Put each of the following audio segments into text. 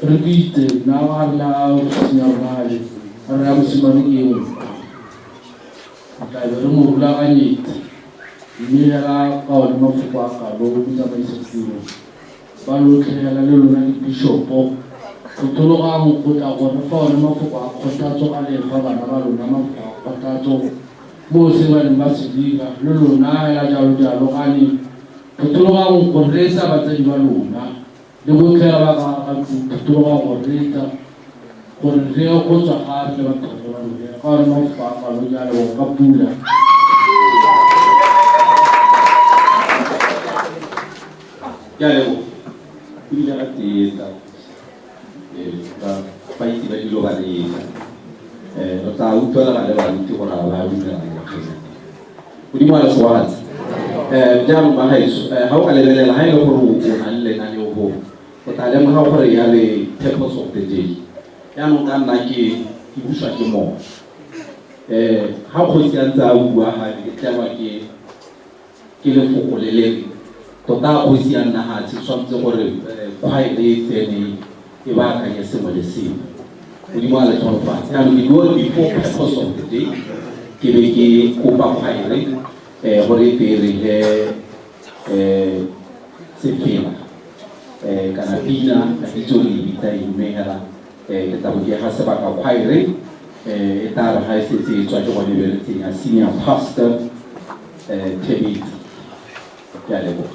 repeat now allow sinyamali aram simani eu kaya remove la kanit mira kau nama fukwa kalo kita maisipiro balu kaya lalu na bishop tutulong ang kuta ko na kau nama fukwa kota to kale faba na balu nama kota to busi wali masiliga lulu na ya jalo kani tutulong ang koresa batay balu na Devo kaya baka tutulong ang koreta kung rin ako sa kahit naman tutulong niya kaya naman pakalo niya ang kapula Kaya mo hindi na natin paiti na ilo ka rin no tao ito na kaya wala ito ko na wala ito na hindi mo alas wahat jam bahay how kalilala hay no puro anle na niyo po Kota mo how pare yale purpose of the day. Yan ang naki ibusha kimo. How ko siya za uwa ha kitawa ki kile foko lele. Tota ko siya na ha si somzo ko kwai de teni iba ka yesi mo lesi. Uni mo ala tono pa. Yan ni go before purpose of the day. Kile ki ko pa kwai re hore pere sepima. Kana pina na hijoli ita imehera kitabukia hasa baka kwaire etara haisiti chwa chwa niveleti ya senior pastor Tebi Yalebo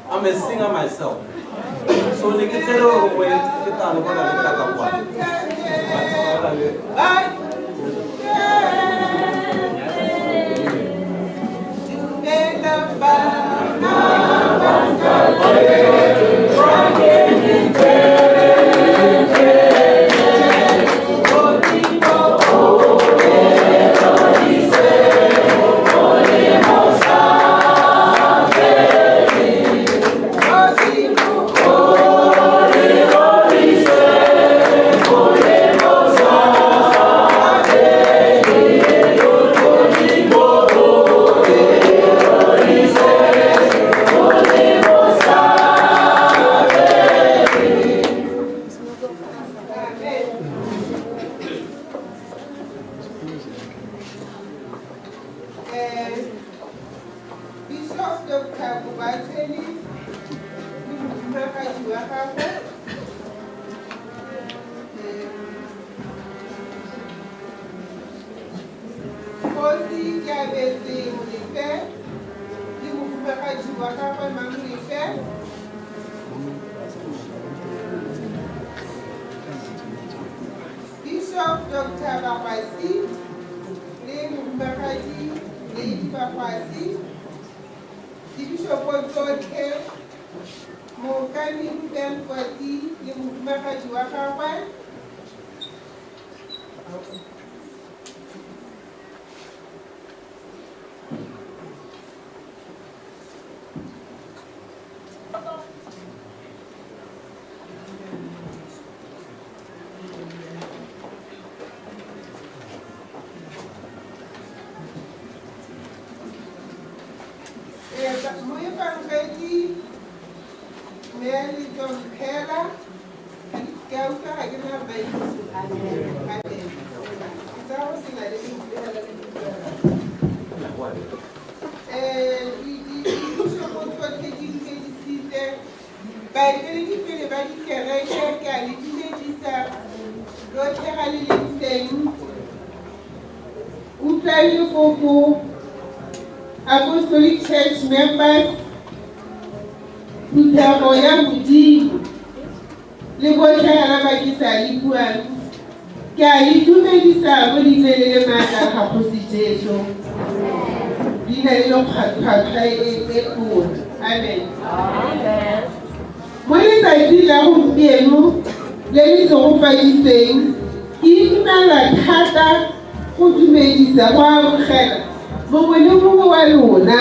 I'm a singer myself. So the kitero when kita no kona kita kapwa. gago. Kgosi ke abetse Molefe le mofumagadi wa gagwe Mamolefe. Bishop Dr. Bakwasi le mofumagadi Lady Bakwasi. Bishop tsotlhe Mokani Ruben Kwati le mofumagadi wa gagwe. Utlwang Lefoko Apostolic Church members, Puthego ya Modimo le botlhe ga ba ke sa le buang, ke a le dumedisa mo dineng le maatla ga Kgosi Jesu. Dina le kgwatlhwa e kgolo. Amen. Mo letsatsi la gompieno le le segofaditsweng, ke itumela thata go dumedisa go amogela mongwe le mongwe wa lona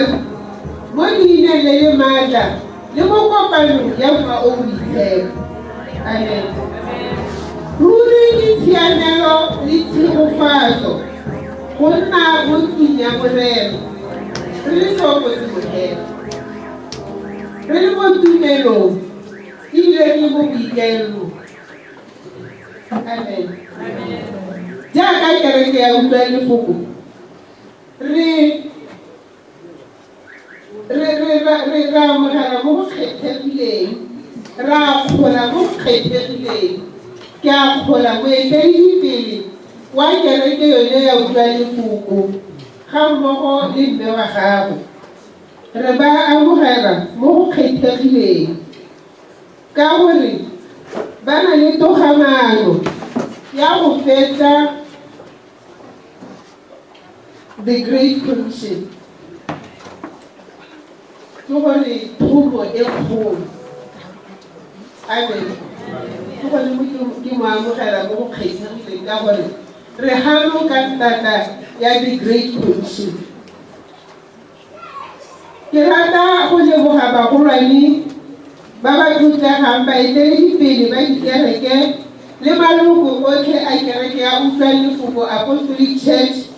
mo dineng le le maatla le mo kopanong ya mma o boitshepo. Amen. Ruri ke tshiamelo le tshegofatso go nna mo ntlong ya morero re le seoposebogelo, re le mo tumelong ebile re le mo boikaelong. Amen. Jaaka kereke ya Utlwang Lefoko re amogela mo go kgethegileng, ra kgola mo go kgethegileng. Ke a kgola moeteledipele wa kereke yone ya Utlwang Lefoko ga mmogo le mme wa gago. Re ba amogela mo go kgethegileng ka gore ba na le togamano ya go fetsa the Great Commission. Ke gore thobo e kgolo. Amen. Ke gore ke mo amogela mo go kgethegileng ka gore re gano ka ntata ya the Great Commission. Ke rata go leboga bagolwane ba ba tlotlegang baeteledipele ba dikereke le maloko otlhe a kereke ya Utlwang Lefoko Apostolic Church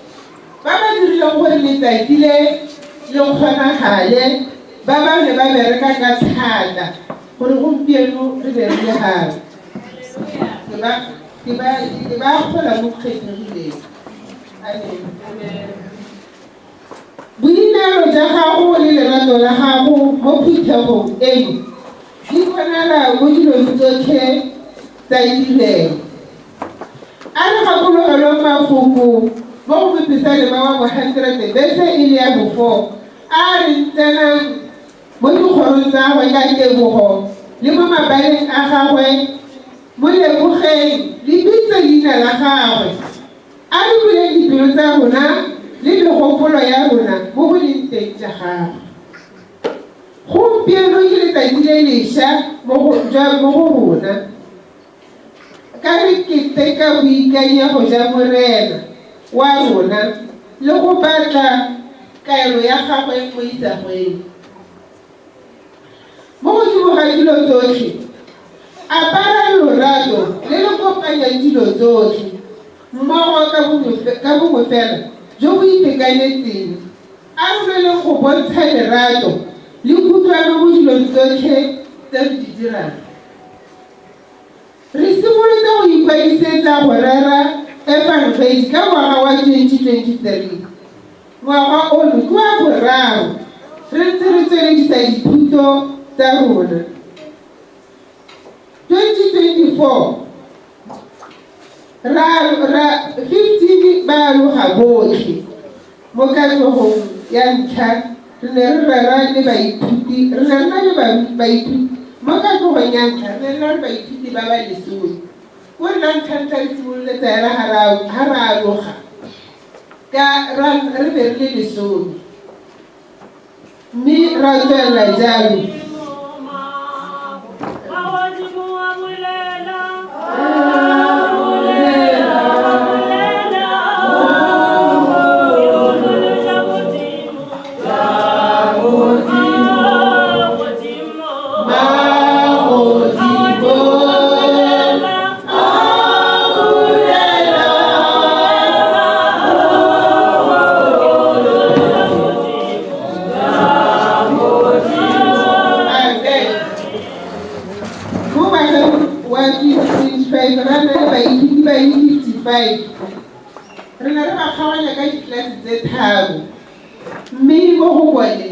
ba ba dirileng gore letsatsi le kgonagale, ba bangwe ba bereka ka thata gore gompieno re be re le gale. Ke ba kgola mo kgethegileng. Amen. Boineelo jwa gago le lerato la gago mo phuthegong eno di kgonala mo dilong tsotlhe tsa tirelo. A re gakologelwa mafoko mo go bepisa le ba wa 100 verse e le ya bo 4 a re tsenang mo dikgorong tsa gagwe ka tebogo le mo mabaleng a gagwe mo lebogeng le bitse leina la gagwe. A re buleng dipelo tsa rona le megopolo ya rona mo go leng teng tsa gagwe. Gompieno ke letsatsi le lešwa mo go rona, ka re keteka boikanyego ja morena wa rona le go batla kaelo ya gagwe mo isagweng. Mo godimo ga dilo tsotlhe, apara lorato le le kopanyang dilo tsotlhe mmogo ka bongwe fela jo bo itekanetseng. A re leng go bontsha lerato le kutlwano mo dilong tsotlhe tse re di dirang. Re simolotse go ikwadisetsa go rera evangeli ka ngwaga wa 2023. Ngwaga ono ke wa boraro re ntse re tsweledisa dithuto tsa rona. 24 ra 15 ba loga botlhe mo katlhogong ya ntlha re ne re rera le baithuti re ne re na le baithuti mo katlhogong ya ntlha re ne re na le baithuti ba ba lesome ko nna ntlha le simolotse yana ga re aloga ka re be re le lesome mme ra tswelela jalo re ne re ba kgaoganya ka ditlelase tse tharo mme mo go bone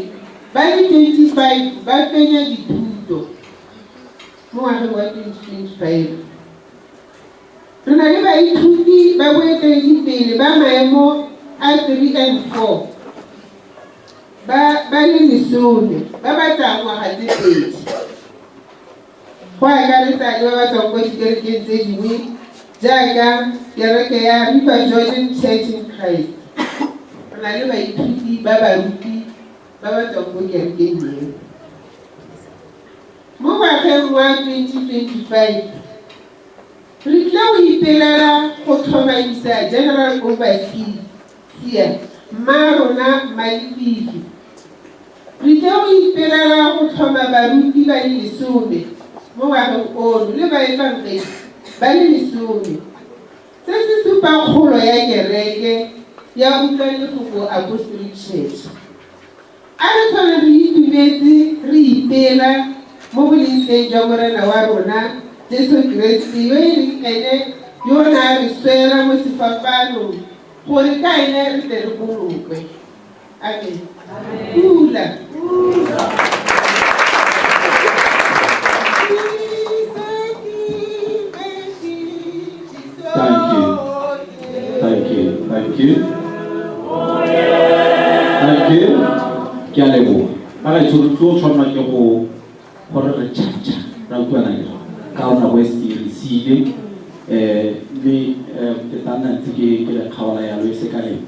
ba le 25 ba fenya dithuto mo ngwageng wa 2025 re na le baithuti ba boeteledipele ba maemo a 3 and 4 ba le lesome ba ba tsang ngwaga tse pedi go akaretsa le ba ba tswang ko dikerekeng tse dingwe jaaka kereke ya River Jordan Church in Christ. Re na le baithuti ba baruti ba ba tswang ko kerekeng eo. Mo ngwageng wa 2025 re tla go ipelela go tlhomamisa General Overseer mma rona Modipane. Re tla go ipelela go tlhoma baruti ba le lesome mo ngwageng ono le baevangelista ba le lesome. Se se supa kgolo ya kereke ya Utlwang Lefoko Apostolic Church. A re tlhole re itumetse re ipela mo bolenteng jwa morena wa rona Jesu Kriste yo e leng ene yo na re swela mo sefapanong gore ka ene re tle re bolokwe. Amen. Pula. Thank you. Ke a leboga. Ba ga itse re tlo tshwanwa ke gore re tšhatša ra utlwana ka ona west re siile le ke tana ntse ke le kgaola yalo e se ka leng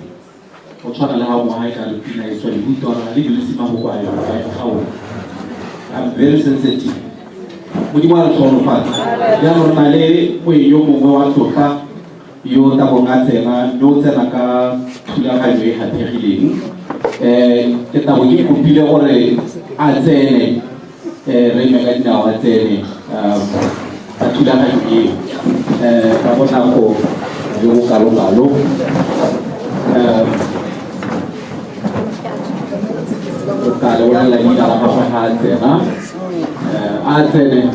go tshwana le ga ngwaga e ka re pina e tswa lebuto gore ga le dirise mafoko a yone ka e kgaola. I'm very sensitive. Modimo a re tlhonofatsa jaanong re na le moeng yo mongwe wa tlotla yo tabong a tsena yo tsena ka thulaganyo e gategileng ke tabo ke kopile gore a tsene re ime ka dinao a tsene ka thulaganyo eo ka bonako jo bo kalo-kalo o ka lebelela leina la gagwe ga a tsena a tsene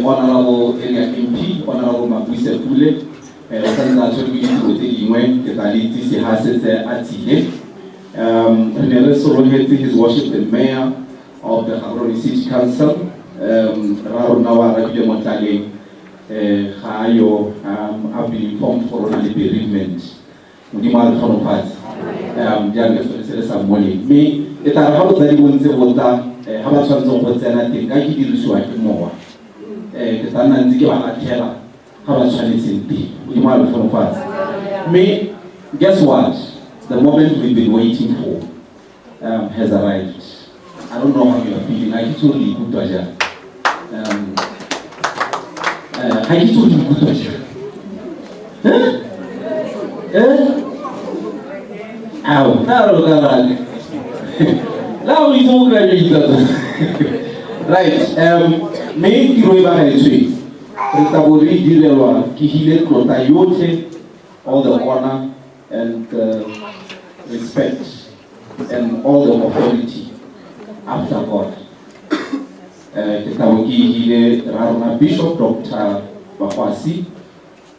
Honorable MP, Honorable Mabuse Pule, His Worship the Mayor of the Habroni City Council, I've been informed for only bereavement. Me, it are how that you want to vote, how much of the I give you so I can more. The Tanan Zika, how much I need to me, guess what? The moment we've been waiting for has arrived. I don't know how you are feeling. I told you good pleasure. I told you good pleasure. Ow, now we don't graduate. Right, may you remember all the honor and respect and all the authority after God. Bishop Dr. Bakwasi,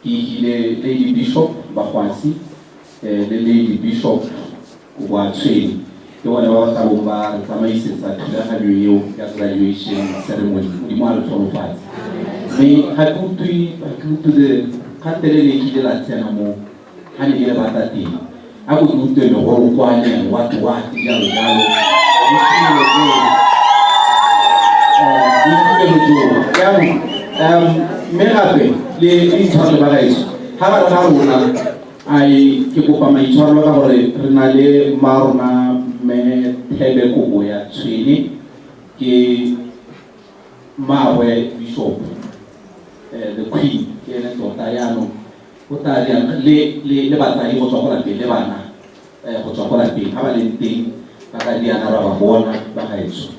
Lady Bishop Bakwasi, the Lady Bishop who are trained. The one about Tabumba, Tamaisis at the graduation ceremony. May I come to the Catholic Latino, and you about that thing. I would go to the whole choir and what I keep up my channel Renale Maruna me Tebe Kuboya Training, Mawe Bishop, the Queen, Diano, Utarian, Le Batay, Chocolate, Levana, Chocolate, Havalenti, Bacadiana Rababona, Bahaiso.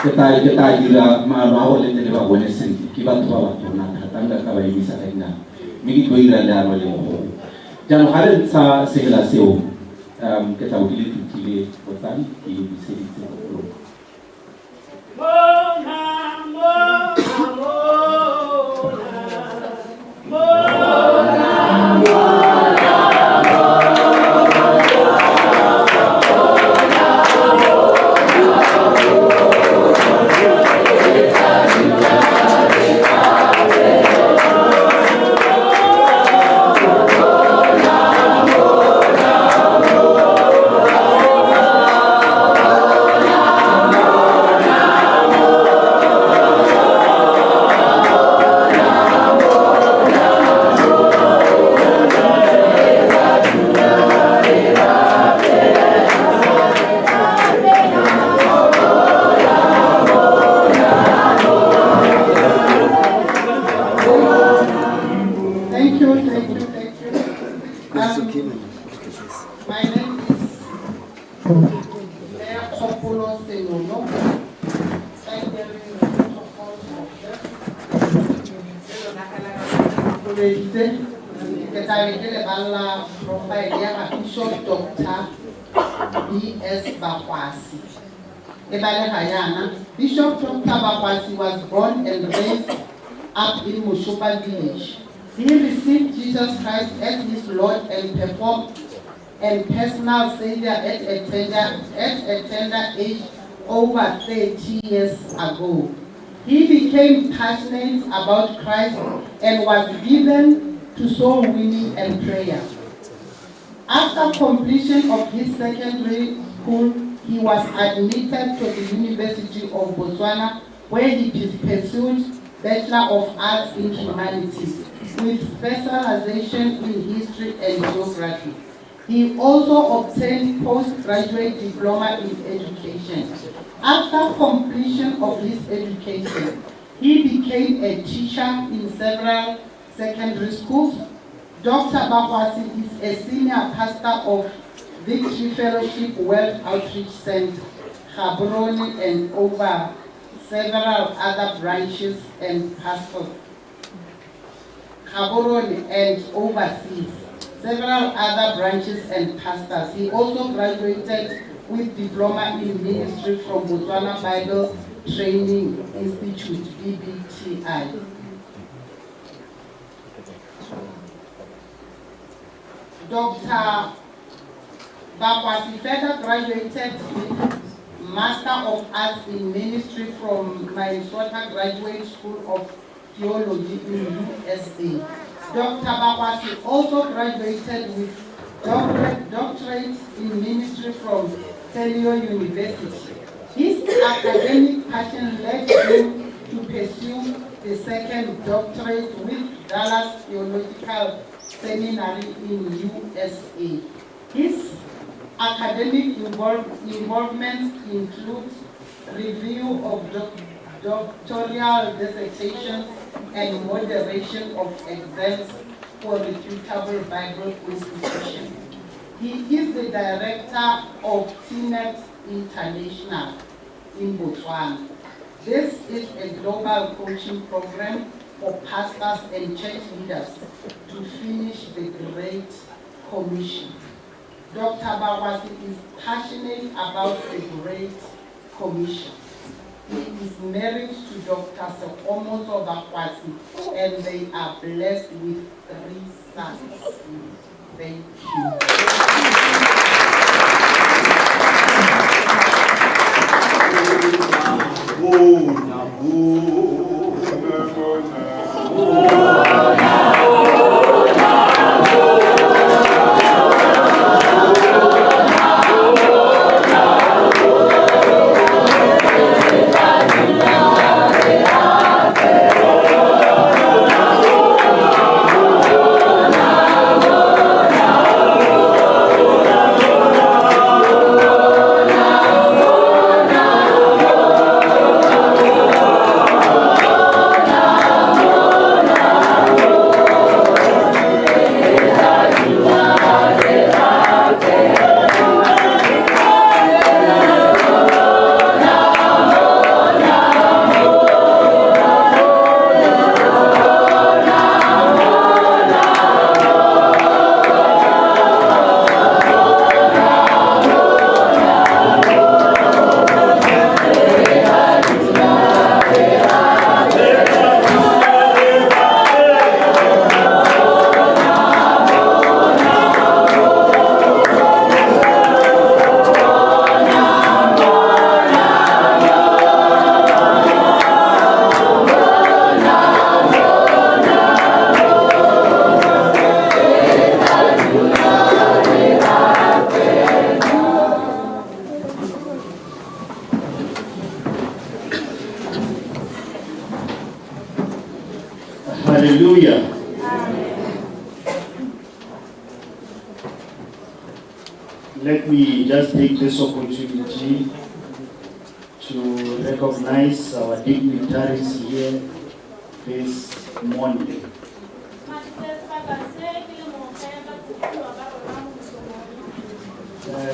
Kita kira mahu le tele bawa nesen kibat bawa puna tangga kabai bisa kena migi koi randa amali mo jangan hari sa segala seo kita udah dikili botan ki bisa dikelo Bishop Dr. Bakwasi was born and raised up in Mushupa village. He received Jesus Christ as his Lord and performed and personal Savior at a tender age over 30 years ago. He became passionate about Christ and was given to soul winning and prayer. After completion of his secondary school, he was admitted to the University of Botswana, where he pursued Bachelor of Arts in Humanities with specialization in history and geography. He also obtained postgraduate diploma in education. After completion of his education, he became a teacher in several secondary schools. Dr. Bakwasi is a senior pastor of Victory Fellowship World Outreach Center, Gaborone, and over several other branches and pastors. Gaborone and overseas several other branches and pastors. He also graduated with diploma in ministry from Botswana Bible Training Institute, BBTI. Dr. Bakwasi further graduated with Master of Arts in Ministry from Minnesota Graduate School of Theology in USA. Dr. Bakwasi also graduated with doctorate in ministry from Telio University. His academic passion led him to pursue the second doctorate with Dallas Theological Seminary in USA. His academic involvement includes review of doctoral dissertations and moderation of exams for reputable Bible institutions. He is the director of TNET International in Botswana. This is a global coaching program for pastors and church leaders to finish the Great Commission. Dr. Bakwasi is passionate about the Great Commission. He is married to Dr. Sekomoso Bakwasi, and they are blessed with 3 sons. Thank Hallelujah. Let me just take this opportunity to recognize our dignitaries here this morning.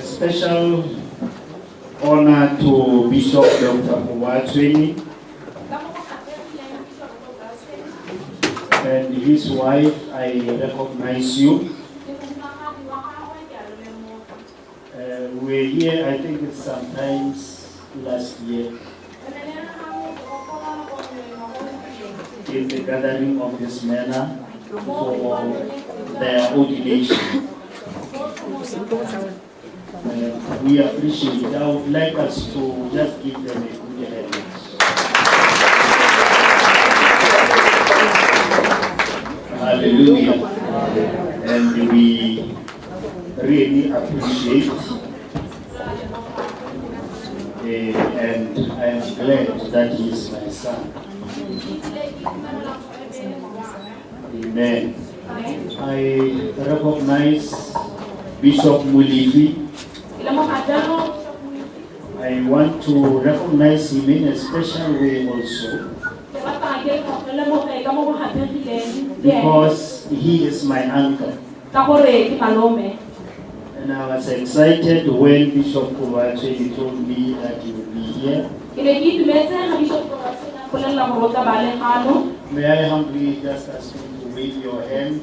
Special honor to Bishop Dr. Utlwang and his wife. I recognize you. We're here, I think it's sometimes last year in the gathering of this manner for their ordination. We appreciate it. I would like us to just give them a good hand. Hallelujah. And we really appreciate and I am glad that he is my son. Amen. I recognize Bishop Mulifi. I want to recognize him in a special way also, because he is my uncle. And I was excited when Bishop Kovache told me that he would be here. May I humbly just ask you to wave your hand.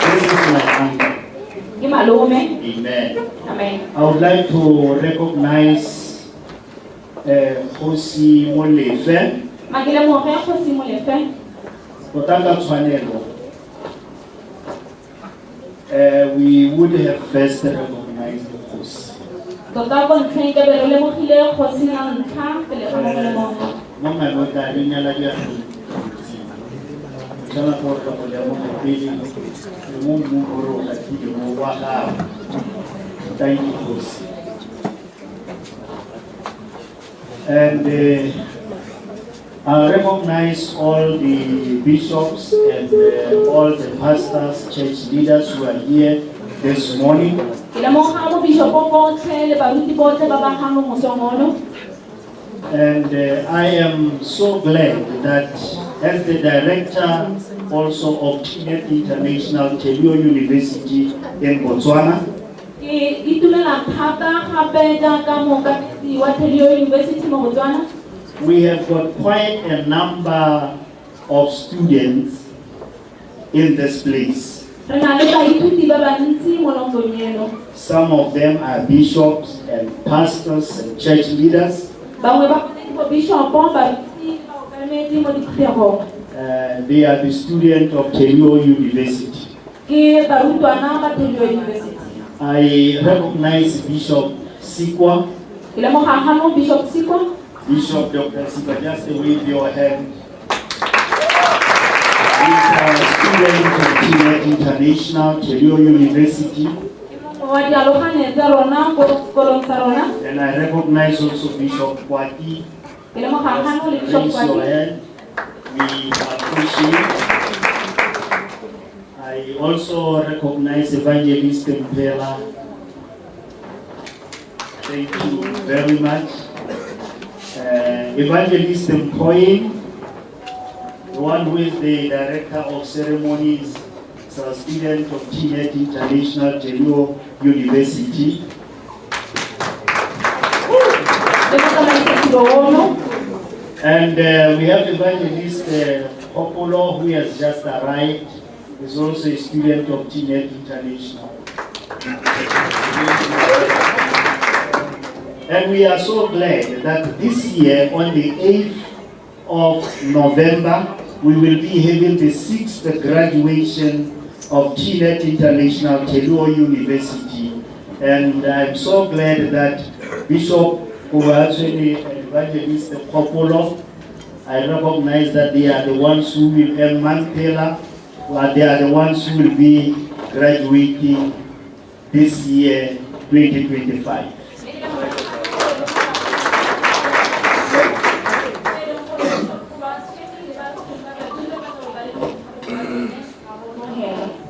This is my uncle. Amen. Amen. I would like to recognize Hosi Molefe. We would have first recognized the Hosi. Thank you, Hosi. And I recognize all the bishops and all the pastors, church leaders who are here this morning. And I am so glad that as the director also of Teenet International Telio University in Botswana, we have got quite a number of students in this place. Some of them are bishops and pastors and church leaders. They are the students of Telio University. I recognize Bishop Sikwa. Bishop Dr. Sikwa, just wave your hand. He's a student of Teenet International Telio University. And I recognize also Bishop Kwati. Raise your hand. We appreciate. I also recognize Evangelist Mpela. Thank you very much. Evangelist Mpoye, the one who is the director of ceremonies, is a student of Teenet International Telio University. And we have Evangelist Popolo, who has just arrived. He's also a student of Teenet International. And we are so glad that this year, on the 8th of November, we will be having the 6th graduation of Teenet International Telio University. And I'm so glad that Bishop Kovache and Evangelist Popolo, I recognize that they are the ones who will, and Mantela, they are the ones who will be graduating this year, 2025.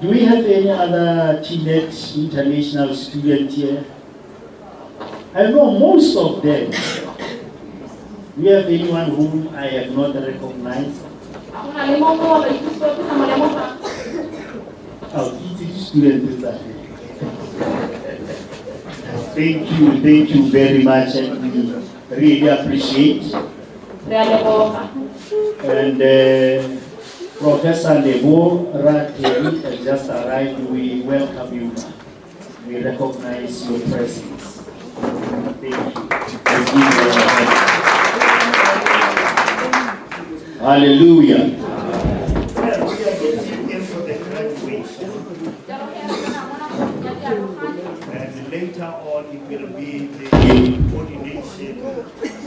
Do we have any other Teenet International student here? I know most of them. Do you have anyone whom I have not recognized? Oh, easy students are here. Thank you very much, and we really appreciate. And Professor Nebo Rateri has just arrived. We welcome you. we recognize your presence. Thank you. Let's give you a hand. Hallelujah. Well, we are getting in for the graduation. And later on, it will be the ordination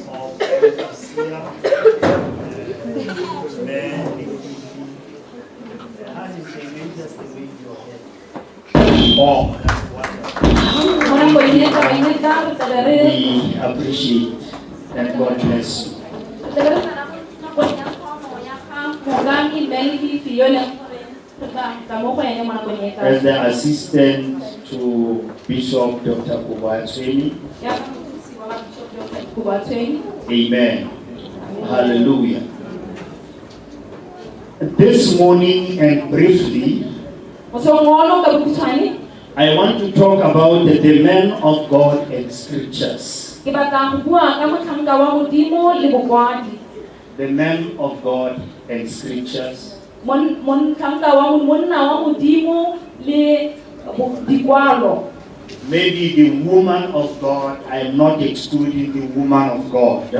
of Garcia, man, how do you say, maybe just the way your head. Oh, that's wonderful. We appreciate and God bless you. As the assistant to Bishop Dr. Kubatweni. Amen. Hallelujah. This morning and briefly, I want to talk about the men of God and scriptures. The men of God and scriptures. Maybe the woman of God, I am not excluding the woman of God.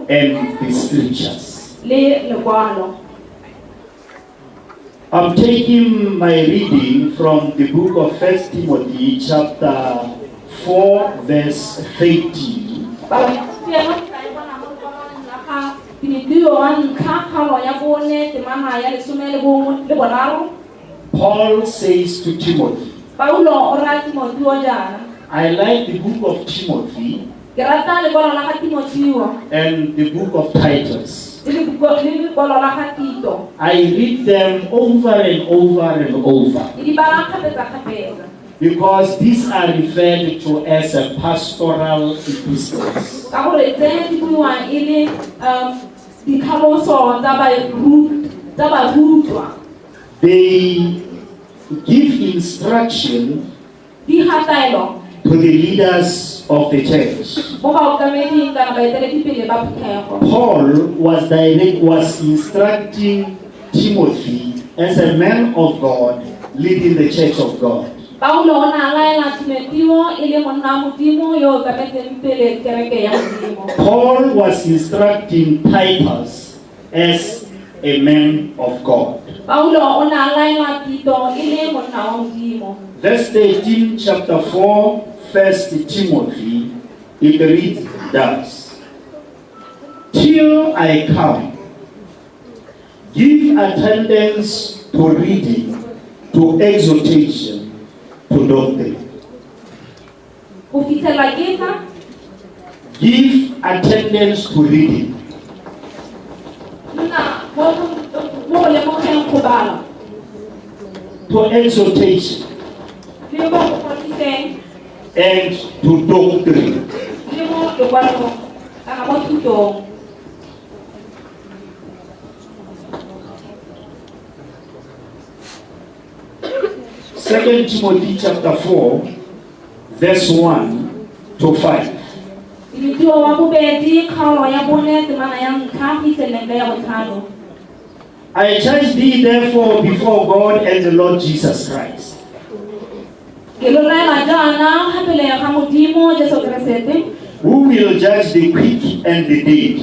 And the scriptures. I'm taking my reading from the book of 1 Timothy chapter 4 verse 13. Paul says to Timothy, I like the book of Timothy and the book of Titus. I read them over and over and over because these are referred to as a pastoral epistles. They give instruction to the leaders of the church. Paul was instructing Timothy as a man of God leading the church of God. Paul was instructing Titus as a man of God. Verse 18, chapter 4, 1 Timothy, it reads thus: Till I come, give attendance to reading, to exhortation, to doctrine. Give attendance to reading. To exhortation and to doctrine. Second Timothy chapter 4 verse 1 to 5. I charge thee therefore before God and the Lord Jesus Christ, who will judge the quick and the dead.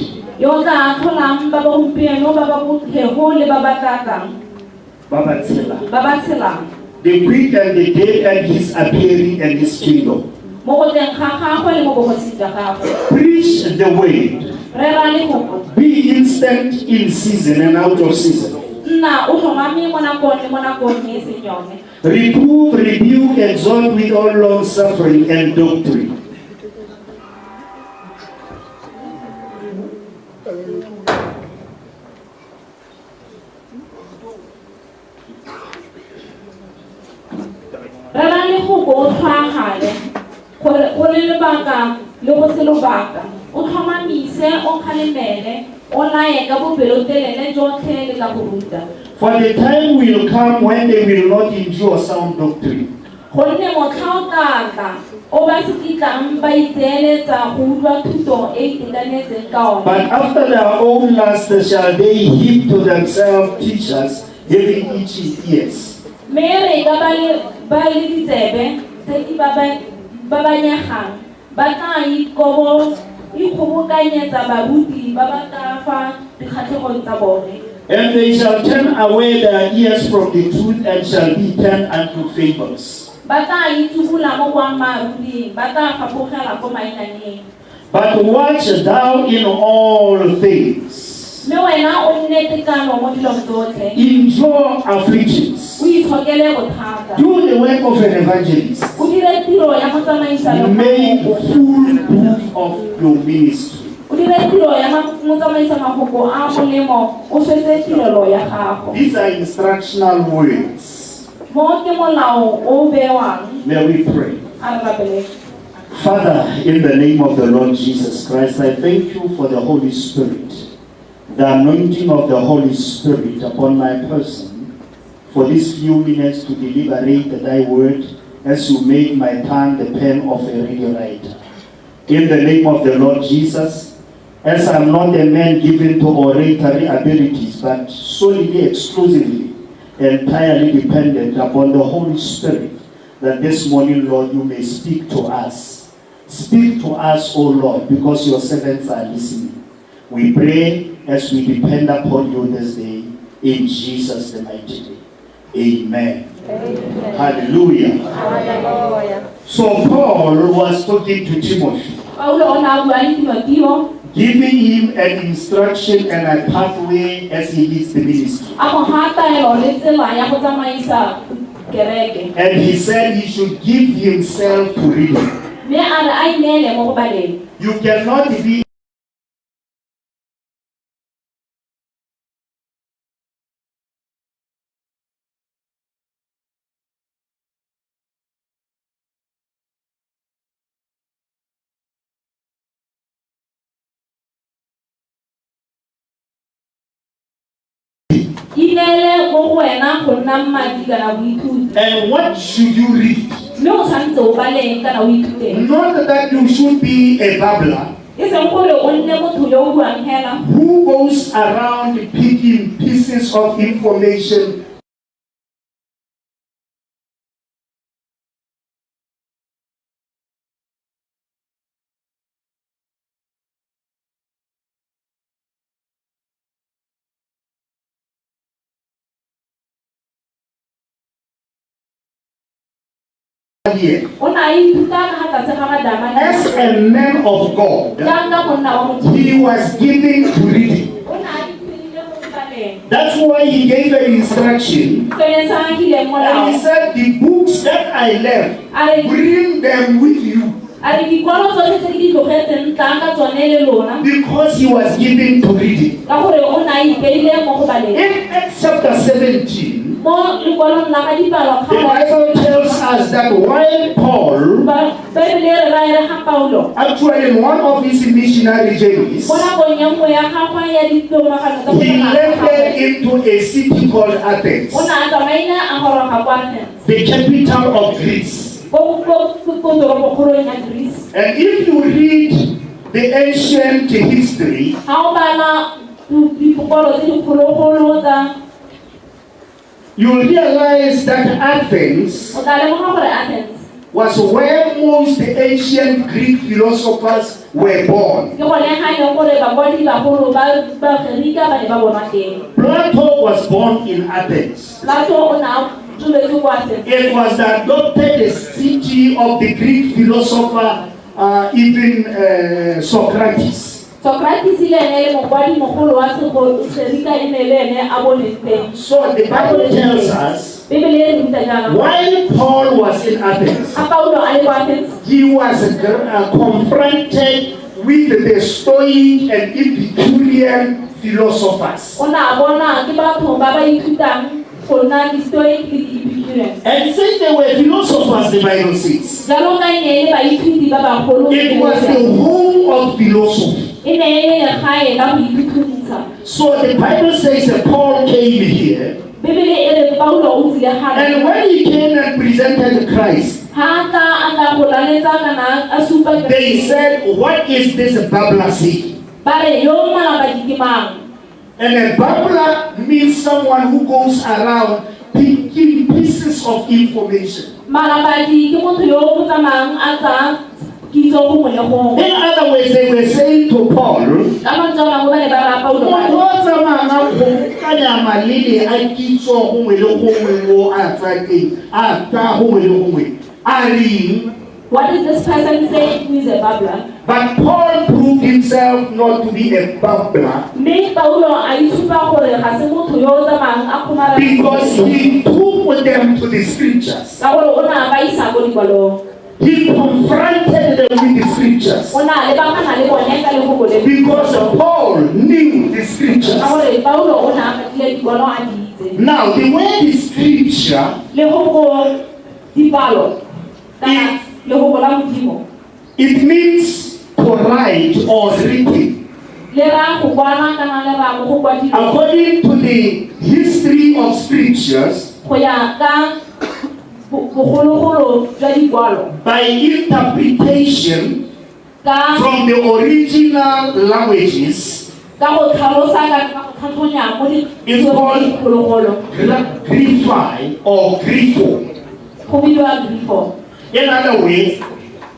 The quick and the dead, and his appearing and his kingdom. Preach the word. Be instant in season and out of season. Reprove, rebuke, exhort with all long suffering and doctrine. For the time will come when they will not endure sound doctrine. But after their own lust shall they heap to themselves teachers having itchy ears. Mere ka ba le ditsebe tse di babanyegang ba tla ikgobokanyetsa baruti ba ba ka fa dikgatlhegong tsa bone. And they shall turn away their ears from the truth and shall be turned unto fables. Ba tla itshubula mo boammaaruring, ba tla fapogela ko mainaneng. But watch thou in all things. Mme wena o nne tekano mo dilong tsotlhe. Endure afflictions. O itshokele bothata. Do the work of an evangelist. O dire tiro ya go tsamaisa le Make full proof of your ministry. o dire tiro ya mo tsamaisa mafoko a molemo o swetse tirelo ya gago. These are instructional words. Mo ke molao o bewang. May we pray. A re rapele. Father, in the name of the Lord Jesus Christ, I thank you for the Holy Spirit, the anointing of the Holy Spirit upon my person, for these few minutes to deliberate thy word as you make my tongue the pen of a radio writer. In the name of the Lord Jesus, as I'm not a man given to oratory abilities, but solely, exclusively, entirely dependent upon the Holy Spirit, that this morning, Lord, you may speak to us. Speak to us, O Lord, because your servants are listening. We pray as we depend upon you this day, in Jesus the mighty name. Amen. Amen. Hallelujah. Hallelujah. So Paul was talking to Timothy, Paulo ona bua le Timoteo, giving him an instruction and a pathway as he leads the ministry. a mo hataelo le tsela ya go tsamaisa kereke. And he said he should give himself to reading. Mme a re a ineele mo go baleng. You cannot be Ineele mo go wena go nna mmadi kana boithuti. and what should you read? Mme o tshwanetse o baleng kana o ithuteng. Not that you should be a babbler E seng gore o nne motho yo o buang hela. who goes around picking pieces of information here. O na ithuta ka ga tlase ga madama. As a man of God, Jaaka monna wa Modimo. he was given to reading. O na ithutile mo go baleng. That's why he gave an instruction. Sene sa hile mo And he lao. said, the books that I left, bring them with you. A re dikwalo tsotlhe tse di tlogetseng tlang ka tsone le lona. Because he was given to reading. Ka gore o na ipeile mo go baleng. In Acts chapter 17, Mo lekwalong la ka dipalo the Bible tells us that while Paul, Bibele re ra ere ga Paulo. actually in one of his missionary journeys, Mo nakong ya nngwe ya gagwe ya ditomagano tsa go he tsamaya. landed into a city called Athens, O na a tsamaile a goroga kwa Athens. the capital of Greece. Ko toropokgolong ya Greece. And if you read the ancient history, Ha o bala dipopolo tse dikgologolo tsa you'll realize that Athens o tla lemoga gore Athens was where most ancient Greek philosophers were born. ke gone ga e leng gore bakwadi bagolo ba Gerika ba ne ba bonwa teng. Plato was born in Athens. Plato o ne a tsweletse ko Athens. It was the adopted city of the Greek philosopher, even Socrates. Socrates ile ene le mokwadi mogolo wa Gerika e ne le ene a boneng teng. So the Bible tells us, Bibele e re ruta jaana. while Paul was in Athens, A Paulo a le ko Athens, he was confronted with the Stoic and Epicurean philosophers. o ne a bona ke batho ba ba ithutang go nna di-Stoic le di-Epicureans. And since they were philosophers, the Bible says, Jalo ka e ne e le baithuti ba bagolo. it was the home of philosophy. E ne e le legae la go ithutisa. So the Bible says that Paul came here, Bibele e re Paulo o tsile gape. and when he came and presented Christ, Ha a tla go laletsa kana a supa they said, what is this babbler saying? ba re yo malabadi ke mang? And a babbler means someone who goes around picking pieces of information. Malabadi ke motho yo o tsamayang a tsa kitso gongwe le gongwe. In other words, they were saying to Paul, Ka mantswe a mangwe ba ne ba raya Paulo ba re, motho o tsamayang a kgobokanya malele a kitso gongwe le gongwe mo a tsa teng, a tsa gongwe le gongwe, a reng? what is this person saying who is a babbler? But Paul proved himself not to be a babbler Mme Paulo a itshupa gore ga se motho yo o tsamayang a kgomarela because he took them to the scriptures. ka gore o na ba isa mo dikwalong. He confronted them with the scriptures O na lebagana le bone ka lefoko le. because Paul knew the scriptures. Ka gore Paulo o na a katile dikwalo a di itse. Now, the word scripture, Lefoko dipalo kana lefoko la modimo it means to write or written. le ra go kwana kana le ra go kwadilwe. According to the history of scriptures, Go ya ka bogologolo jwa dikwalo by interpretation ka from the original languages, ka go tlhalosa ka go tlhatlhonya mo it's called diphologolo grify or grifo. go bidiwa grifo. In other words,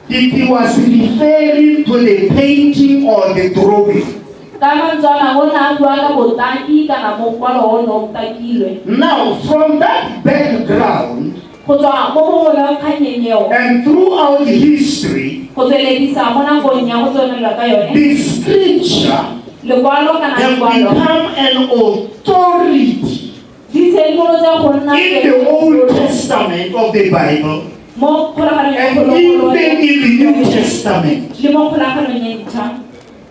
it was referring to the painting or the drawing. Ka mantswe a mangwe o ne a bua ka botaki kana mokwalo o ne o takilwe. Now, from that background Go tswa mo mogolong kganyeng eo and throughout history, go tsweledisa mo nakong ya go tswelela ka yone the scripture lekwalo kana have dikwalo become an authority di simolotse go nna in the Old Testament of the Bible mo kgolaganong ya and bogologolo even in the New Testament. le mo kgolaganong ya ntšha.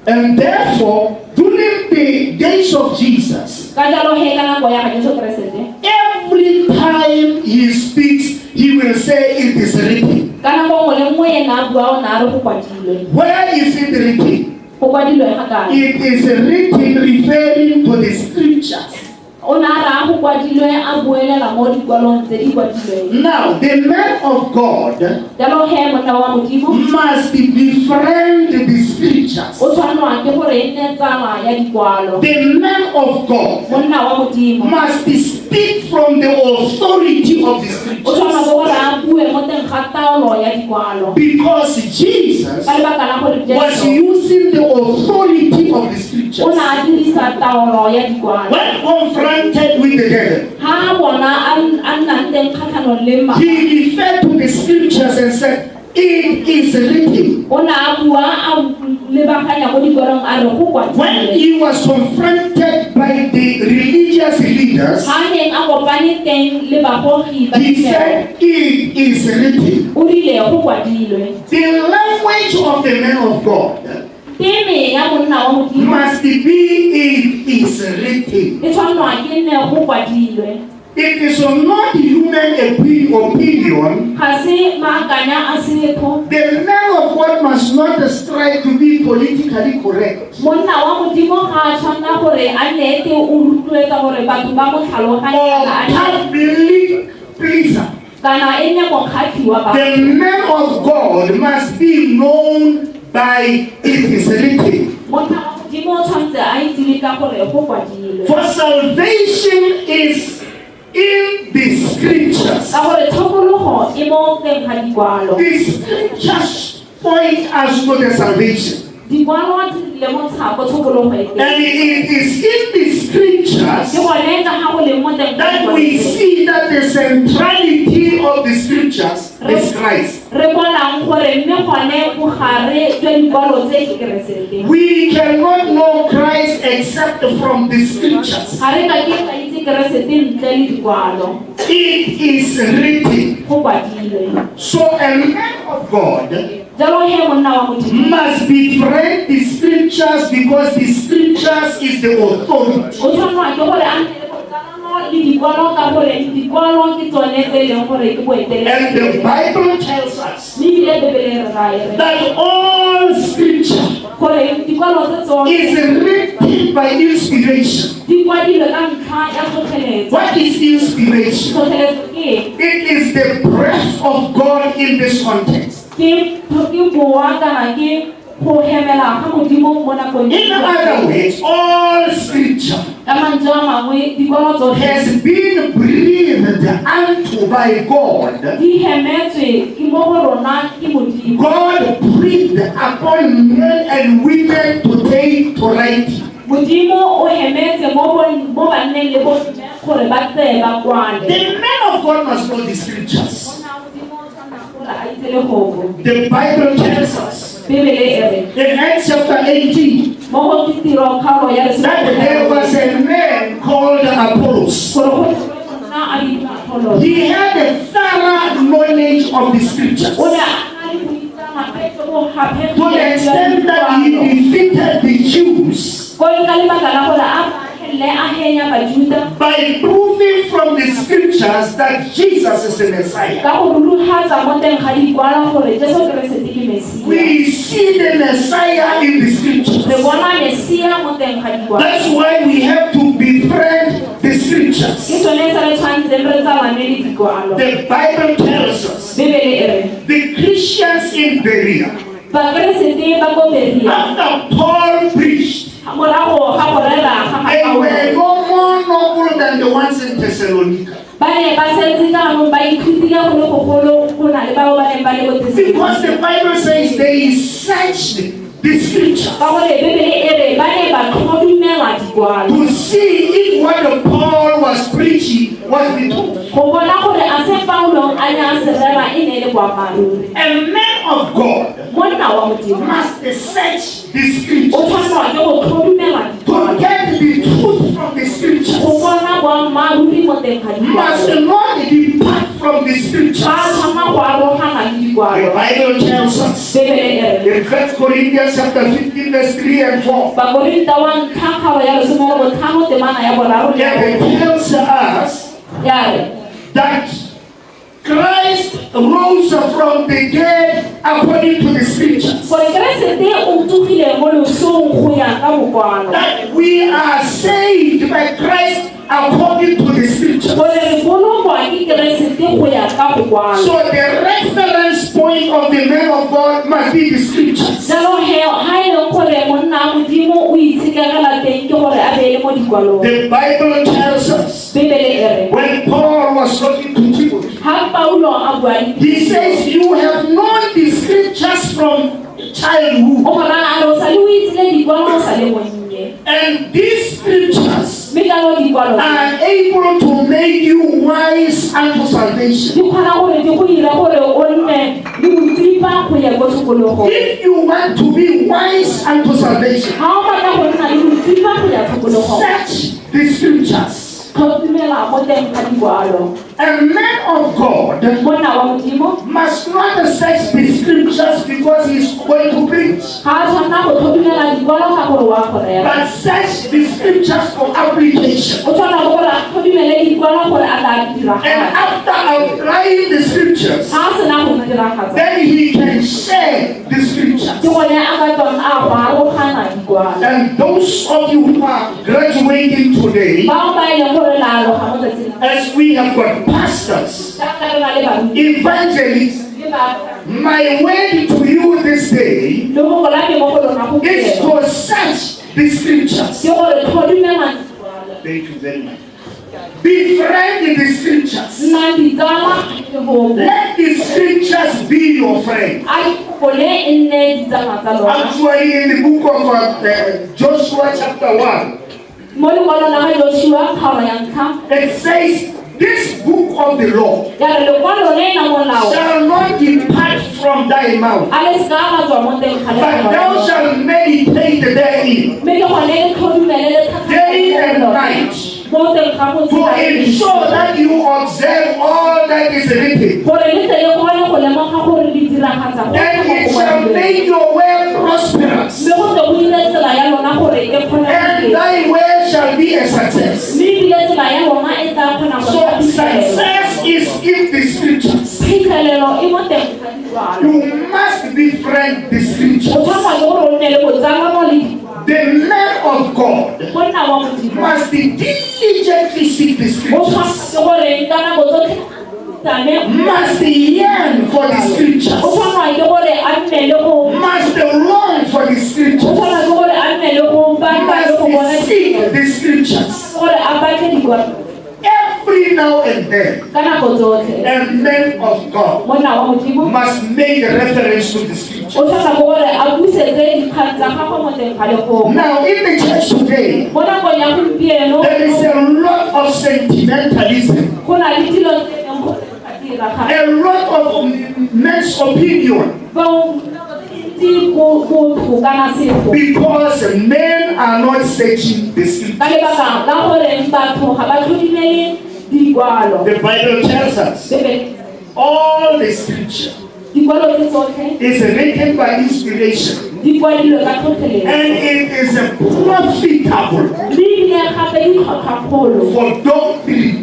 And therefore, during the days of Jesus, Ka jalo he ka nako ya ga Jesu Keresete every time he speaks, he will say it is written. ka nako nngwe le nngwe ena a bua o ne a re go kwadilwe. Where is it written? Go kwadilwe ga kae? It is written referring to the scriptures. O ne a re a go kwadilwe a buelela mo dikwalong tse di kwadilweng. Now, the man of God Jalo he monna wa modimo must befriend the scriptures. o tshwanelwa ke gore e nne tsala ya dikwalo. The man of God Monna wa modimo must speak from the authority of the o scriptures. tshwanelwa ke gore a bue mo teng ga taolo ya dikwalo. Because Jesus Ka lebaka la gore was Jesu using the authority of the o ne scriptures. a dirisa taolo ya dikwalo. When confronted with the devil, Ha a bona a nnang teng kgatlhanong le mma he referred to the scriptures and said, it is written. o ne a bua a lebaganya mo dikwalong a re go When kwadilwe. he was confronted by the religious leaders, Ha a neng a kopane teng le bagogi ba he ditsebe said, it is written. o rile go kwadilwe. The language of the man of God Teme ya monna wa modimo must be, it is written. e tshwanelwa ke nne go kwadilwe. It is not human opinion. Ga se maakanya a setho. The man of God must not strive to be politically correct Monna wa modimo ga a tshwanela gore a nnete o rotloetsa gore batho ba mo or tlhaloganya public pleaser. kana e nne mokgatlhi wa batho. The man of God must be known by it is written. Monna wa modimo o tshwanetse a itsewe ka gore go kwadilwe. For salvation is in the scriptures. Ka gore tlhokologo e mo teng ga dikwalo. The scriptures point us to the salvation. Dikwalo di le mo tshako tlhokologo e teng. And it is in the scriptures Ke gone ka ga go le mo teng ga that we dikwalo. see that the centrality of the scriptures is Christ. Re bonang gore mme gone bogare jwa dikwalo tse ke Keresete. We cannot know Christ except from the scriptures. Ga re ka ke ga itse Keresete ntle le dikwalo. It is written. Go kwadilwe. So a man of God Jalo he monna wa modimo must befriend the scriptures because the scriptures is the authority. o tshwanelwa ke gore a nne le botsalano le dikwalo ka gore dikwalo ke tsone tse e leng gore ke boeteledipele. And the Bible tells us Mme ebile Bebele e re raya re that all scripture gore dikwalo tse tsone is written by inspiration. di kwadilwe ka ntlha ya tlhotlheletso. What is inspiration? Tlhotlheletso ke eng? It is the breath of God in this context. Ke mowa kana ke go hemela ga modimo mo nakong In other words, all scripture ka mantswe a mangwe dikolo tsotlhe has been breathed unto by God. di hemetswe ke mo go rona ke modimo. God breathed upon men and women today to write. Modimo o hemetse mo banneng le bo gore ba tseye ba kwale. The men of God must know the scriptures. Modimo o tshwanela gore a itse le gogo. The Bible tells us Bibele e re in Acts chapter 18 mo go ditiro kgaolo ya that there was a man called Apollos. gore go nna a ditlholo. He had a thorough knowledge of the scriptures O ne a na le boitsamagaetso bo to the extent that he defeated the Jews ko ka lebaka la gore a henya bajuda by proving from the scriptures that Jesus is the Messiah. ka go ruluhatsa mo teng ga dikwala gore Jesu Kriste ke Mesia. We see the Messiah in the scriptures. Re bona Mesia mo teng ga dikwala. That's why we have to befriend the scriptures. Ke tsone tse re tshwanetseng re tsamane le dikwalo. The Bible tells us Bibele e re the Christians in Berea, Bakeresete ba go Berea after Paul preached, morago ga go rera ga they Paulo were no more noble than the ones in Thessalonica. ba ne ba setse ka mo ba ithutile go le gogolo go na le bao ba neng ba le go Because the Bible says they searched the scripture ka gore Bibele e re ba ne ba tlhokomela dikwalo to see if what the Paul was preaching was the truth. go bona gore a se Paulo a ne a se rera e ne le boammaaruri. A man of God Monna wa modimo must search the o scriptures tshwanelwa ke go tlhokomela to dikwalo get the truth from the go scriptures. bona boammaaruri mo teng ga Must dikwalo not depart from the scriptures. ba tshwana go arogana le The dikwalo. Bible tells us Bibele e re in 1 Corinthians chapter 15 verse 3 and 4 Bakorinta wa ntlha kgao ya lesome le botlhano temana ya boraro le ya that bone. it tells us Ya re that Christ rose from the dead according to the scriptures. gore Keresete o tsogile mo losong go ya ka bokwalo That we are saved by Christ according to the scriptures. gore re bolokwa ke Keresete go ya ka bokwalo. So the reference point of the man of God must be the scriptures. Jalo ha e leng gore monna a modimo o itshekegela teng ke gore a beele mo dikwalong. The Bible tells us Bibele e re when Paul was talking to Timothy, ha Paulo a bua le he says, you have known the scriptures from childhood. o morana a re o sa le o itsile dikwalo o sa le monnye. And these scriptures Mme ka lo dikwalo are able to make you wise unto salvation. di kgona gore di go ira gore o nne le botsipa go ya ko tshokologong. If you want to be wise unto salvation, Ha o batla go nna le botsipa go ya tshokologong search the scriptures. tlhokomela mo teng ga dikwalo. A man of God Monna wa modimo must not search the scriptures because he's going to preach, ga a tshwanna go tlhokomela dikwalo ka gore wa go rera. but search the scriptures for application. O tshwanna go gore a tlhokomele dikwalo gore a tla And diragatsa. after applying the scriptures, Ha a sena go diragatsa then he can share the scriptures. ke gone a ka tswang a go arogana dikwalo. And those of you who are graduating today, Bao ba e leng gore la aloga mo tsatsing as we have got pastors, jaaka re na le baruti evangelists, le ba my word to you this day le go gola ke mo go lona go is ke to search the scriptures. gore tlhokomela dikwalo. Thank you very much. Befriend the scriptures. Nna ditsala ke go Let the scriptures be your friend. a ikgole e nne ditsala tsa lona. Actually, in the book of Joshua chapter 1, Mo lekwalong la ga Joshua kgaolo ya ntlha it says, this book of the law ya re lekwalo le na molao shall not depart from thy mouth, a le seka ga tswa mo teng ga but thou lekwalo. shalt meditate therein Mme ke gone le tlhokomele le day and night, mo teng ga to motshegare ensure that you observe all that is written. gore le tle le kgone go lemoga gore di diragatsa go And it go shall go make your way prosperous, mme go tle go ile tsela ya lona gore e kgone and go thy way shall be a success. mme ebile tsela ya lona e tla kgona go So success is in the scriptures. phitlhelelo e mo teng ga dikwalo. You must befriend the O scriptures. tshwanwa ke gore o nne le botsalano le dikwalo. The man of God Monna wa modimo must diligently seek the o scriptures, tshwanwa ke gore ka nako tsotlhe must yearn for the o scriptures, tshwanwa ke gore a nne le go must long must make a reference to the scripture. o tshwanela gore a busetse dikgang tsa gago mo teng ga lekgomo. Now, in the church today, Mo nakong ya gompieno there is a lot of sentimentalism, go na le dilo tse leng gore ga di diragale. a lot of men's opinion, because men are not searching the scripture. The Bible tells us all the scripture is written by inspiration, and it is profitable for doctrine.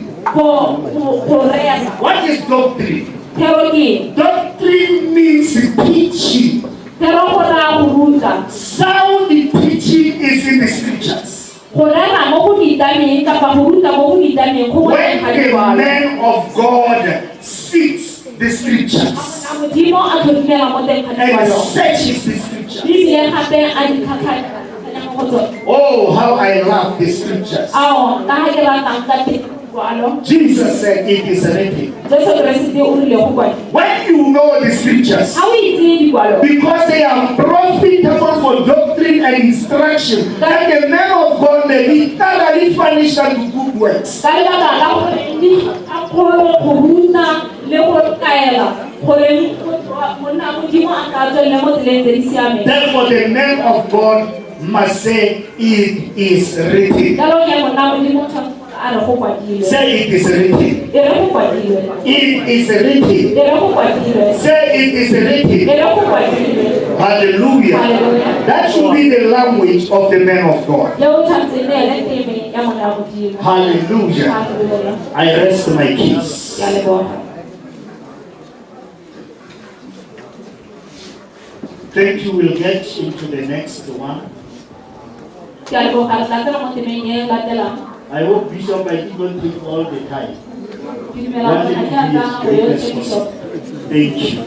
What is doctrine? Doctrine means teaching. Sound teaching is in the scriptures. When the man of God seeks the scriptures and searches the scriptures. Oh, how I love the scriptures. Jesus said it is written. When you know the scriptures, because they are profitable for doctrine and instruction, that the man of God may be thoroughly furnished unto good works. Therefore, the man of God must say, it is written. Say it is written. It is written. Say it is written. Hallelujah. That should be the language of the man of God. Hallelujah. I rest my case. Thank you. We'll get into the next one. I hope Bishop, I didn't take all the time. Thank you.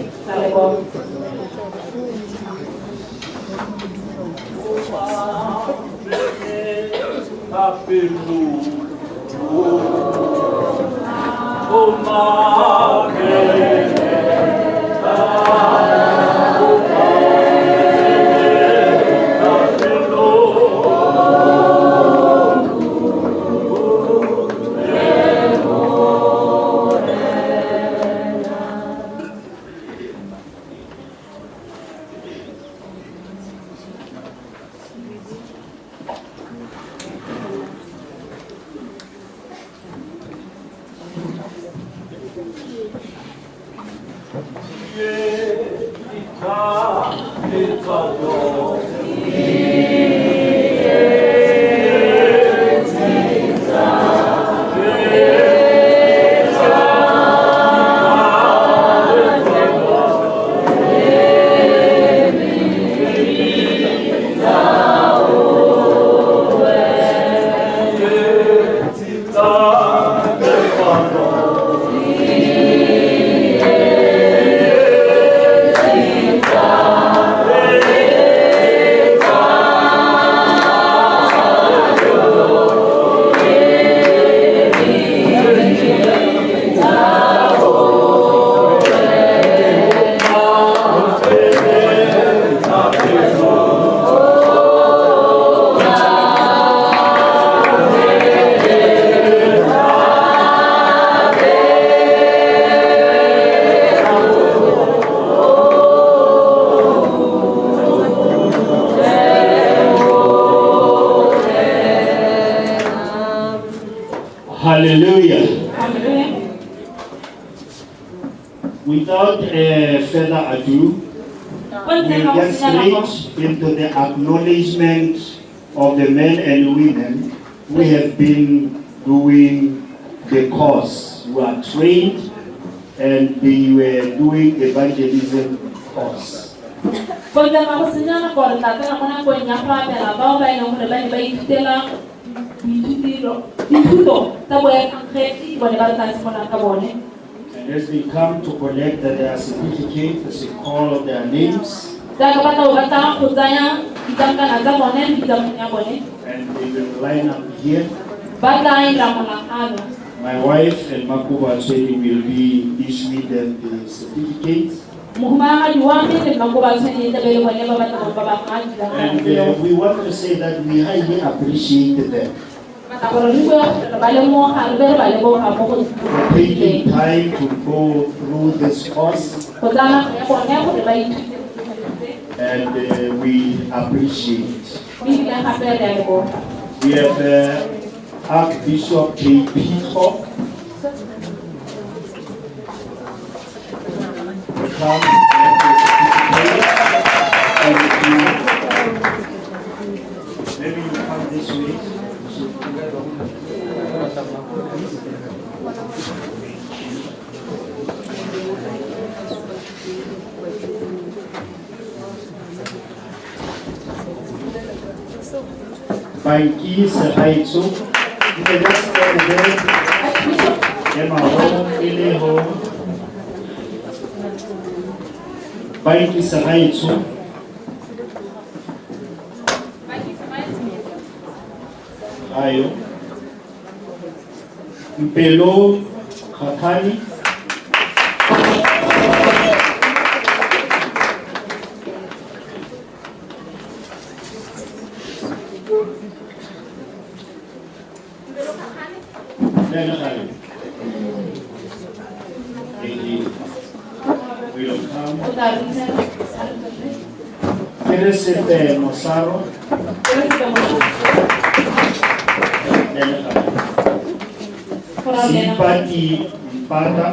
Hallelujah. Without further ado, we'll get straight into the acknowledgement of the men and women who have been doing the course, who are trained and they were doing evangelism course. And as they come to collect their certificate, as they call their names, and they will line up here. My wife and Makuba Chedi will be issuing them the certificates. we want to say that we highly appreciate them for taking time to go through this course, and we appreciate. We have Archbishop J. Peter. Come and maybe you come this way. Banki Sahaitsu, you can just stand there. Emma home, Billy home. Banki Sahaitsu. Ayo. Mpelo Khatani. Mosaro. Simpati Mpata.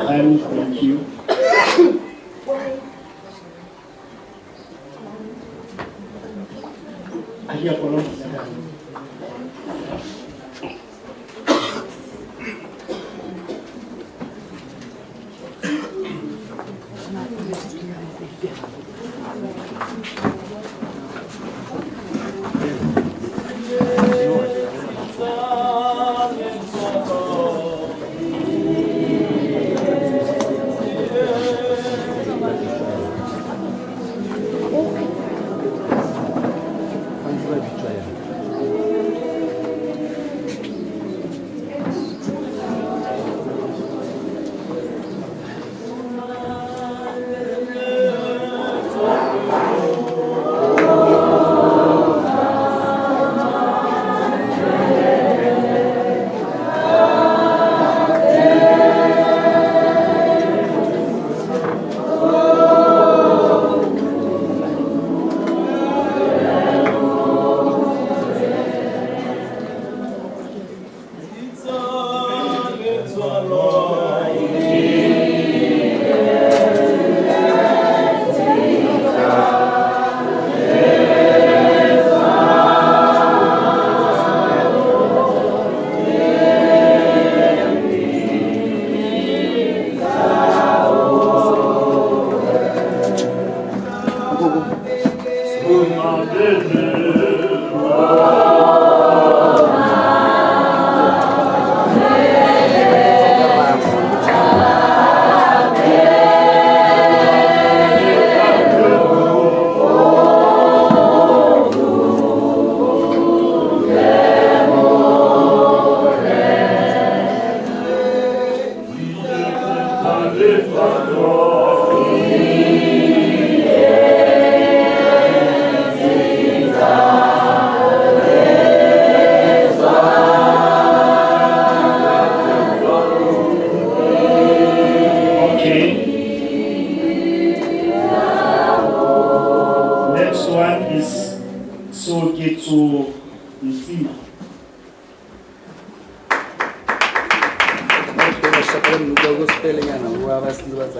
Thank you.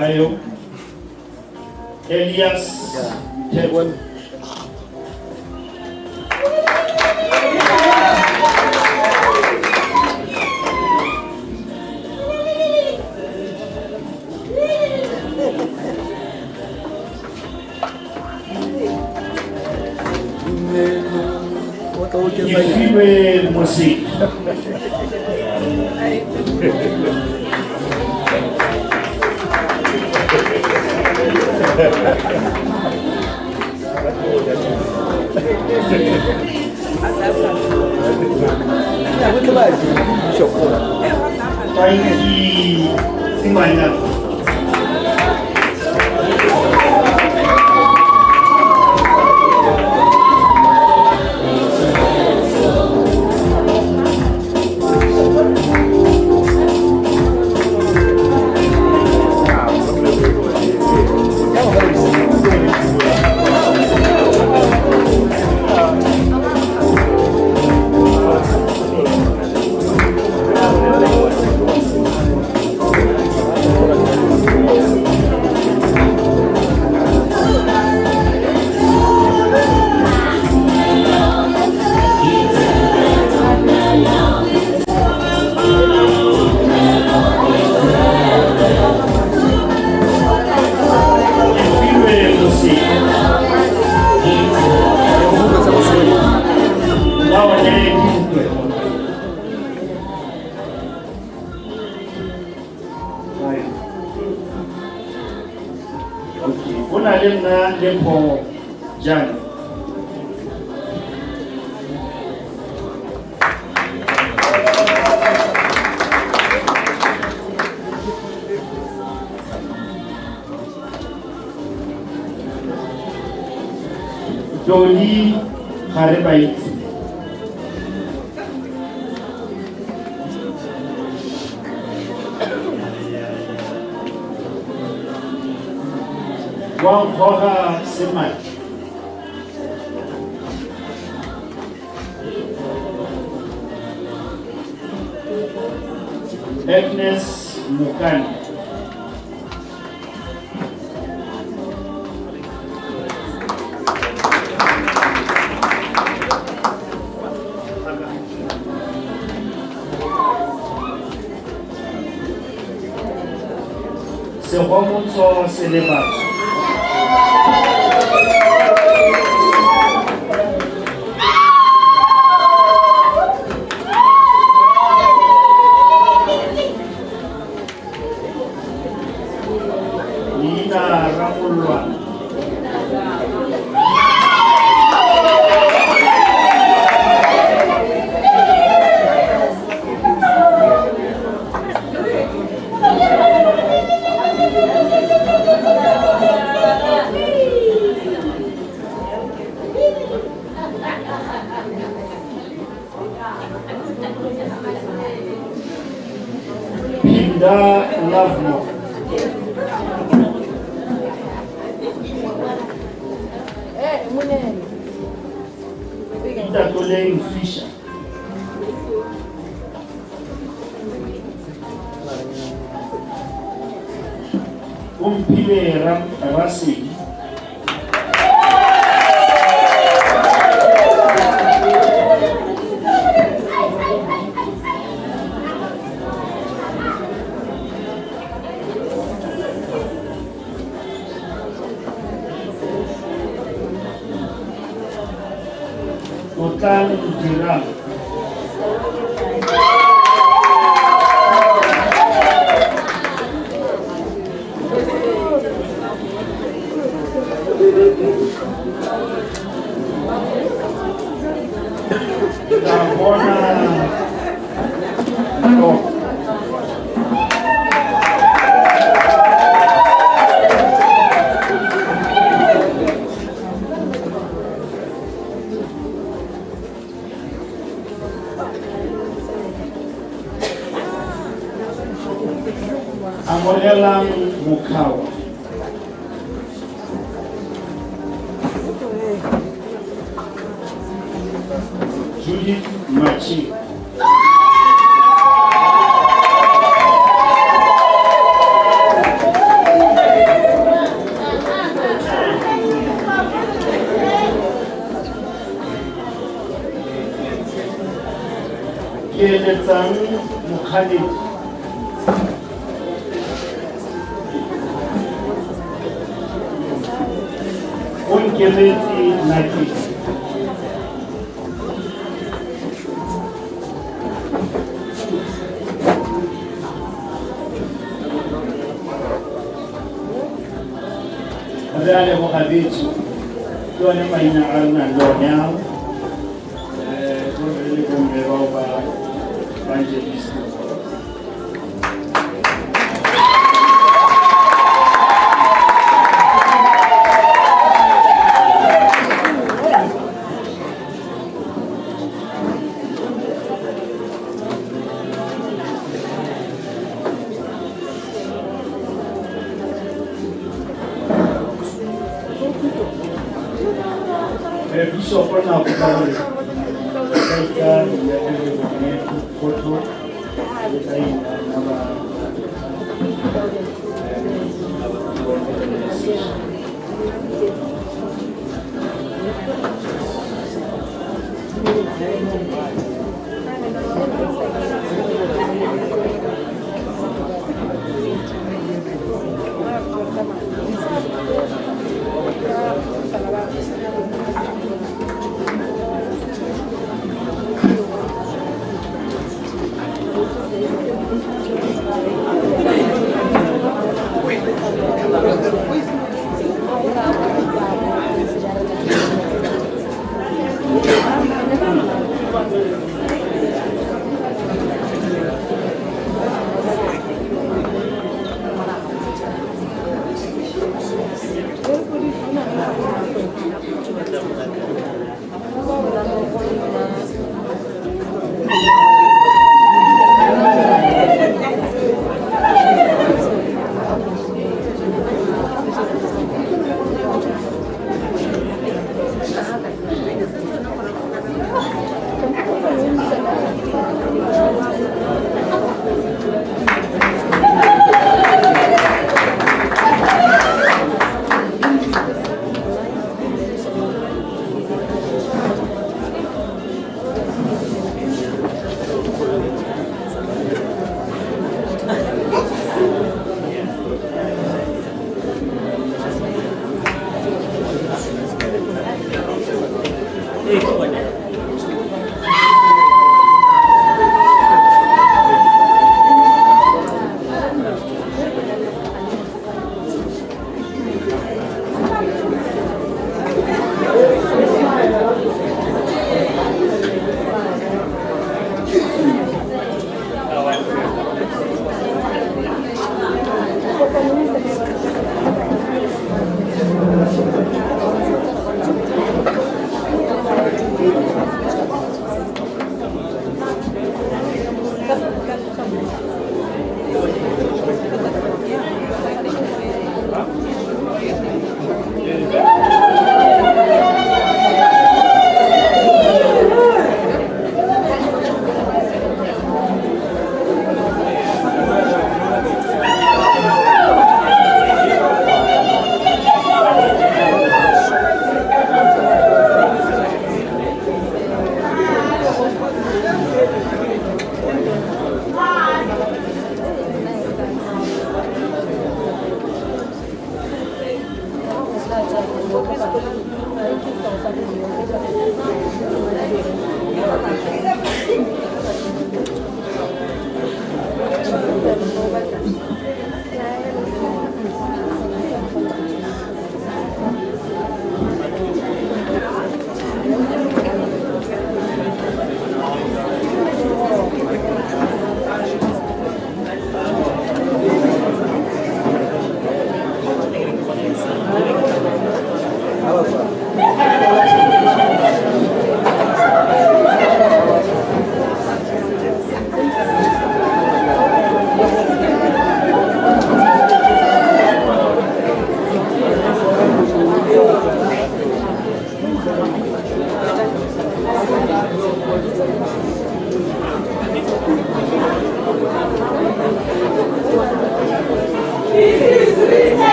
Ayo. Elias. Tebon. Ifilwe musiki. Thank you, Simanya. Doli Harebait. Wang Hoga Semai. Agnes Mukani. Se remontou se levanta. Nina Ramulwa. Pinda Lavmo. Pinda Colleen Fisher. Umpile Rasi. Total Jiram. Amolela Mukawa. Judith Machi. Kieletsang Mukhalid. Unkeleti Naki. Adale mo kabitsu. Doon yung mainaan na lonyaw. Doon rin kung meron pa evangelist. Bishop for now,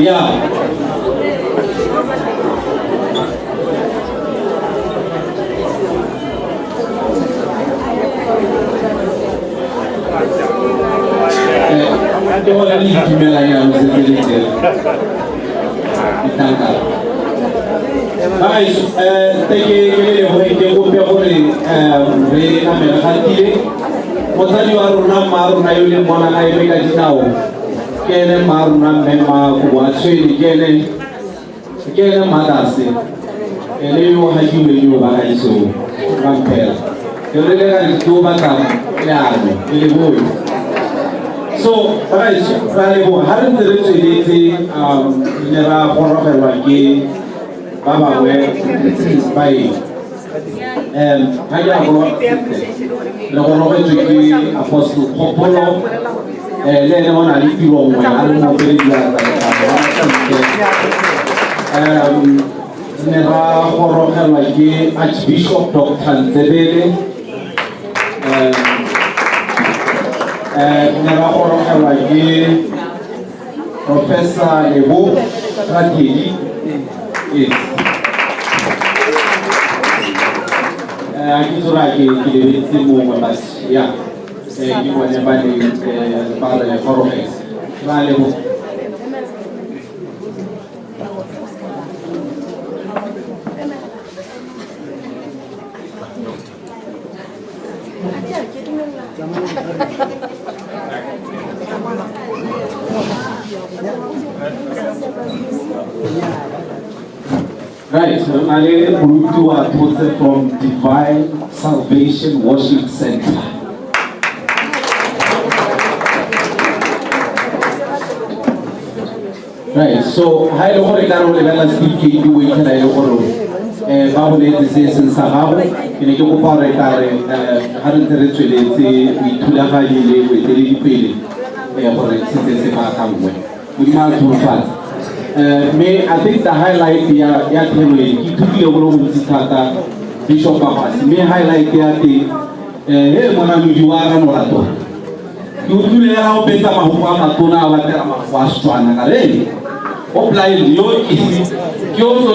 Yeah. So, guys, hadn't the rich never for like Baba were by the Apostle Popolo, then on a little wrong, I don't know never for like Archbishop Dr. Zebele. Never for like Professor Nebo Strategy is Akisura ki simu mas ya you want to father for Nebo. Right, I will do from Divine Salvation Worship Center. Right, so I don't want to go to the speaking you can I don't Bible is in Sahabo, in a Yoko Power, hadn't ritually we to the high with the Lily for the we can't do fast. May I think the highlight the Yatemwe, to be a woman with Bishop Papas, may highlight the Mona you are an orator. You do allow better Mahuma Tuna was to an array. Apply your easy, you also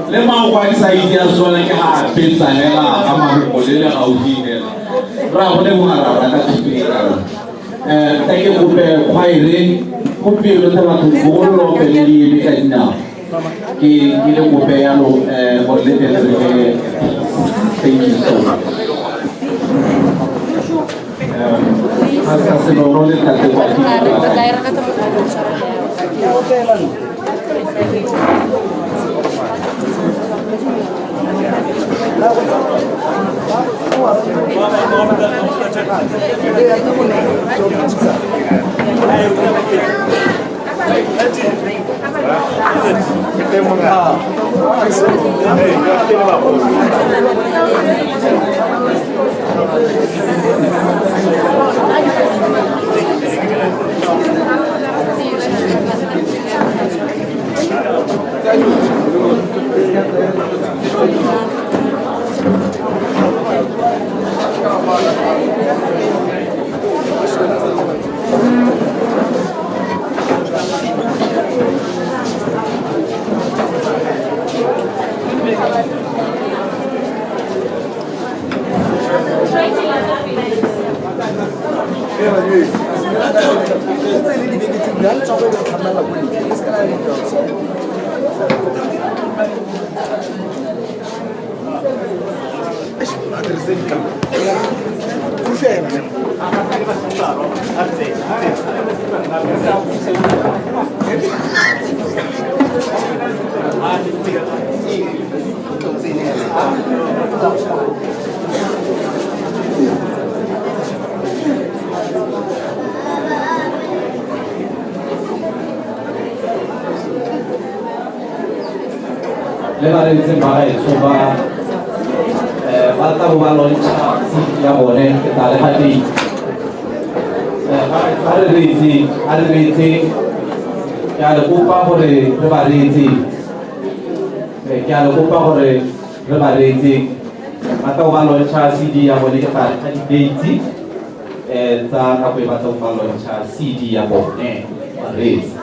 let my wife's ideas so like a pizza, I'm a model out here. Rather thank you for quiet. Could be a little more of a now. He don't obey or thank you so much. Levaremos embora soba balta balon ya boleh kita lewati ada riti ya ada kupa boleh levariti ya ada kupa boleh levariti atau balon CD ya boleh kita lewati ta apa atau balon CD ya boleh levariti.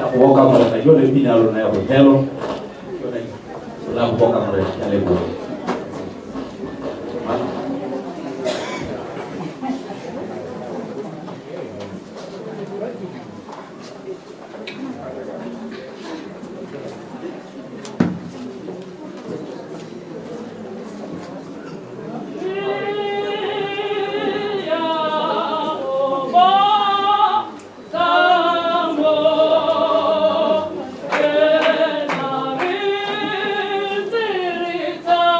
kuoka mara yone pina lo na hotel yone la kuoka mara ya lebo Ita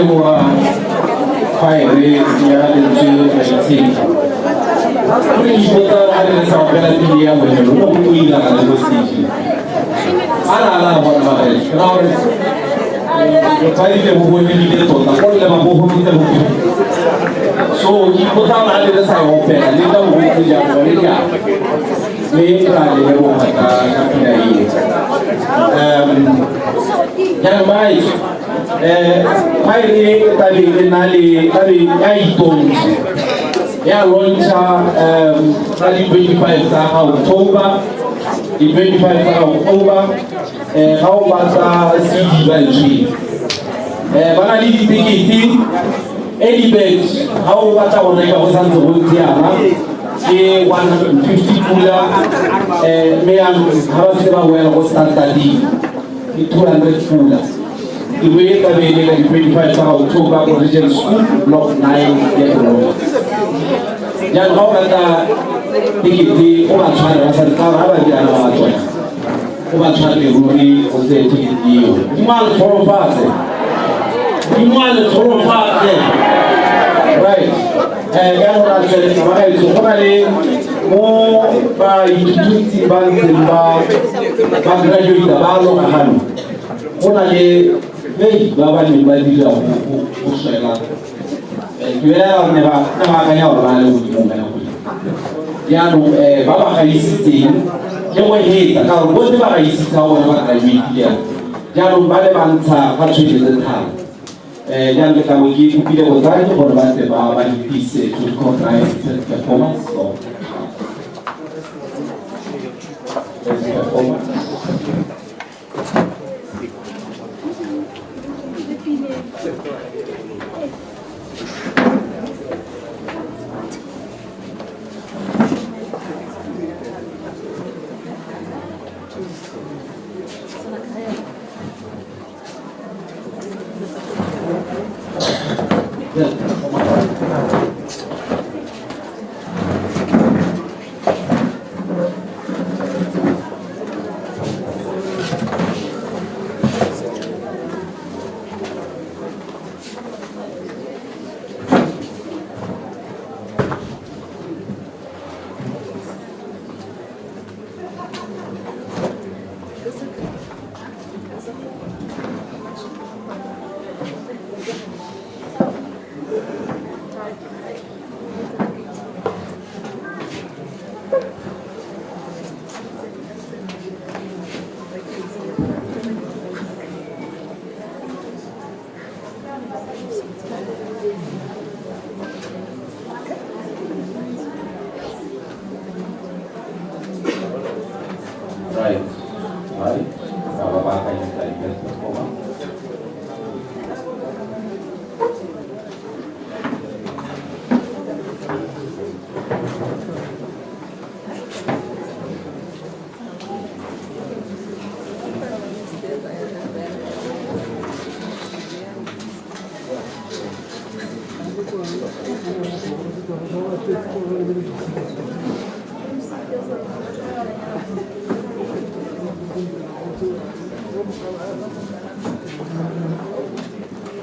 leboha khaire ya lentse ke ipotsa a re sa opela tidi ya bone lo go buila ka go stage ala bona ba re ra re ke tsaile go bone di le tota go le ba go go ke go so ke ipotsa a re sa opela le ka go go ja gore ya le ra le go ka pina yi ya mai khaire tabi nale tabi ai ton ya launcha the 25 October, the 25 October, how about CD Banji? Banali Tikiti, Edibet, how about our Nagasan to Huntiana, 150 Kula, Mayan Harasima well was Tantadi, 200 Kula. The way that they did 25 October Provision School, Block 9, Yan how kata tikiti uba chana serikali apa dia nama chana uba chana di rumah ose tikiti imal torofase right yang orang jadi mana itu kemana mau itu bangsa graduate baru akan mana je bawa ni bagi dia usaha Kira ne ba na ma kanya wa ba le ku mo kana ku ya no ba ba ka isiti ke wa he ta ka ro de ba ka isita wa ba ka mi ya ya no ba le ban tsa ka tshwe de ta ya le ka mo ki ku pile ko ta ko ba te ba ba ni se to contract performance so performance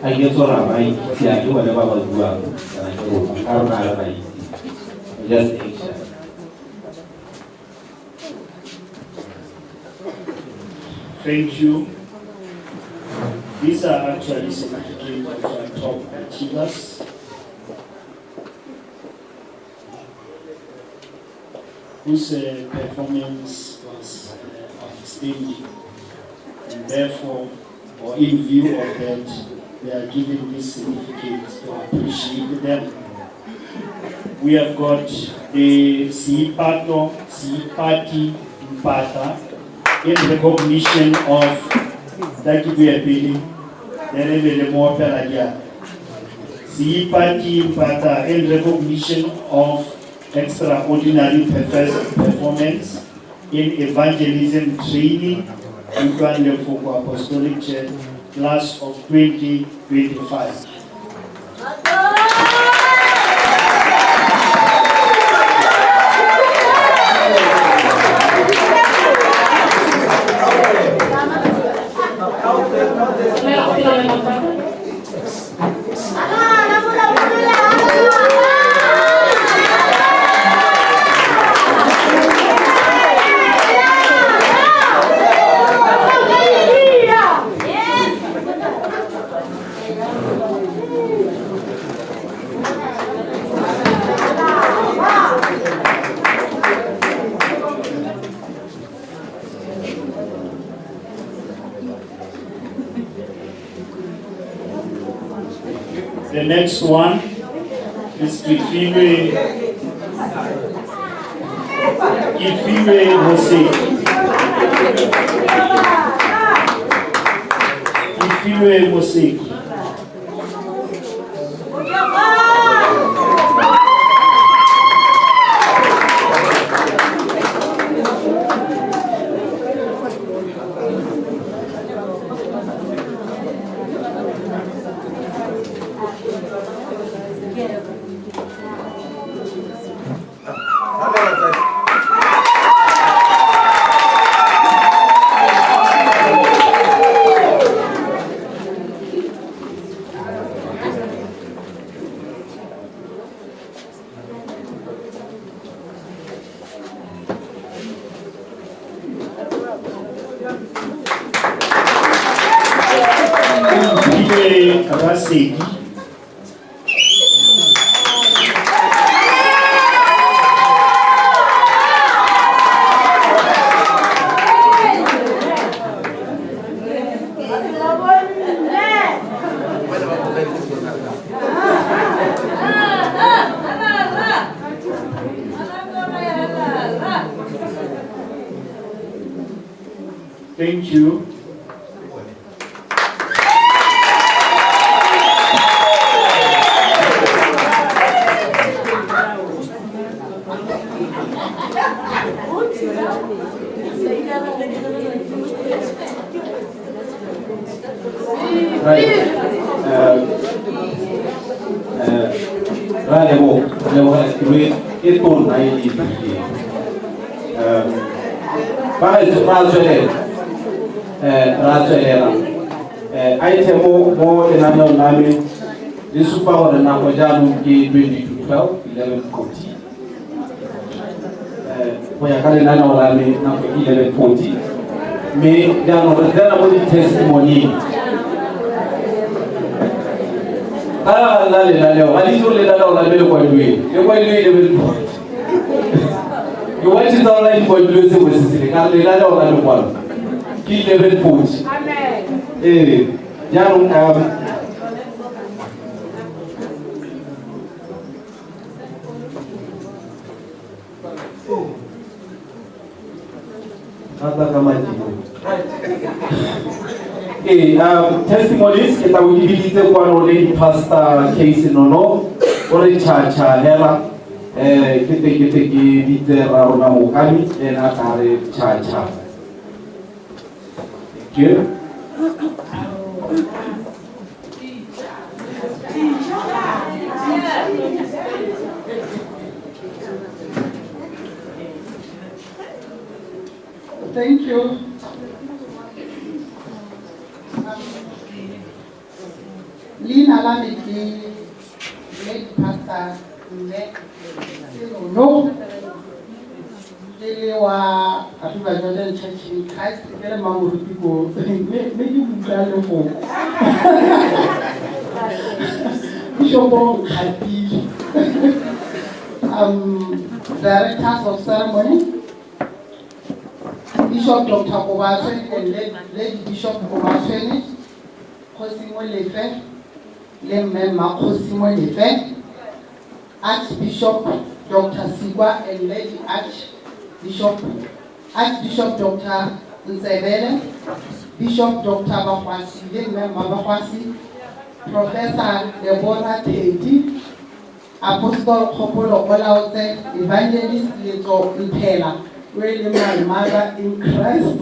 I guess orang lain siapa ada apa jual karena ada lain just action. Thank you. These are actually certificates of our top achievers. Whose performance was outstanding, and therefore, or in view of that, they are given this certificate to appreciate them. We have got the Sipati Mpata in recognition of that we are building. There is a more Pelagia. Sipati Mpata in recognition of extraordinary performance in evangelism training, Utlwang Lefoko Apostolic Church, class of 2025. The next one is Kifilwe Moseki. Kifilwe Moseki. Thank you. Mais dans le testimony, ah là là, allez sur les là la belle quoi lui, le quoi lui le point. You want to know like what you say was this, car les là la le quoi, qui level point. Amen. Yang testimonies kita ujibilize kwa nole pastor case nono ore cha hela kite bite rarona mukami ena kare cha. Thank you. Thank you. Lina la miki lady pastor no wa atuba Jordan Church in Christ kele mamuru people me you gale for Bishop happy directors of ceremony Bishop Dr. Kovatsweni and Lady Bishop Kovatsweni Kosimo Lefe Lemmema Kosimo Lefe Archbishop Dr. Sigwa and Lady Archbishop Dr. Nsebele Bishop Dr. Bakwasi Lemmema Bakwasi Professor Deborah Tedi Apostle Kopolo Olaote Evangelist Leto Mpela really my mother in Christ.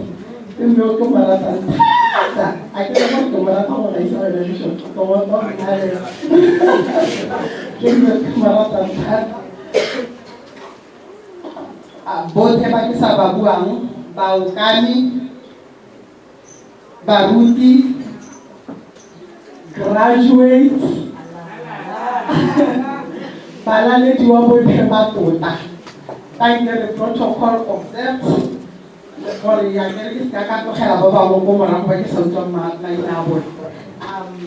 In the marathon. I can't go to marathon when I saw the bishop. Go on, in the marathon. Both have Sababuang, Baukani, Baruti, graduates, Balale Duabo Hematota. Thank you, the protocol observed.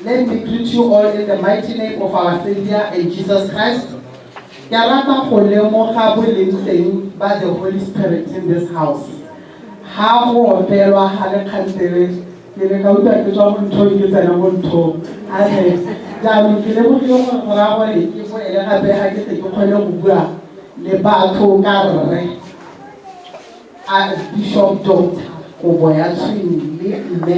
Let me greet you all in the mighty name of our Savior and Jesus Christ. By the Holy Spirit in this house. How ke le ka utlwa ke tswa mo nthong ke tsena mo nthong amen jaanong ke lebogile gore go raya gore ke boele gape ga ke tle ke kgone go bua le batho ka rre a Bishop Doctor Kobo ya Tshwini le mme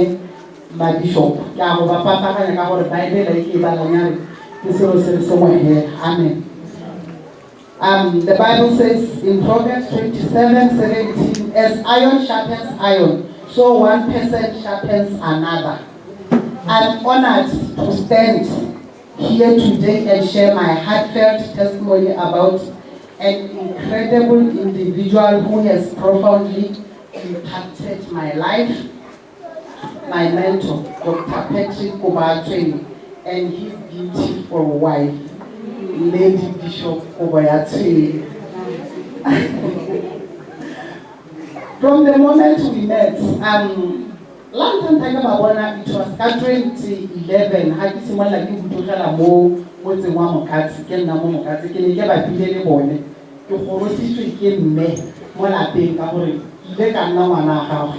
Mabishop ke a go ba papaganya ka gore Bible ke e balanyare ke selo se re se mo hela amen. The Bible says in Proverbs 27:17, as iron sharpens iron, so one person sharpens another. I'm honored to stand here today and share my heartfelt testimony about an incredible individual who has profoundly impacted my life, my mentor, Dr. Patrick Kobatweni, and his beautiful wife, Lady Bishop Kobayatweni. From the moment we met, long time ago, it was 2011. I just want to give you a more what's the one of cats, can no more cats, can you get a billion bonnet? To horosity came me, when I think about it. They can know an hour.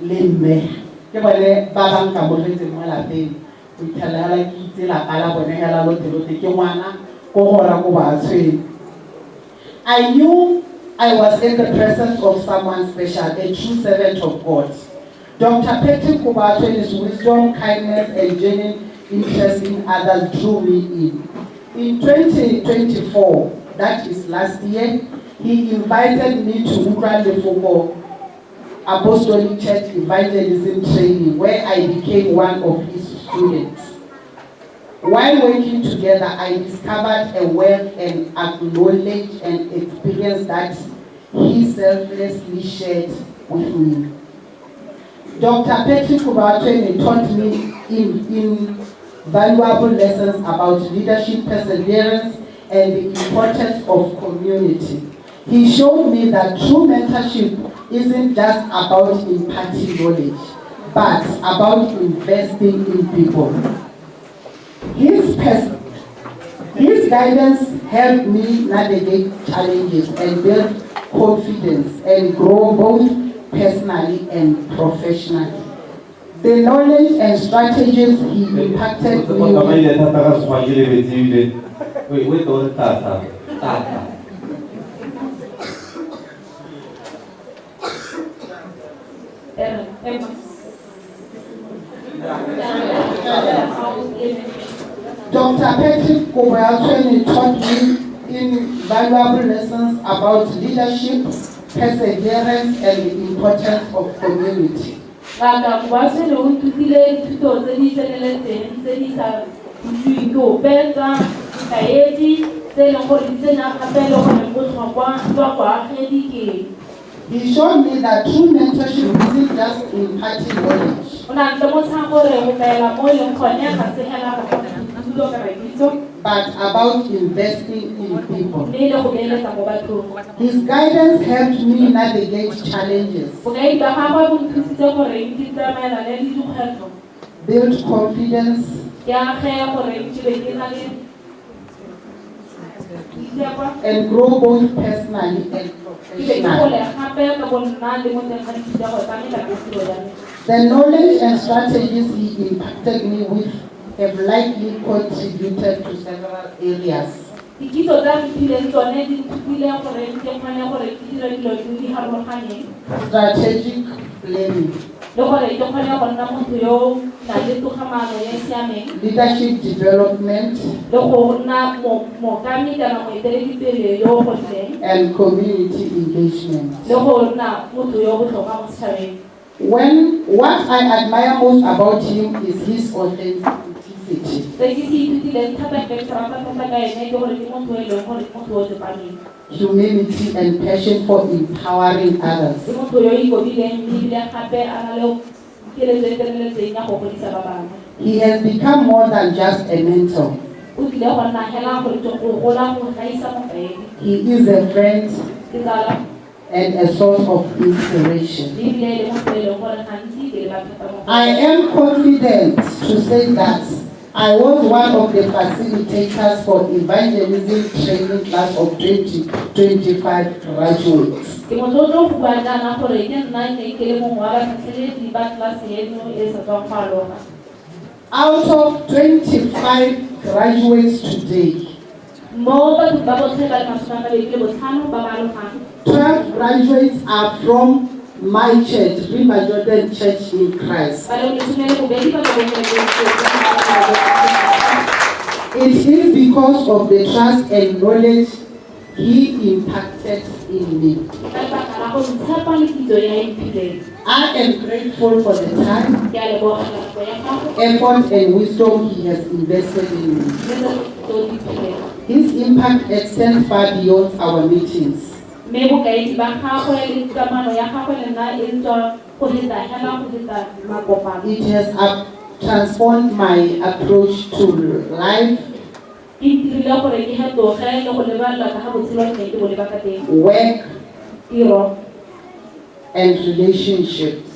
Lin me. Give a babang cabolet in one I think. We tell her like it's a la when I had a lot to take one. I knew I was in the presence of someone special, a true servant of God. Dr. Patrick Kobatweni's wisdom, kindness, and genuine interest in others drew me in. In 2024, that is last year, he invited me to Utlwang Lefoko Apostolic Church Evangelism Training, where I became one of his students. While working together, I discovered a wealth and knowledge and experience that he selflessly shared with me. Dr. Patrick Kobatweni taught me invaluable lessons about leadership, perseverance, and the importance of community. He showed me that true mentorship isn't just about imparting knowledge, but about investing in people. His guidance helped me navigate challenges and build confidence and grow both personally and professionally. The knowledge and strategies he impacted me Dr. Patrick Kobatweni taught me invaluable lessons about leadership, perseverance, and the importance of community. He showed me that true mentorship isn't just imparting knowledge, but about investing in people. His guidance helped me navigate challenges, build confidence, and grow both personally and professionally. The knowledge and strategies he impacted me with have likely contributed to several areas. Strategic planning, leadership development, and community engagement. What I admire most about him is his authenticity. Humility and passion for empowering others. He has become more than just a mentor. He is a friend and a source of inspiration. I am confident to say that I was one of the facilitators for evangelism training class of 2025 graduates. Out of 25 graduates today, 12 graduates are from my church, River Jordan Church in Christ. It is because of the trust and knowledge He impacted in me. I am grateful for the time, effort, and wisdom He has invested in me. His impact extends far beyond our meetings. It has transformed my approach to life, work, and relationships.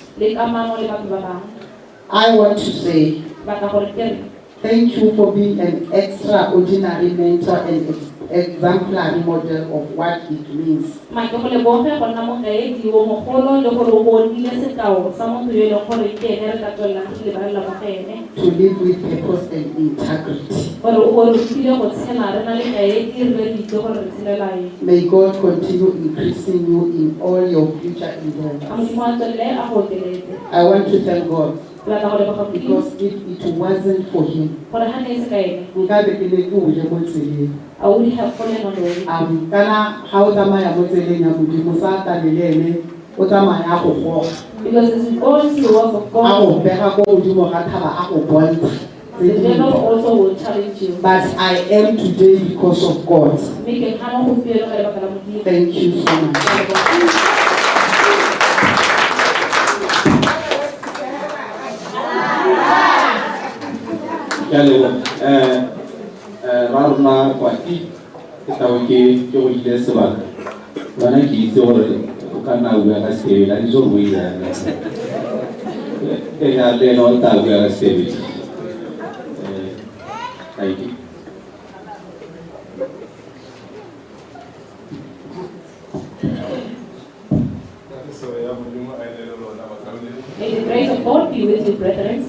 I want to say thank you for being an extraordinary mentor and exemplary model of what it means to live with purpose and integrity. May God continue increasing you in all your future endeavors. I want to thank God, because if it wasn't for Him, I would have fallen on the way. Because it's going to the work of God, the devil also will challenge you. But I am today because of God. Thank you so much. Rarna kwati kitaweke kyo ile sebab wana kizo kana uga kasebe la nzo uya ya le no ta uga kasebe aiki May the grace of God be with you, brethren.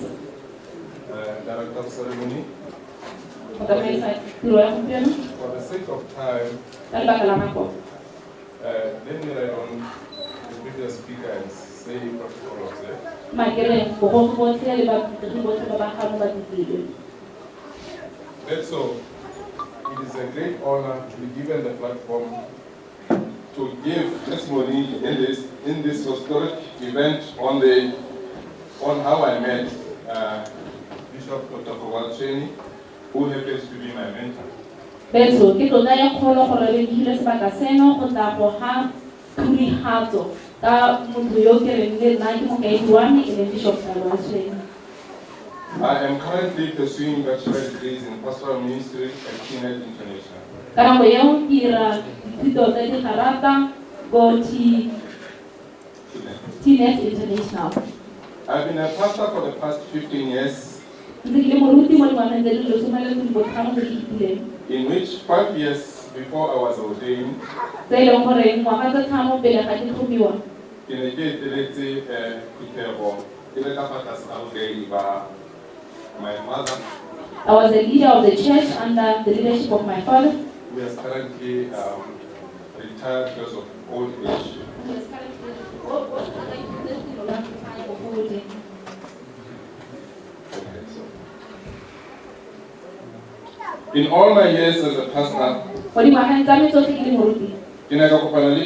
Director of ceremony. For the sake of time, let me write on the previous speaker and say practical of it. So, it is a great honor to be given the platform to give testimony in this historic event on how I met Bishop Dr. Kowalcheni, who happens to be my mentor. I am currently pursuing bachelor degrees in pastoral ministry at TNET International. TNET International. I've been a pastor for the past 15 years, in which 5 years before I was ordained, my mother. I was a leader of the church under the leadership of my father. We are currently retired because of old age. In all my years as a pastor,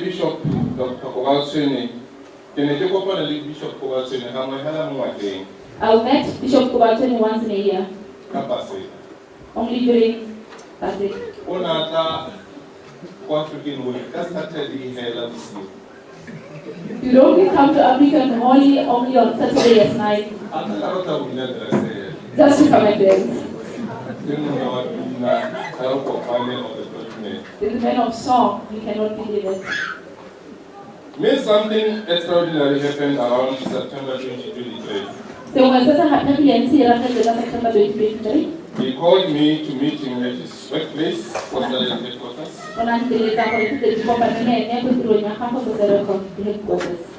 Bishop Dr. Kowalcheni, Bishop Kowalcheni, I met Bishop Kowalcheni once in a year. Only during that day. You don't come to African only on Saturday at night. Just to come and dance. The men of song, you cannot believe it. May something extraordinary happen around September 2023. He called me to meet him at his workplace, Apostolic headquarters.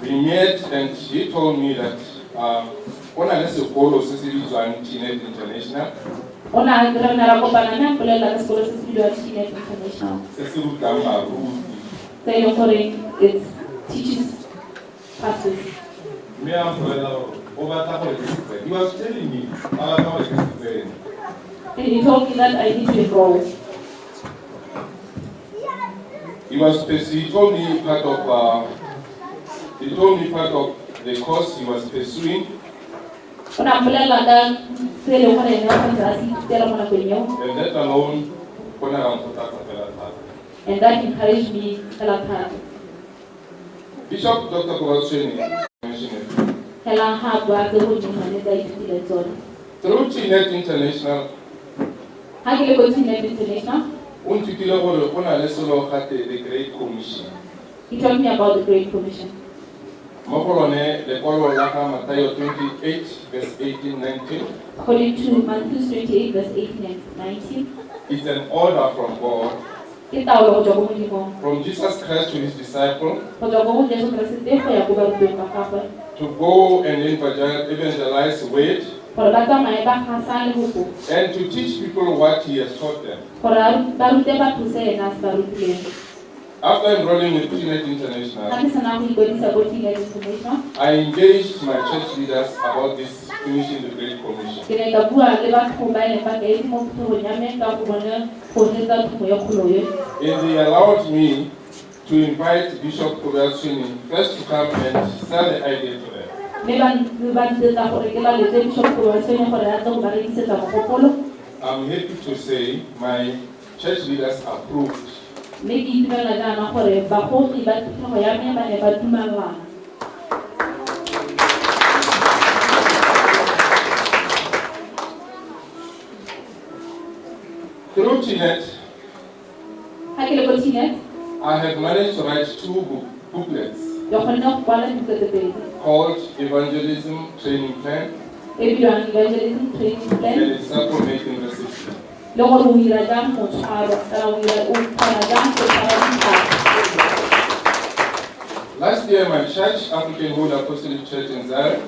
We met and he told me that let's go to Utlwang International. It teaches pastors. He was telling me, and he told me that I need to enroll. He told me part of the course he was pursuing. And that alone, and that encouraged me a lot. Bishop Dr. Apostolic mentioned it. Through TNET International, the Great Commission. He told me about the Great Commission. Matthew 28, verse 18-19. According to Matthew 28, verse 18 and 19. It's an order from God, from Jesus Christ to his disciple, to go and evangelize the word, and to teach people what he has taught them. After enrolling with TNET International, I engaged my church leaders about this finishing the Great Commission. And they allowed me to invite Bishop Apostolic first to come and sell the idea to them. I'm happy to say my church leaders approved. Through TNET, I have managed to write 2 booklets called Evangelism Training Plan and Disciple Making Recipe. Last year, my church, African Holy Apostolic Church in Zion,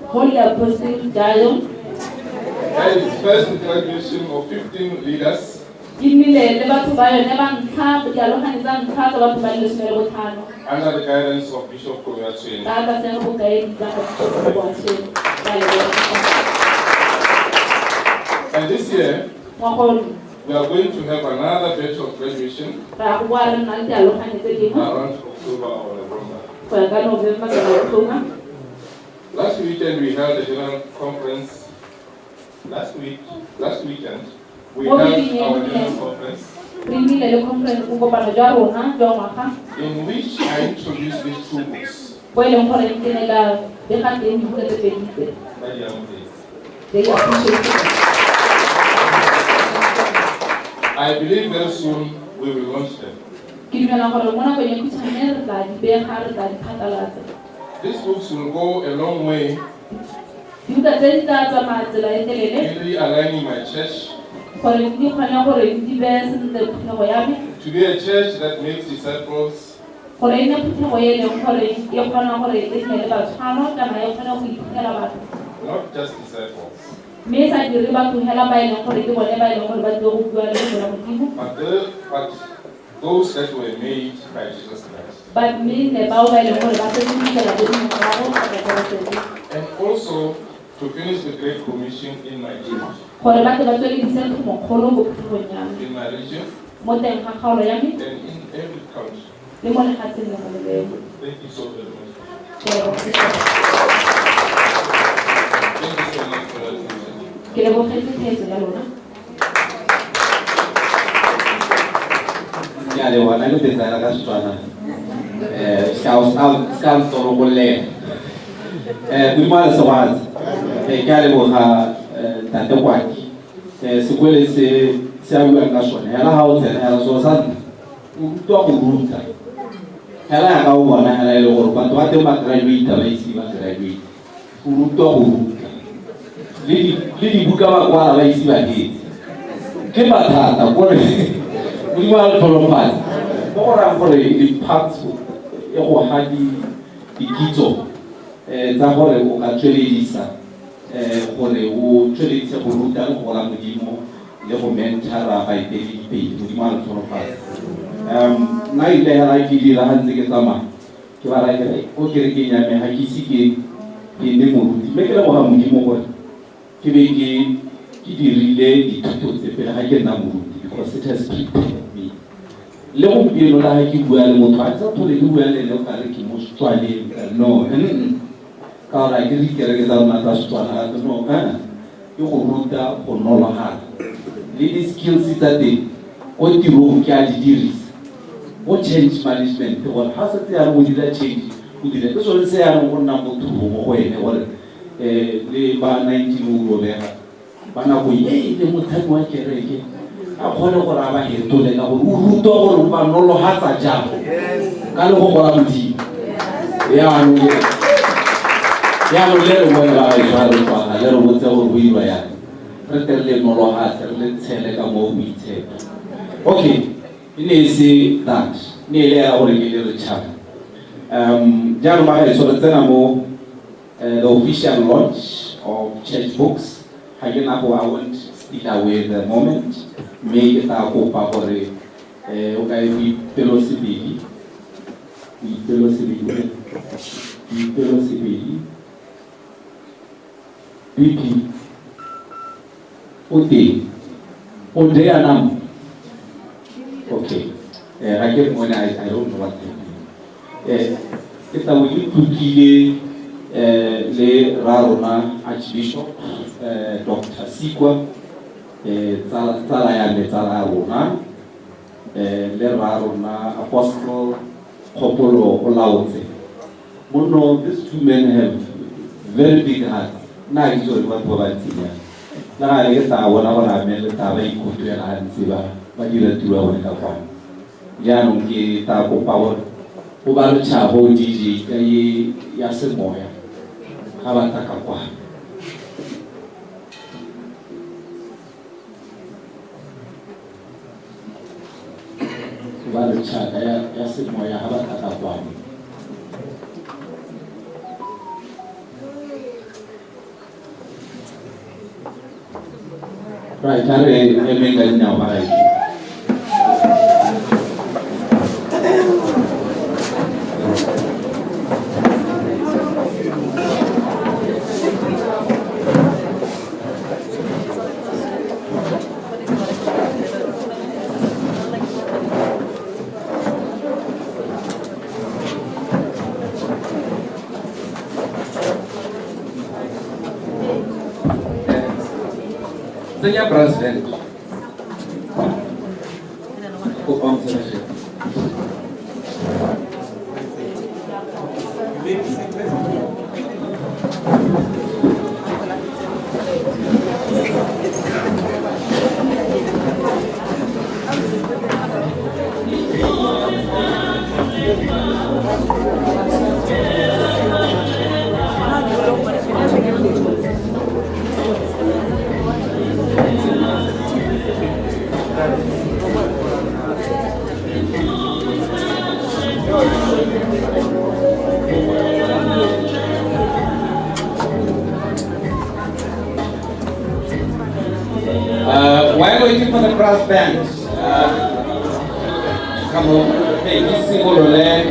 Holy Apostolic Zion, had its first graduation of 15 leaders. Under the guidance of Bishop Apostolic. And this year, we are going to have another batch of graduation around October or November. Last weekend we held a general conference. Last weekend we held our general conference in which I introduced these 2 books. I believe very soon we will launch them. These books will go a long way in realigning my church to be a church that makes disciples, not just disciples, but those that were made by Jesus Christ. And also to finish the Great Commission in my church, in my region, and in every country. Thank you so very much. Thank you so much for that. hela ka o bona hela ile gore batho ba teng ba graduate ba isi ba graduate go ruta go ruta le di buka ba kwala ba isi ba ke mathata gore mo di ba tlholopane mo go ra gore di parts e go ha di kitso tsa gore o ka tsweledisa gore o tsweledise go ruta le go la modimo le go mentora ba ipedi mo di ba tlholopane nna ile ya ke dira ha ntse ke tsamaya ke ba ra ke o ke ke nya me ha ke se ke ne mo ruti me ke le go ha modimo gore ke be ke dirile dithuto tse pele ga ke nna mo ruti because it has prepared me le go pielo la ke bua le motho a tsa tole le bua le ka re ke mo tswale no ka ra ke di kere ke tsa nna tsa tswana no ke go ruta go nola ha le di skills tsa teng o tirong ke a di dirisa o change management gore ha se ya go dira change o dira ke so se ya go nna motho mo go ene gore le ba 19 o robega bana go ye le mothati wa kereke a khone gore a ba hetole ka gore o ruto gore ba nolo ha tsa jago ka le go gola modi ya no le mo ba ya re tswana le re botse gore o iwa ya re telle nolo ha re tshele ka mo o itshepa okay ine se that ne le ya gore ke le re tshaba jalo ba ga so tsena mo the official launch of church books. I won't steal away the moment. Make it a copa for we philosophy. BP. Ode anam. Okay. I get when I don't know what to do. It's a way to kill le rarona Archbishop Dr. Sikwa tsala ya le tsala rona le rarona Apostle Kopolo Olaotse. Mono, these two men have very big hearts. Na iso ba ba tsinya na le ta wona bona me le ta ba ikutu ya la tsiba ba dira tuwa wona ka kwa ya no ke ta ko power o ba re tshabo DJ ya se moya ga ba ta ka kwa ba re tshaka ya se moya ga ba ta ka kwa right are emenga nya ba right Senhor Presidente, while waiting for the brass band, come on, hey, this single land,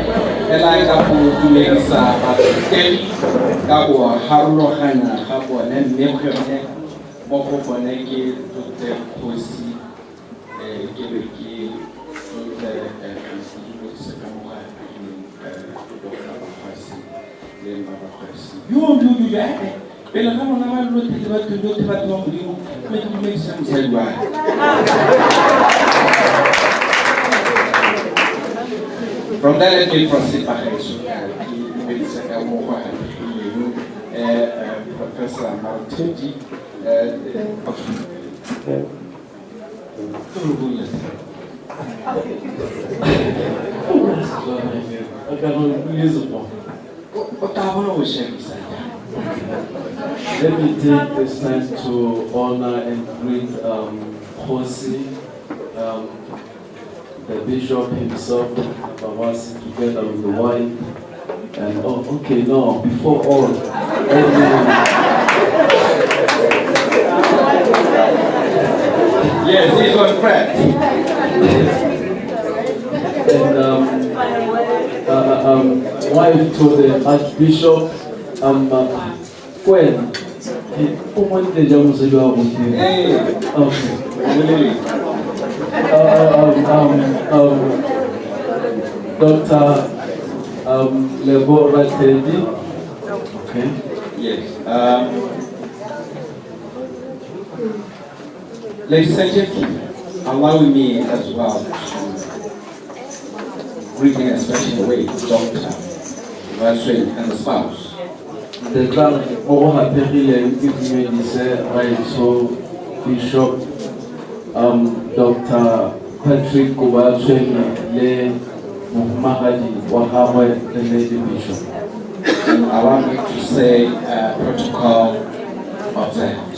and I got to make a steady, Gabo, Haruno Hana, Habo, and then Nephew, Moko Boneki, to the Pussy, Kibiki, you that. Pela kama na wale wote watu wa mlimo mmekisha msaidiwa from there let me proceed ahead Professor Marteji Let me take this time to honor and greet Jose, the bishop himself, Babasi, together with the wife. And okay, no, before all, yes, he's on track. And wife to the Archbishop, when Dr. Lefoko. Okay. Yes. Ladies and gentlemen, allow me as well to greet in a special way Dr. Lefoko and the spouse. The grand Bishop Dr. Patrick Kubatweni le Mahadi Wahawe, the lady bishop. And allow me to say protocol observed.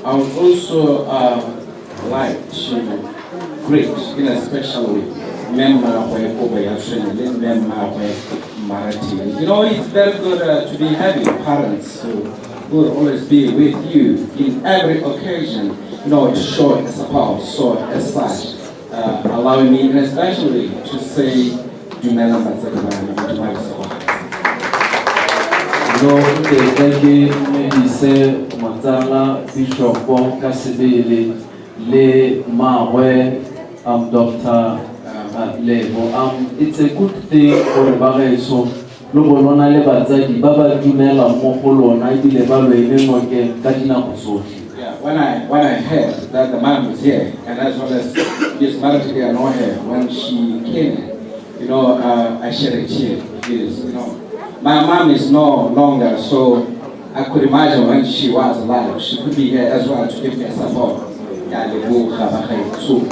I would also like to greet in a special way member where you know, it's very good to be having parents who will always be with you in every occasion, you know, to show support. So as such, allowing me especially to say Dumela Matsakabani to my support. Thank you, maybe say Matala, Bishop Kasibili, Le Mawe, Dr. Lebo. It's a good thing for the Bagay, so Lobona Lebazadi, Baba Junela, Mopolo, and I believe again, Katina Kosochi. Yeah, when I heard that the man was here, and as well as this marriage I know her, when she came, you know, I shed a tear because, you know, my mom is no longer, so I could imagine when she was alive, she could be here as well to give me a support. Yeah, the book so.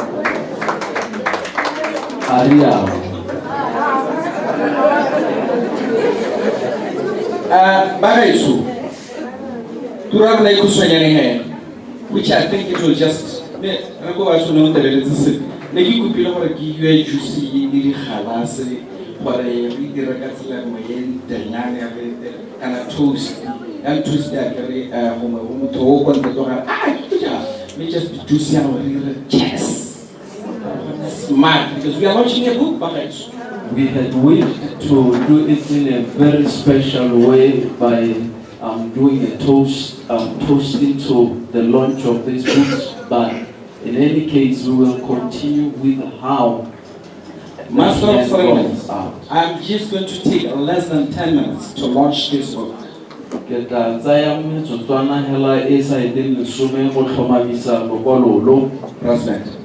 Bagaisu, which I think it will just toast and twist that just do some chess. Smart, because we are launching a book, Bagaisu. We had wished to do it in a very special way by doing a toast, toasting to the launch of these books. But in any case, we will continue with how. Master of Ceremonies, I'm just going to take less than 10 minutes to launch this book. President.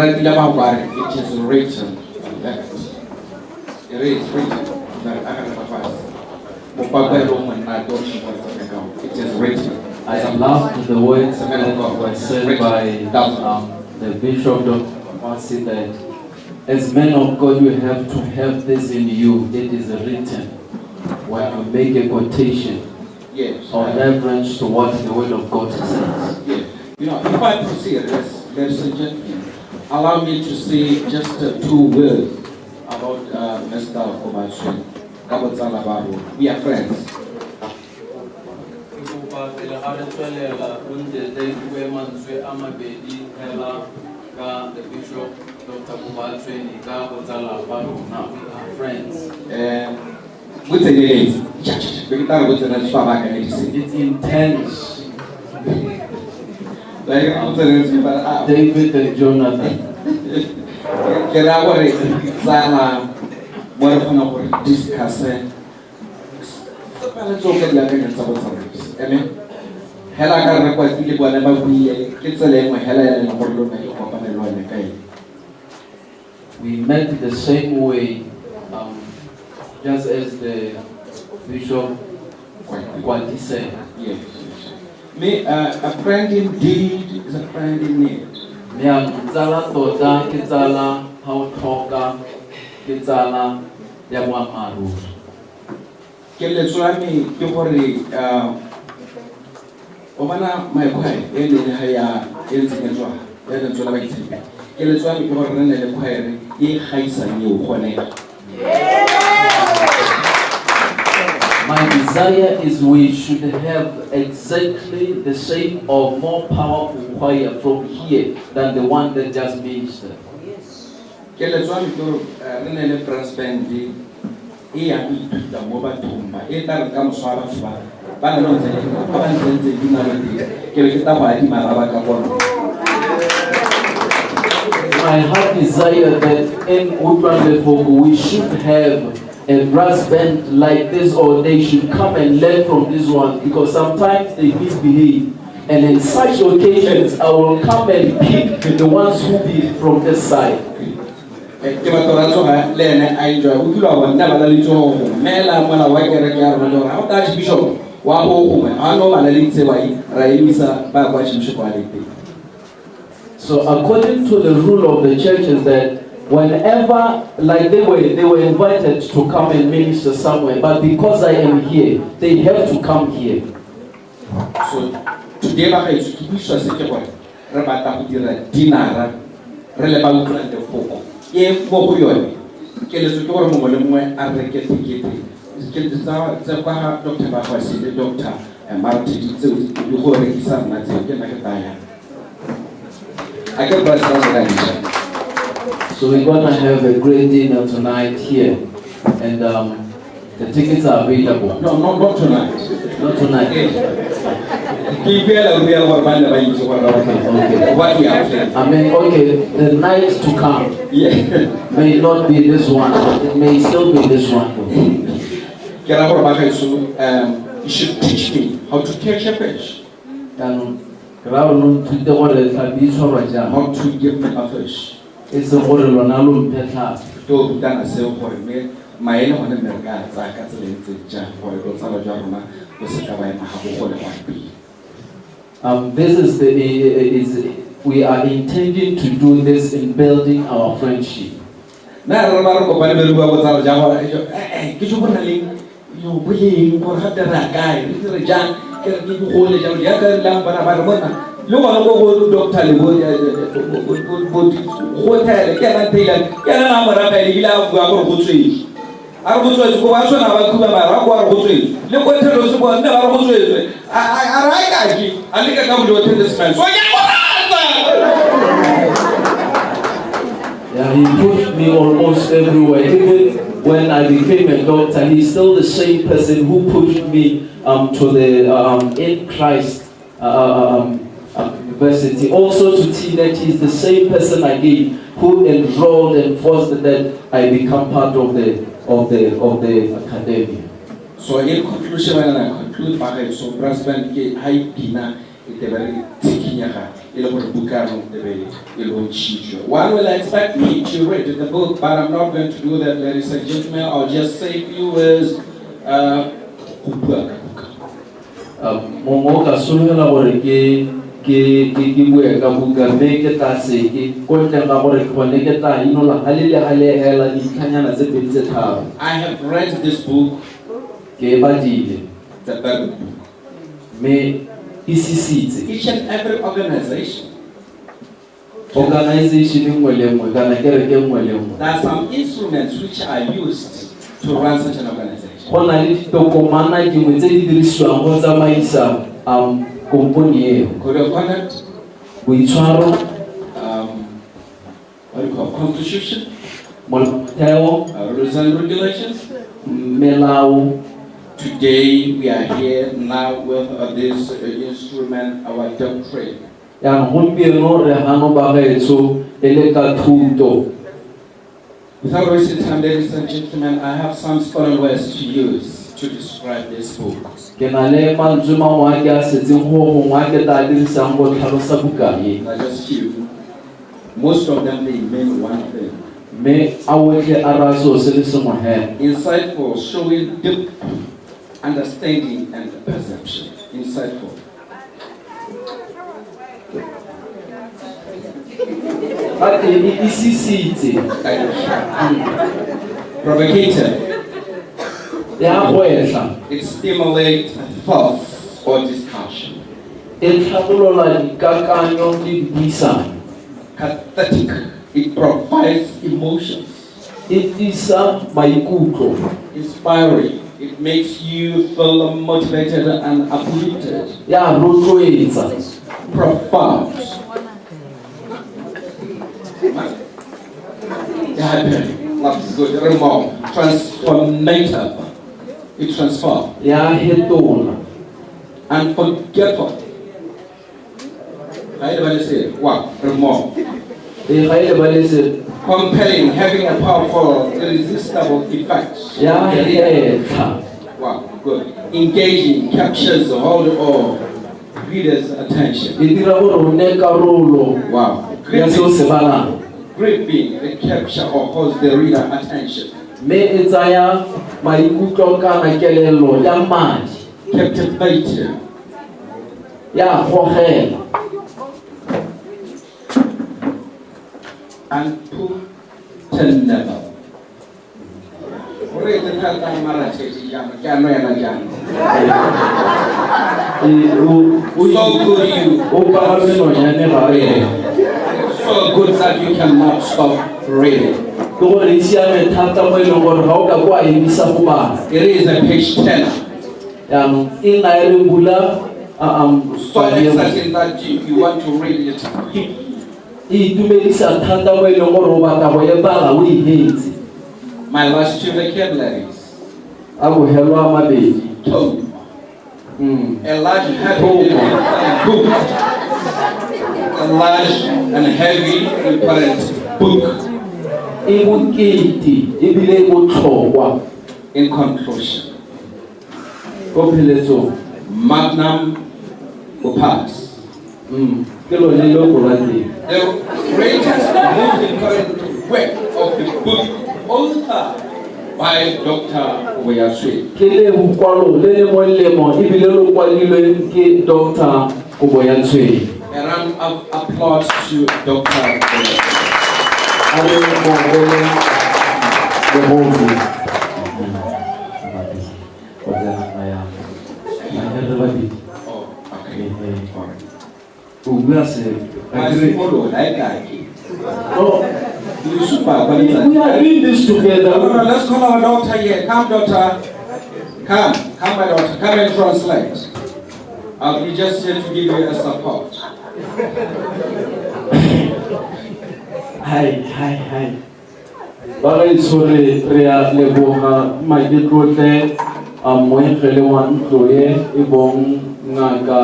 ratile ba gore it is written on that. It is written that it is written. I love the words that were said by the Bishop Dr. Masi that as men of God you have to have this in you. It is written when you make a quotation or reference to what the Word of God says. Yes. You know, if I proceed, ladies and gentlemen, allow me to say just 2 words about Mr. Kobashi. We are friends. The Bishop Dr. friends. It's intense. David and Jonathan. Amen. We met the same way, just as the Bishop Kwati said. Yes. Me, a friend indeed is a friend in need. Me amzala toda kitala hautoka kitala yamwa maru. Kele swami kihori omana maikwai ele haya enzinyezwa ele nzola baithibe. Kele swami kihori nene le khwaere e khaisa ni o khonela. My desire is we should have exactly the same or more powerful choir from here than the one that just ministered. Kele swami kihori nene transpendi iya ituta moba tumba eta kama swaba swaba bana nonze abanzenze dinalodi kele kitaba ati maraba kabona. My heart desire that in Utlwang Lefoko we should have a brass band like this, or they should come and learn from this one, because sometimes they misbehave, and in such occasions I will come and pick the ones who be from this side. So according to the rule of the church is that whenever, like they were invited to come and minister somewhere, but because I am here, they have to come here. So today I should be sure that Rabata dinara relevant to the folk. If Boyoni, Kelly Momo and Rekete, Dr. Bafasi, the doctor, and Martin, you hold his son, I can pass. So we're going to have a great dinner tonight here, and the tickets are available. No, not tonight. Not tonight. Okay. What we have said. I mean, okay, the night to come may not be this one. It may still be this one. You should teach me how to catch a fish. How to give me a fish. It's a water to this is we are intending to do this in building our friendship. Yeah, he pushed me almost everywhere. Even when I became a doctor, he's still the same person who pushed me to the in Christ University. Also to see that he's the same person again who enrolled and forced that I become part of the academy. So in conclusion, when I conclude, so President Haipina is very taking One will expect me to read the book, but I'm not going to do that, ladies and gentlemen. I'll just say a few words. Mongo ka sologela gore ke bue ka buka mme ke tla se ke kontle ga gore gone ke tla inola gale hela dintlhanyana tse pedi tse tharo. I have read this book. Ke badile. The Bible. Me isisitse. Each and every organization. Organization nngwe le nngwe kana kereke nngwe le nngwe. There are some instruments which are used to run such an organization. Go na le ditokomana dingwe tse di dirisiwang go tsamaisa komponi eo. Code of conduct. Boitshwaro. What do you call constitution? Molaotheo. Rules and regulations. Melao. Today we are here now with this instrument, our doctrine. Yang gompieno re hano ba gaetso ele ka thuto. Without wasting time, ladies and gentlemen, I have some foreign words to use to describe this book. Ke na le mantswe mangwe a ke a setseng go gongwe a ke tla dirisang go tlhalosa buka e. Just few. Most of them they mean one thing. Me a otlhe a ra seo se le sengwe hela. Insightful, showing deep understanding and perception. Insightful. But isisitse. Provocative. Ya goetla. It stimulates thoughts or discussion. E tlhabolola dikakanyo le dipuisano. Cathartic. It provides emotions. E tlisa maikutlo. Inspiring. It makes you feel motivated and uplifted. Ya rotloetsa. Profound. Good. Remote. Transformative. It transforms. Ya hetola. Unforgettable. How do I say it? What? Remote. Compelling, having a powerful, irresistible effect. Wow, good. Engaging, captures the whole of reader's attention. Wow. Gripping, the capture or holds the reader attention. Captivating. Unputtenable. So good that you cannot stop reading. It is a page 10. So exciting that you want to read it. My last two vocabularies. Tome. A large heavy book. A large and heavy important book. In conclusion. Magnum opus. The greatest, most important work of the book, authored by Dr. Oboyaswe. A round of applause to Dr. We are doing this together. No, let's call our daughter here. Come, daughter. Come, my daughter. Come and translate. I'll be just here to give you a support. Hi. Sorry, Rea Leboha, my dear daughter, Moenfele Wan Chloe, Ibong Naga,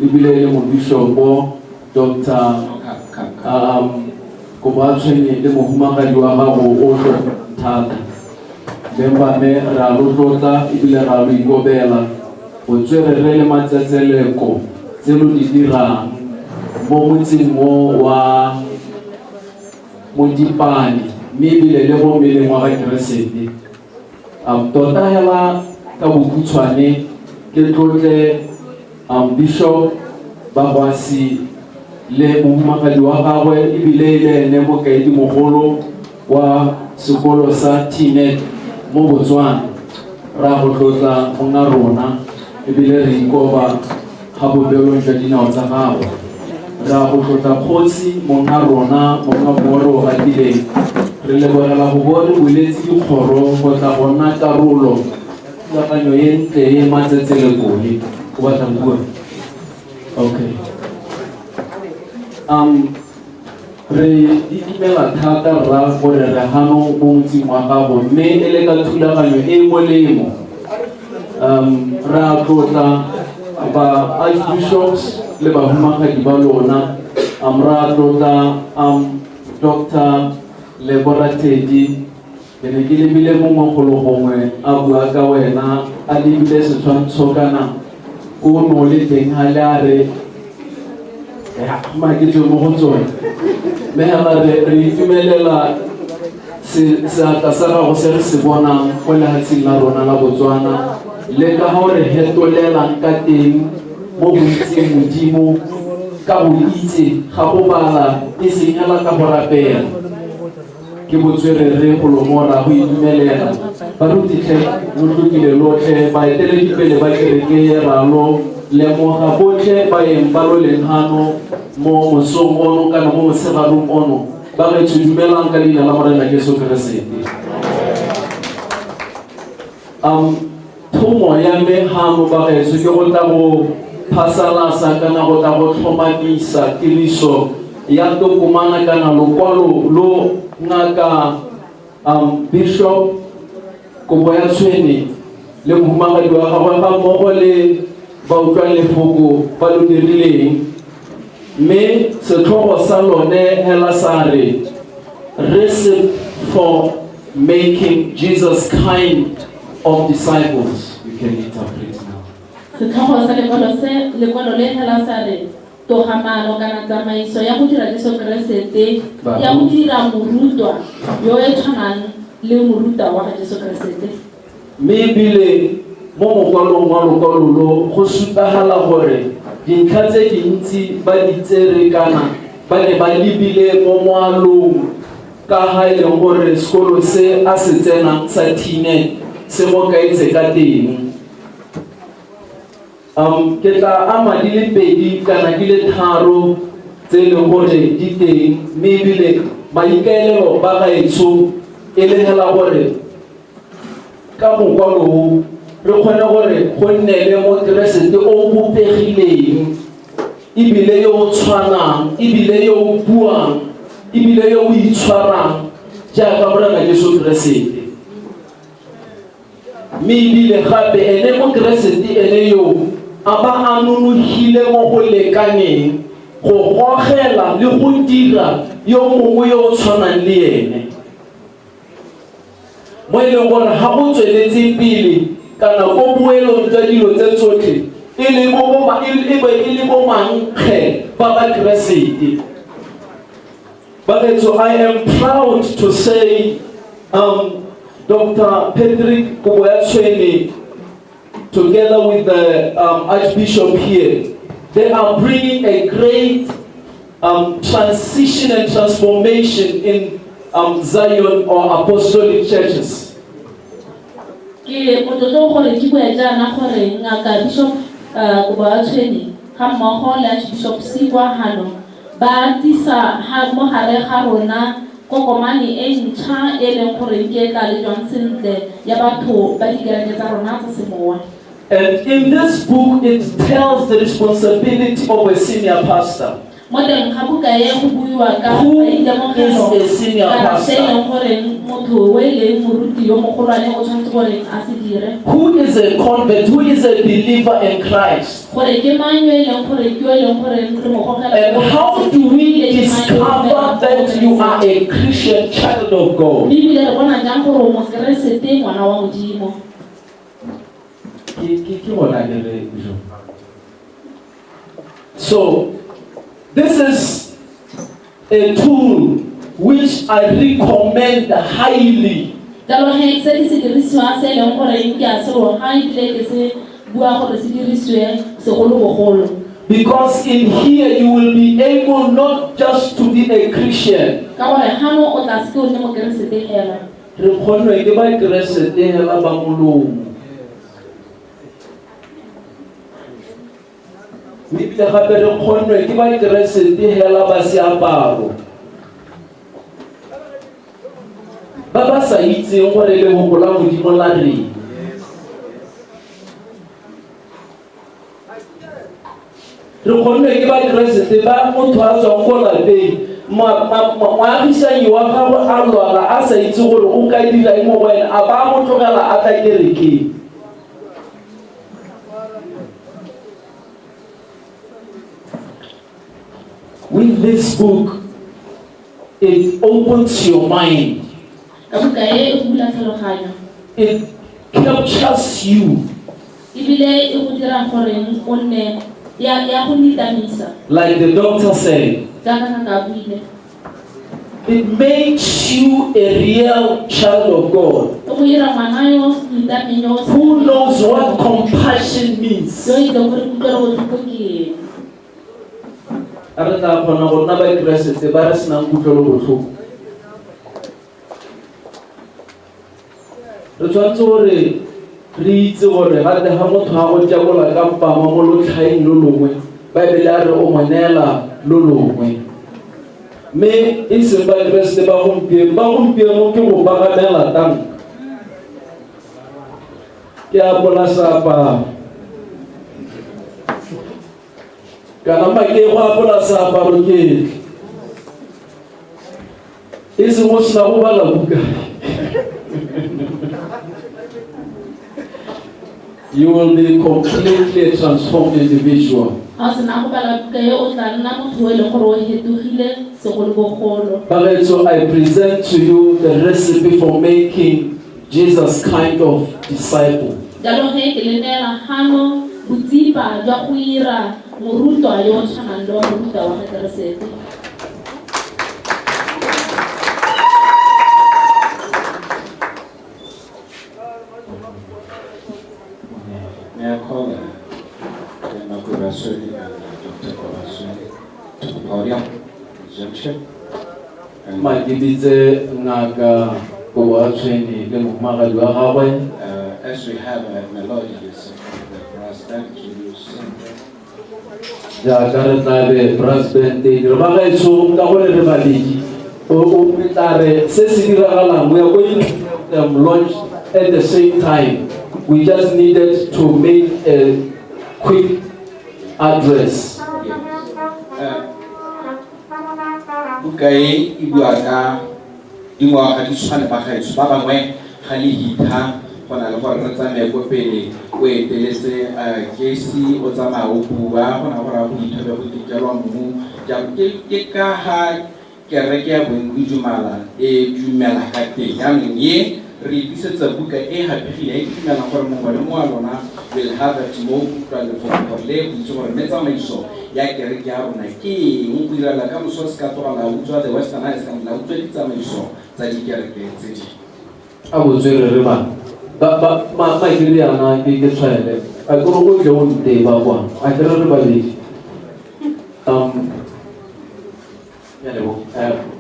Ibile Mobishopo, Dr. Kobatsweni le mohumagadi wa gago o thata bemba me ra lotlotla ebile ra lo ikobela go tswerere le matsetseleko tse lo di dirang mo motseng wa Modipane maybe le mo meleng wa Keresete tota hela ka bokutshwane ke tlotle Bishop Babasi le mohumakadi wa gagwe ebile le ene mokaedi mogolo wa sekolo sa Teenage mo Botswana ra go tlotla monga rona ebile re ikoba ga bobelong jwa dinao tsa gagwe ra go tlotla kgotsi monga rona monga mo re o gatileng re lebogela go bone boletsi dikgoro go tla go nna karolo thulaganyo e ntle e matsetselekole o batla bua okay re itumela thata ra gore re gano mo motseng wa gago mme e le ka thulaganyo e molemo ra tlotla ba archbishops le bahumagadi ba lona ra tlotla Dr. Laboratory ke ne ke lebile mo mogologongwe a bua ka wena a lebile setshwantsho kana o no le teng ha le a re ma ke tswe mo go tsone mme ha re itumelela seatla sa gago se re se bonang go lehatsheng la rona la Botswana le ka ha re hetolelang ka teng mo boitseng modimo ka bo itse ga go bala e seng hela ka go rapela ke botswerere go lomora go itumelela ba rutitle mo tlokile lotlhe ba eteledipele ba kereke ralo lemoga botlhe ba eng ba lo lenghano mo mosong ono kana mo mosegarong ono ba re dumelang ka leina la Morena Jesu Keresete thomo ya me hano ba ge se ke go tla go phasalasa kana go tla go tlhomamisa tiriso ya tokomana kana lokwalo lo ngaka Bishop Kobo ya Tshweni le mohumagadi wa gagwe ga mmogo le ba Utlwang Lefoko ba lo dirileng mme setlhogo sa lone hela sa re recipe for making Jesus kind of disciples. You can interpret now. Setlhogo sa lekwalo le hela sa re togamano kana tsamaiso ya go dira Jesu Keresete ya go dira morutwa yo e tshwanang le moruta wa Jesu Keresete mme bile mo mokwalong wa lokwalo lo go supagala gore dintlha tse dintsi ba di tsere kana ba ne ba lebile mo moalong ka ha e leng gore sekolo se a se tsenang sa Teenage se mo kaetse ka teng ke tla ama di le pedi kana di le tharo tse leng gore di teng mme ebile maikaelelo ba gaetsho e le hela gore ka mokwalo re kgone gore go nne le mo Keresete o bopegileng ebile yo tshwanang ebile yo buang ebile yo itshwarang jaaka Morena Jesu Keresete mme ebile gape ene mo Keresete ene yo a ba a nonogile mo go lekaneng go gogela le go dira yo mongwe yo o tshwanang le ene mo e leng gore ga go tsweletse pele kana go boelong tsa dilo tse tsotlhe e le bo mankge ba ba Keresete so I am proud to say Dr. Patrick Kobo ya Tshweni together with the Archbishop here, they are bringing a great transition and transformation in Zion or apostolic churches. ke mototlo gore ke bua jana gore ngaka Bishop Kobo ya Tshweni ga mmogo le Archbishop Sikwa hano ba tisa ha mo gare ga rona kokomane e ntšha e leng gore ke tla le jwang sentle ya batho ba dikereke tsa rona tsa semowa. And in this book, it tells the responsibility of a senior pastor. Who is a senior pastor? Who is a convert? Who is a believer in Christ? And how do we discover that you are a Christian child of God? So, This is a tool which I recommend highly. Because in here you will be able not just to be a Christian. Baba sa itse gore le go la modimo la re khonne ke ba Keresete ba motho a tswa go la be moagisanyi wa gago a lwala a sa itse gore o ka dira eng mo wena a ba mo tlogela a tla kereke. With this book, it opens your mind. It captures you. Like the doctor said, it makes you a real child of God who knows what compassion means. Reads gore ga le ha motho ha go tjabola ka mpama mo lotlhaeng lo longwe Bible a re o monela lo longwe me e se ba Keresete ba gompieno ke go bagamela tanka ke a bola sapa kana ma ke go apola sapa ro ke e se mo sna go bala buka. You will be completely a transformed individual. So I present to you the recipe for making Jesus kind of disciple. May I call the Makurasuri and Dr. Korasuri to the podium, junction. As we have a melody, the brass band to use. We are going to launch at the same time. We just needed to make a quick address. Bukai ibu aga dingwa ga di tshwane ba gaetso ba bangwe ga le hitha gona le gore re tsamaye go pele o eteletse JC o tsamaya o bua gona gore go ithobe go dikelwa mmu ja ke ka ha kereke ya Boengwidumala e dumela ka teng yaanong ye re disetsa buka e hapegile e dumela gore mongwe le mongwe lona will have it mo Utlwang Lefoko le botse gore metsamaiso ya kereke ya rona ke eng go direla ka moso se ka togala utswa the Western High School la utswa ditsamaiso tsa dikereke tse di a botswere re ba ke ana ke tshwaele a go go tle o nte ba kwa a ke re ba le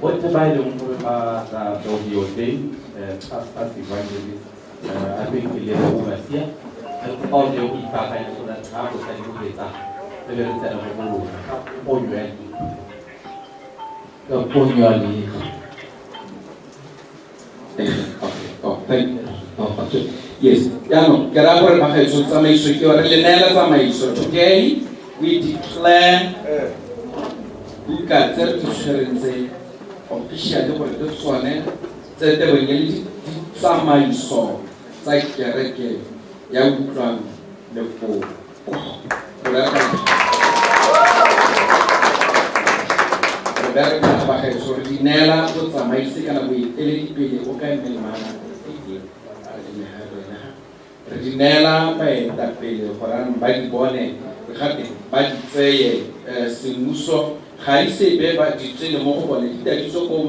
what the Bible about your day as evangelist, I think we live over here. All the people so that I will send you later. The very set of all you ready. Okay. Oh, thank you. Oh, okay. Yes. Yano, Garabor Bahaso Samaiso, Lenela Samaiso. Today we declare Buka Zertusherenze officially for the Swane. That the Bengali Samaiso, Zakereke, Utlwang Lefoko. So Rinella put some Mexican away, Elite, Oka Melmana, Rinella by that pay for an body bonnet, we had it by say Sinuso, ga ise be ba ditsele mo go bone ditatiso ko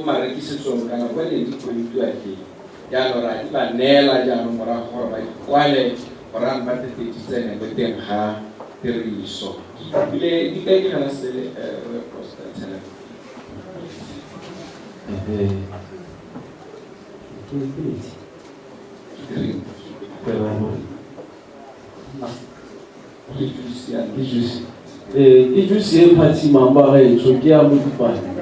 marekisetsong kana kwa le ditlhomiwa ke ya lora di ba nela jaanong morago gore ba kwale gorang ba tetetsene mo teng ga tiriso ile di ka ikgala sele posta tsela ke juice e phatsima ba ga etso ke ya Modipane.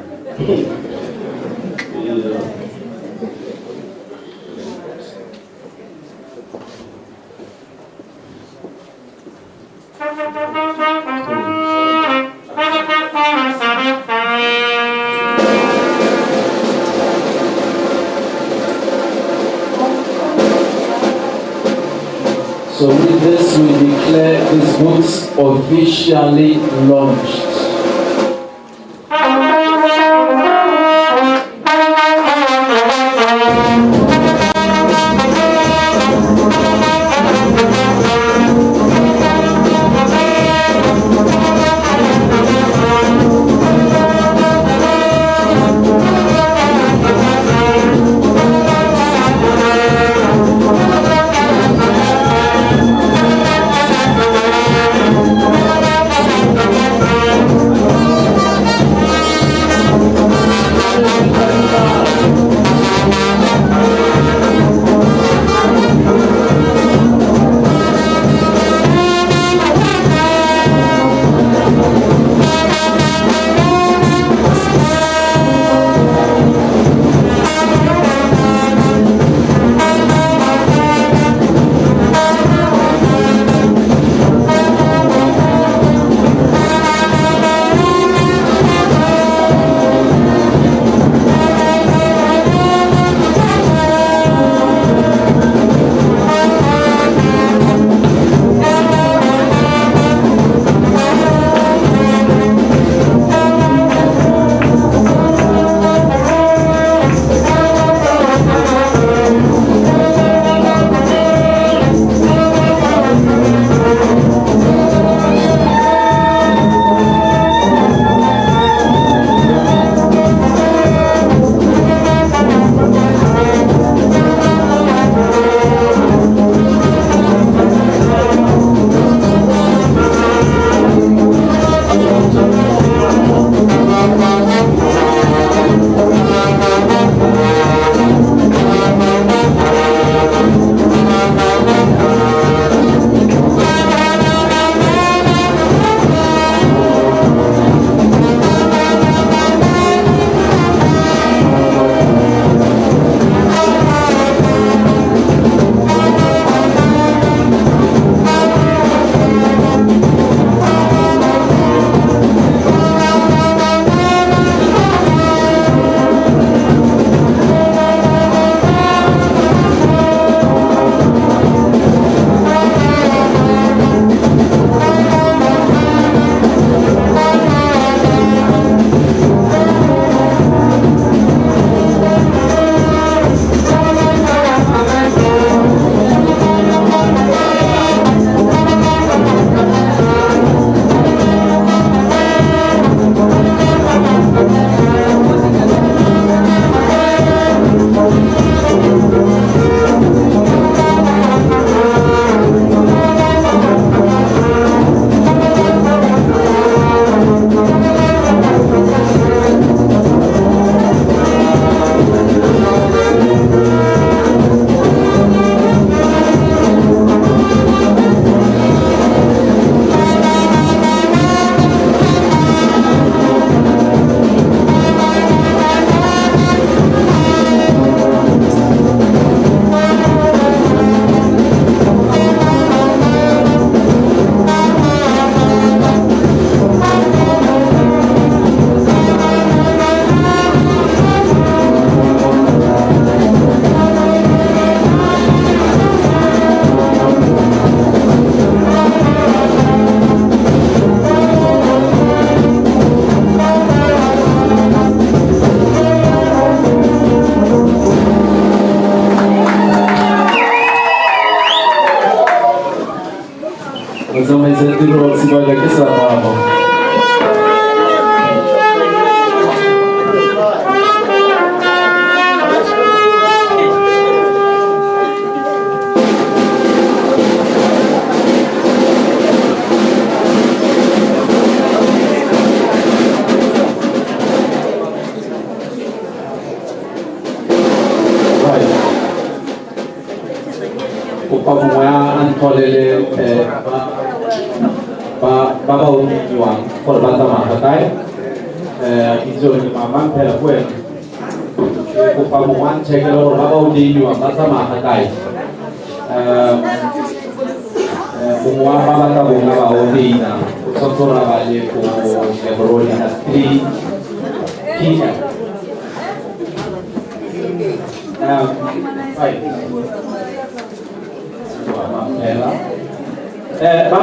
So with this, we declare these books officially launched. Mas é uma exatidão, se vai daqui, essa kopa mongwe a ntholele ba ba utlwiwang gore ba tsamaya kae ke itse gore ke mamang phela ko wena kopa mongwe a nchekele gore ba ba utlwiwang ba tsamaya kae mongwe wa ba batla bona ba utlwina o tshwanetse gore ba le ko Lebroni at 3 p.m. Ba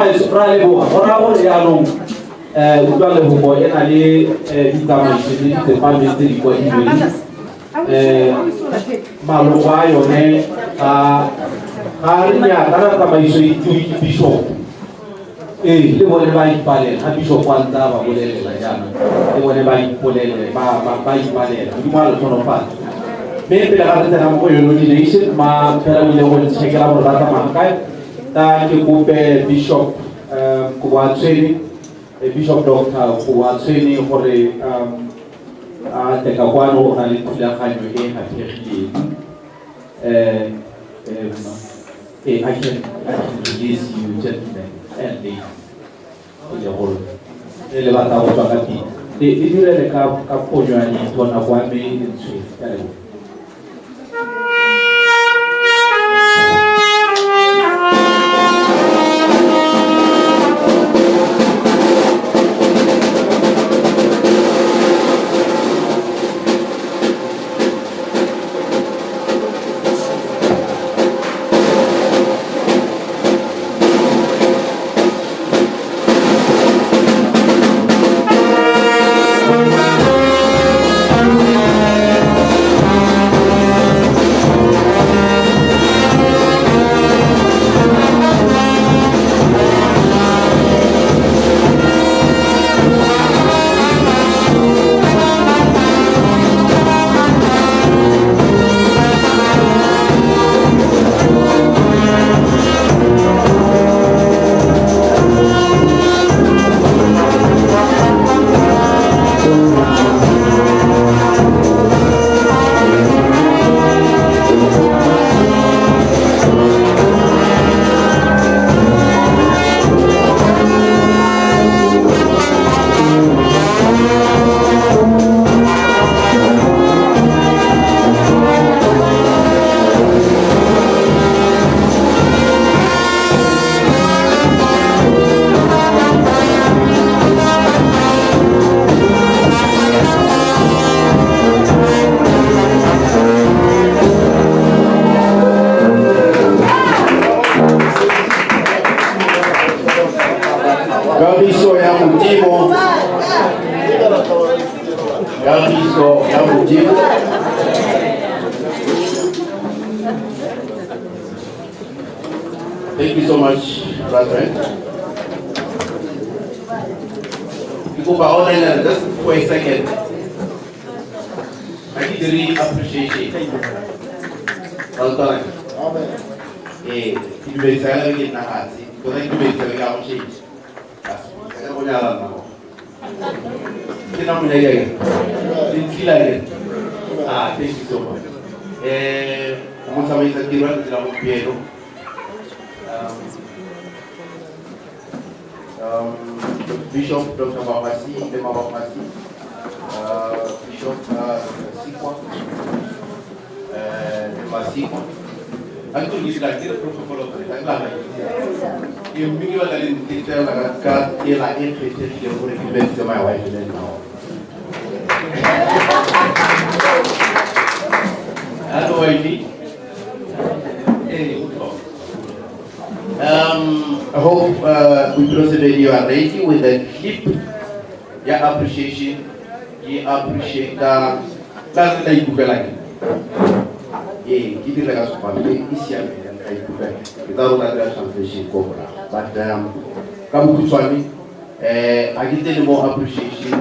le boga gora gore yaanong Utlwang Lefoko e na le ditsamaiso le ditsepame tse di kwadilweng maloko a yone ga re nyakana tsamaiso e tsewe ke bishop le bone ba ipalela ga bishop a ntse a ba bolelela jaana le bone ba ipalela modimo a le tlhonofatsa mme pele ga re tsena mo go yone Ordination ma phela o ile go nchekela gore ba tsamaya kae ta ke kope bishop Bishop Dr. Kuwatsweni gore a teka kwano o na le thulaganyo e hategileng I can release you gentlemen and ladies le holo le batla go tswa ka teng le direle ka ponyo ya ditho na kwa me le ntshwe ka le Thank you so much, brethren. You go by just for a second. I need to really appreciate it. Well done. You may say I get na hati, because I do make the guy change. I don't know. Kita mulai lagi. Thank you so much. Vamos a ver aquí durante la Piero. Bishop Dr. Babasi, Bishop Sikwa, Sikwa. Anto ni la tira protocolo para la. E mi va a dire la carta e la enfete che vorrei che venisse mai a vedere now. Hello, Ivy. I hope we close the video are ready with the clip. Your appreciation, you appreciate that. That's the Google line. Give it like a family. Ici, I Google. Without that translation, but come to Swami. I give them more appreciation.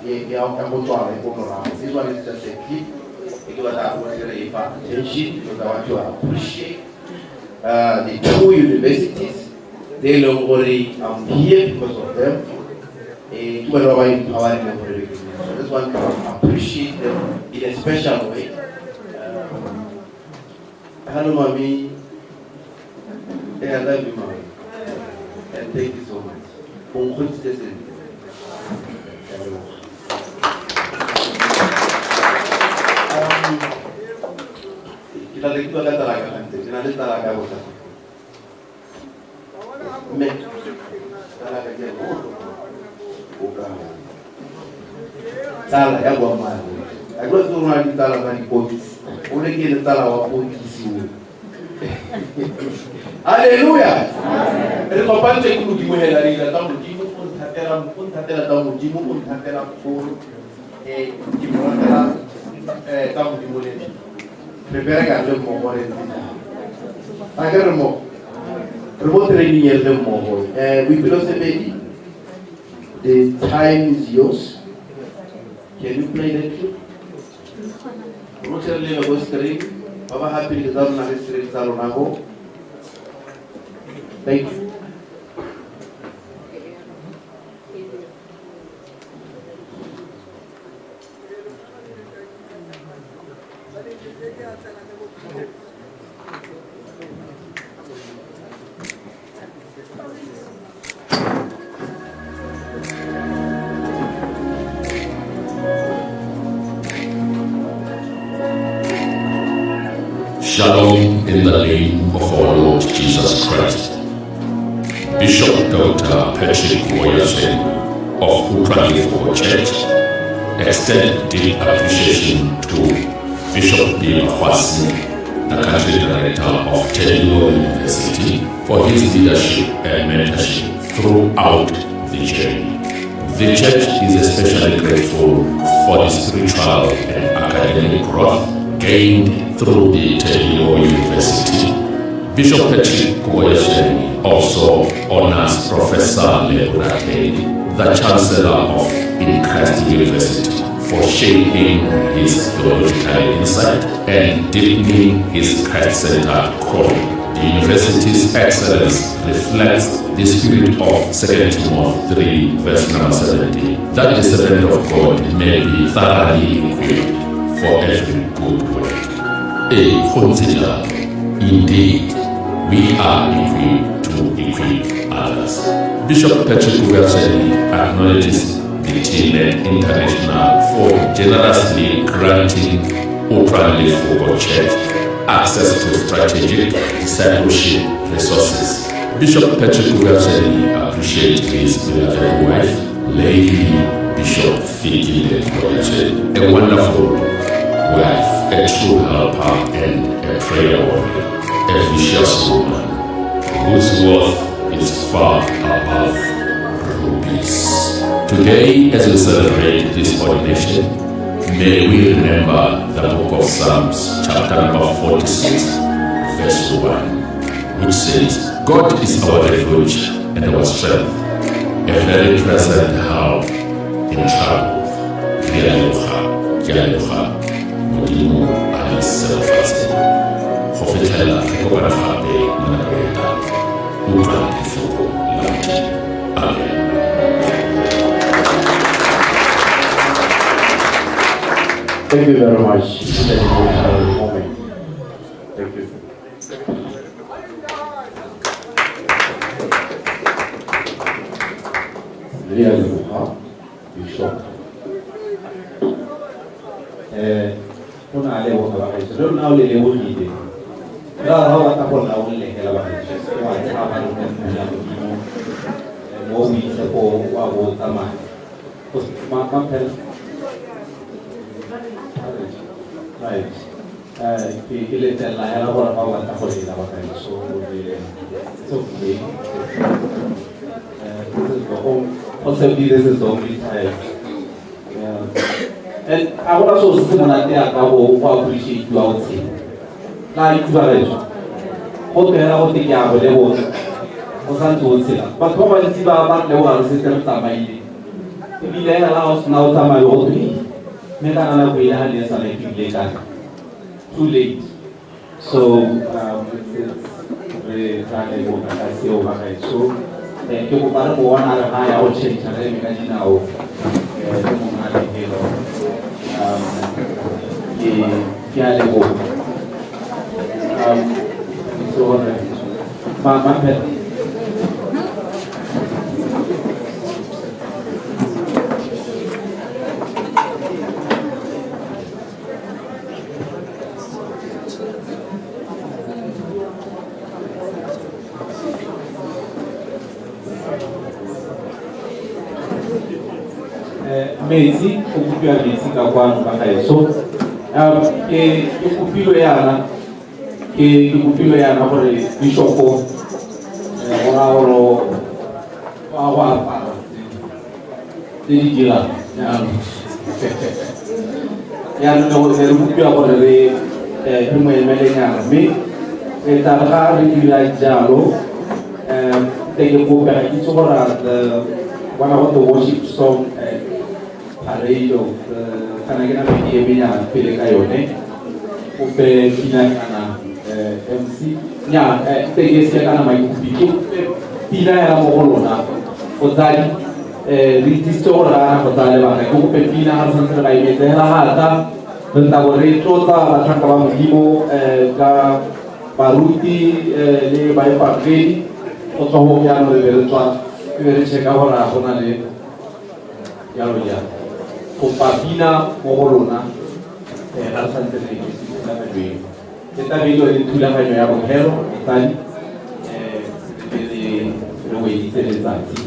This one is just a clip. Because I want to attention, because I want to appreciate the two universities. They don't worry, I'm here because of them. To empowering them for everything. So I just want to appreciate them in a special way. Hello, Mommy. I love you, Mama. And thank you so much. Bon courage, kita lagi tu ada talaga nanti, kita ada talaga bosan. Me, talaga je, bukan. Salah ya gua malu. Aku tu orang di talaga ni polis. Orang kita talaga polis itu. Haleluya. Ele papai cek dulu di mana dari datang mujimu pun hatera tahu mujimu pun hatera pun di mana tahu di mana. Prepare kan le mo bore. Agar mo. Promote training le mo boy. We philosophy. The time is yours. Can you play that too? Promote le mo screen. Baba happy ke dalam nak screen salon aku. Thank you. Shalom in the name of our Lord Jesus Christ. Bishop Dr. Patrick Woyasen of Utlwang Lefoko Church extend deep appreciation to Bishop B. Mafasi, the country director of Telio University, for his leadership and mentorship throughout the journey. The church is especially grateful for the spiritual and academic growth gained through the Telio University. Bishop Patrick Woyasen also honors Professor Modipane, the Chancellor of Christ University, for shaping his theological insight and deepening his Christ-centered calling. The university's excellence reflects the spirit of 2 Timothy 3, verse number 17, that the servant of God may be thoroughly equipped for every good work. Consider, indeed, we are equipped to equip others. Bishop Patrick Woyasen acknowledges the Tilnet International for generously granting Utlwang Lefoko Church access to strategic discipleship resources. Bishop Patrick Woyasen appreciates his beloved wife, Lady Bishop Fikile Woyasen, a wonderful wife, a true helper, and a prayer warrior, a vicious woman whose worth is far above rubies. Today, as we celebrate this ordination, may we remember the book of Psalms, chapter number 46, verse 1, which says, God is our refuge and our strength, a very present help in trouble. Modimo a self-fasting. Hofetela ekobana hape manareta. Utlwang Lefoko Apostolic. Amen. Thank you very much. It's an emotional moment. Thank you. Bishop. Kuna leo kwa wakati. Leo na ule leo hii. Leo hawa takuwa na ule hela wakati. Kwa hapa ndio mmoja hapo wao kama mampel. Right. Ile tela hela kwa hawa takuwa na wakati. So it's okay. This is the home. Possibly this is the only time. And I want to also see that they are appreciate you out here. Like you are ready. Hotel, I want to get out level. Osan to see. But come and see about level system Samaili. If you let us now Samai Odri, make another way and yes, I make later. Too late. So it's very valuable that I see over here. So thank you for one hour high out change and then you now. Mampet. Metsi o kupia metsi ka kwano ka gaeso ke kupilo yana ke kupilo yana gore bishopo gora oro wa wa apara le di dira ya no re kupia gore re mo emele nyana me e ta ga re dira jalo te ke kupia ke tsogora one of the worship song radio kana kena media binya pele kayone upe pina kana MC nya tegesi kana mai kupiki pina ya mogolona otali ritistora otale ba ka upe pina harsan tra mai mete la hata tenta gore tota la tranka ba modimo ka baruti le ba ipakedi otso ho ya no le beretswa re cheka hora hona le ya lo ya Compagina Mogolona, la Santa Iglesia de Dios. Está viendo el tula que me ha cogido, tal, desde lo que dice el Santi.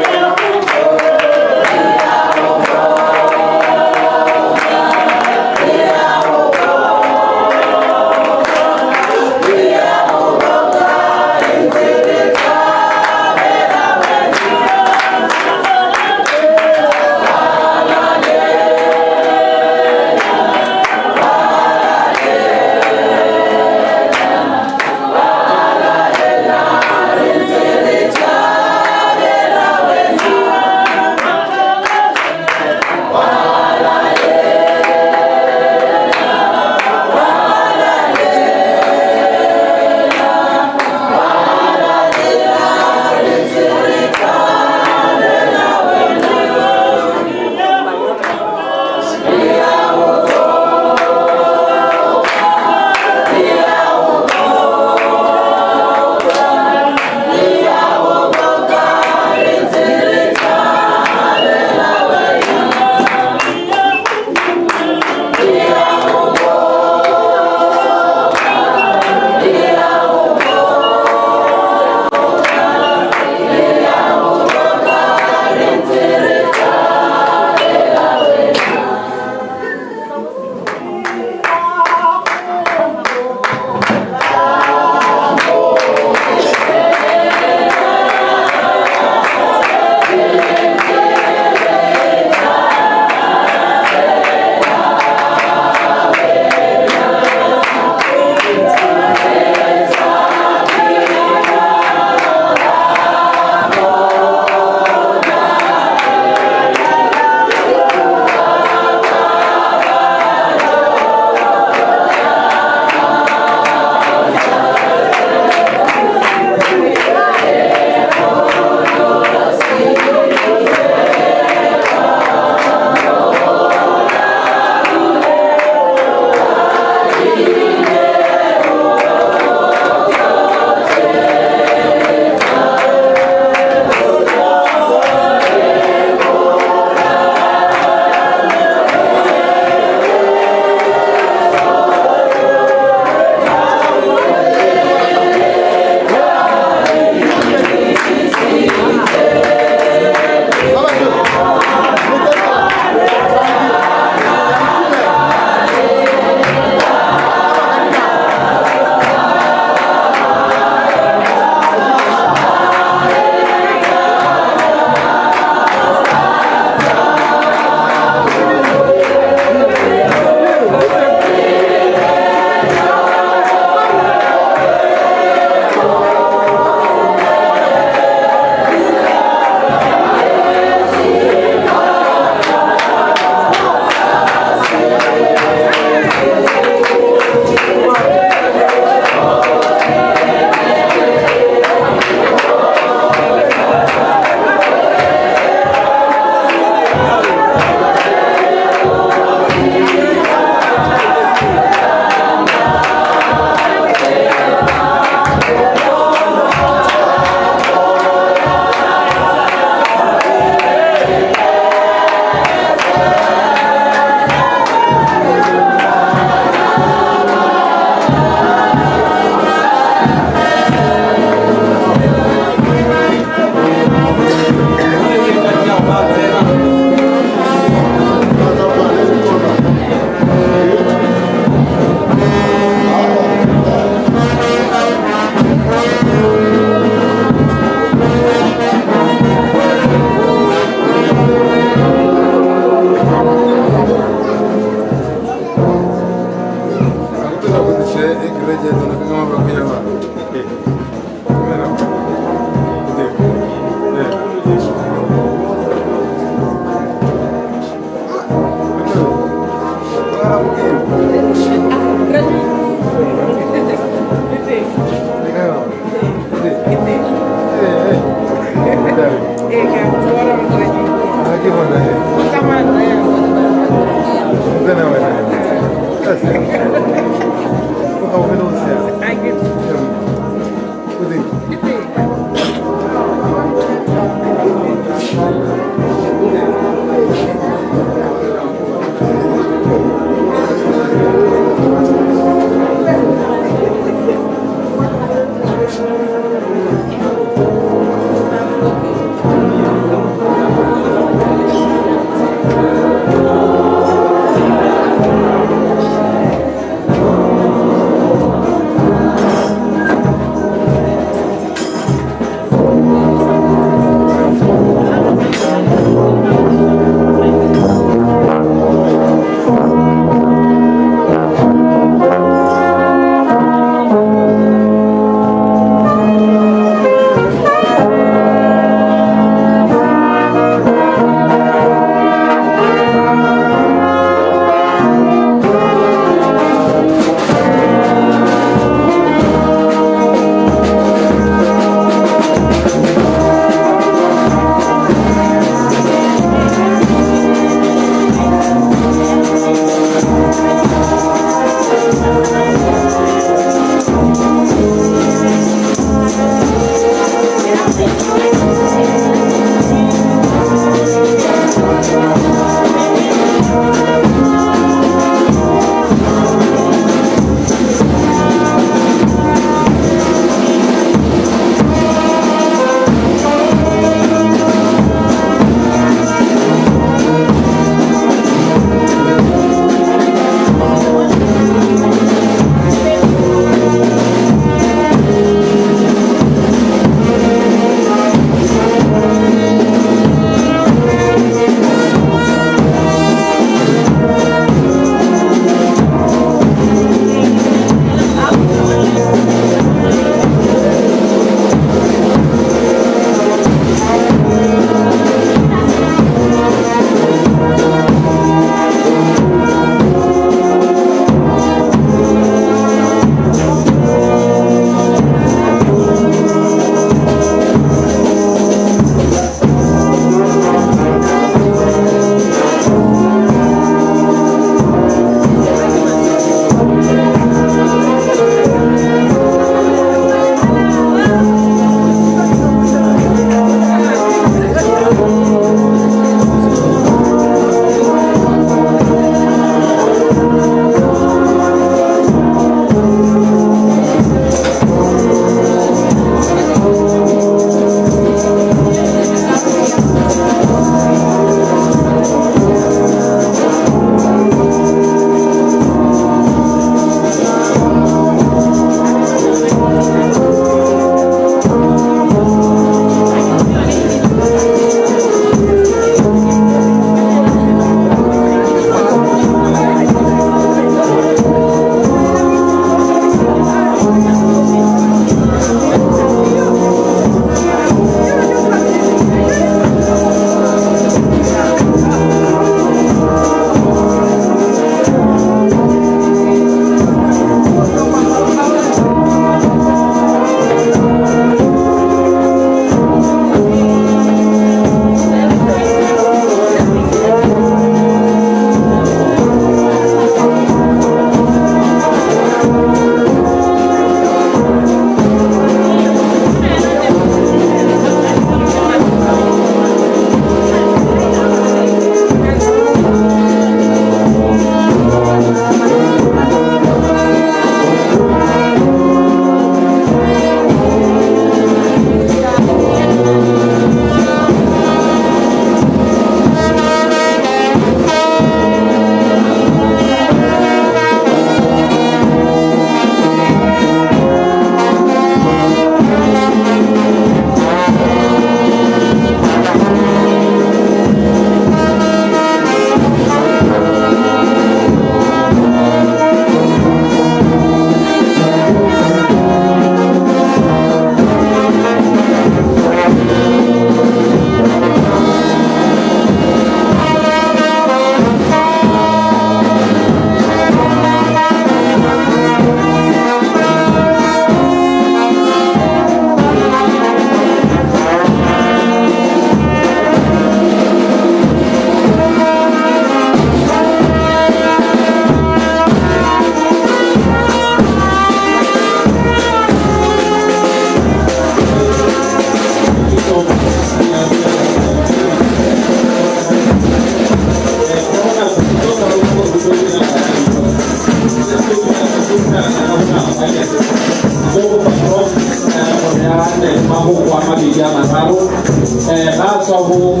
tswa go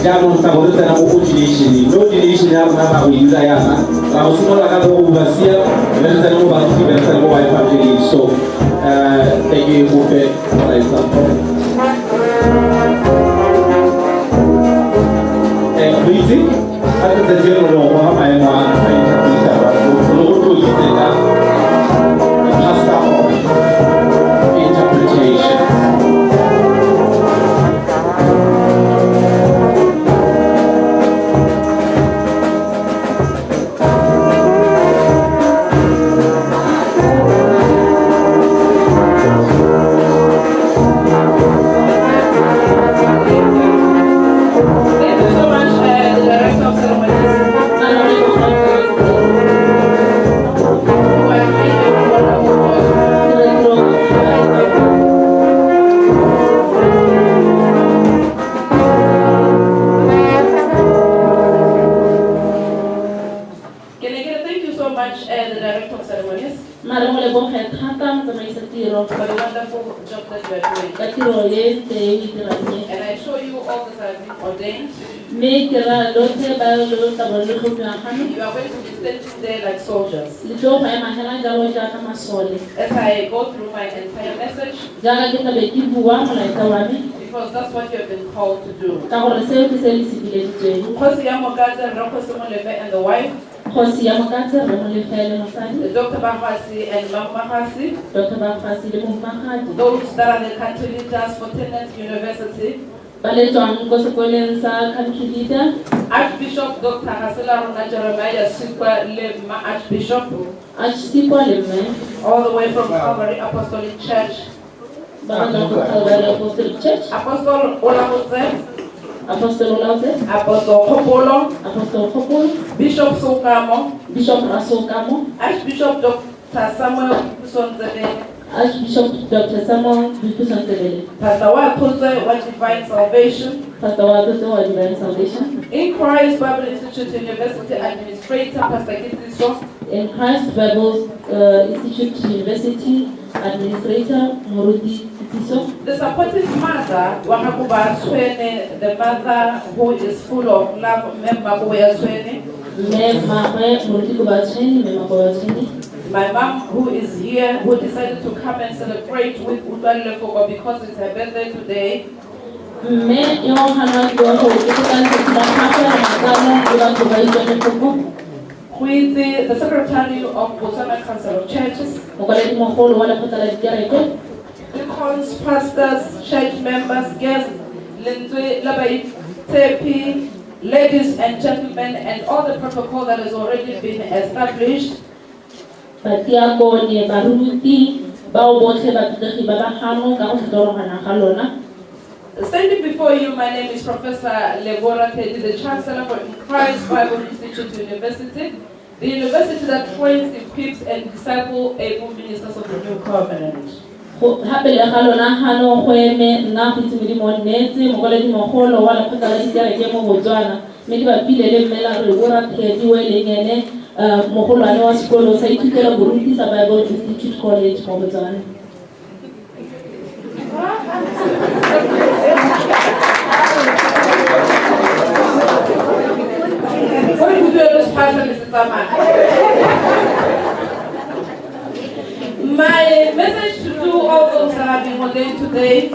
jaanong tsa gore tsena go ordination no ordination ya rona ba go dira yana ra go simolola ka go overseer le re tsena go ba go tsena go wife family so thank you for the example briefly at the zero no ha mai wa ai ta ba go go tsena pastor of interpretation. For the wonderful job that you are doing. And I show you all that have been ordained. You are going to be standing there like soldiers. As I go through my entire message, because that's what you have been called to do. And the wife, Dr. Bahasi and Mama Bahasi, those that are the country leaders for Tennant University, Archbishop Dr. Hasela Rona Jeremiah Sikwa Lema Archbishop, all the way from Calvary Apostolic Church, Apostle Olahoze, Apostle Hopolo, Bishop Sokamo, Archbishop Dr. Samuel Busonzebe, Archbishop Dr. Samuel Busonzebe, Pastor Wakuze wa Divine Salvation, Pastor Wakuze wa Divine Salvation, In Christ Bible Institute University Administrator, Pastor Kitiso, In Christ Bible Institute University Administrator, Morudi. The supportive mother, the mother who is full of love, my mom who is here, who decided to come and celebrate with Utlwang Lefoko because it's her birthday today. Who is the secretary of Botswana Council of Churches. Deacons, pastors, church members, guests, ladies and gentlemen, and all the protocol that has already been established. Standing before you, my name is Professor Lebora Tedi, the Chancellor for Christ Bible Institute University, the university that trains, equips, and disciples able ministers of the New Covenant. What do you do this person, Mr. Sama? My message to do all those that have been ordained today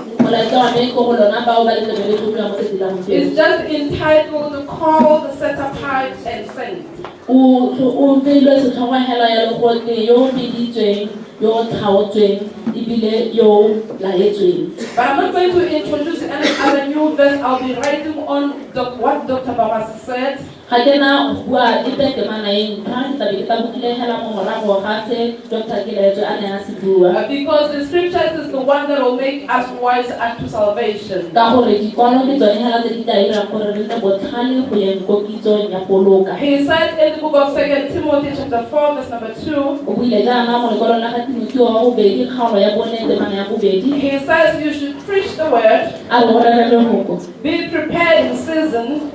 is just entitled to Call the Set Apart and Sent. But I'm not going to introduce any other new verse. I'll be writing on what Dr. Babas said. Because the scriptures is the one that will make us wise unto salvation. He said in the book of 2 Timothy chapter 4 verse number 2, he says you should preach the word, be prepared in season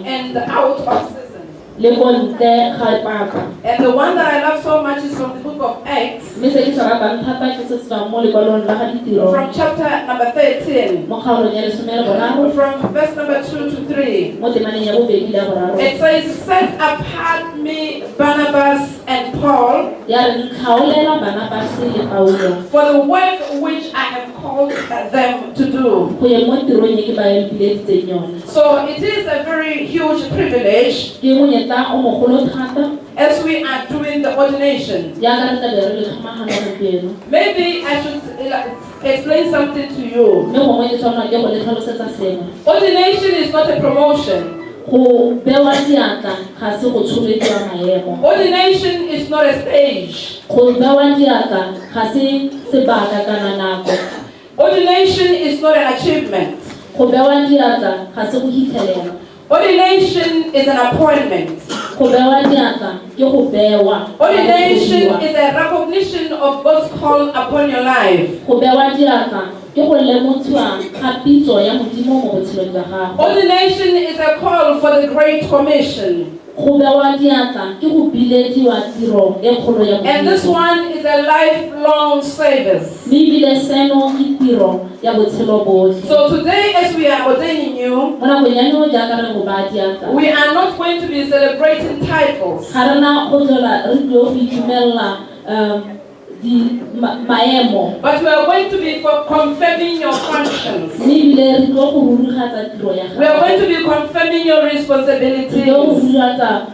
and out of season. le ko ntle ga papa. And the one that I love so much is from the book of Acts, Mme se ke se ratang thata ke se se tswang mo lekwalong la ga ditiro. from chapter number 13, Mo kgaolong ya lesome le boraro, from verse number 2 to 3. mo temaneng ya bobedi le ya boraro. It says, "Set apart me, Barnabas and Paul, Ya re nkgaolela Barnabase le Paulo for the work which I have called them to do." go ye mo tirong e ke ba bileditseng yone. So it is a very huge privilege Ke monyetla o mogolo thata as we are doing the ordination. ya ka re tla be re le tlhomagano gompieno. Maybe I should explain something to you. Mme gongwe ke tshwanelwa ke go le tlhalosetsa sengwe. Ordination is not a promotion. Go bewa diatla ga se go tsholediwa maemo. Ordination is not a stage. Go bewa diatla ga se sebaka kana nako. Ordination is not an achievement. Go bewa diatla ga se go hitlhelela. Ordination is an appointment. Go bewa diatla ke go bewa. Ordination is a recognition of God's call upon your life. Go bewa diatla ke go lemotswa ga pitso ya Modimo mo botshelong jwa gago. Ordination is a call for the Great Commission. Go bewa diatla ke go bilediwa tiro e kgolo ya And this Modimo. one is a lifelong service. Mme ebile seno ke tiro ya botshelo botlhe. So today, as we are ordaining you, Mo nakong ya nou jaaka re go baya diatla, we are not going to be celebrating titles. ga rena go tlhola re tlile go itumelela maemo, But we are going to be confirming your functions. mme ebile re tlo go rurigatsa tiro ya We are gago. going to be confirming your Re tlo go responsibilities rurigatsa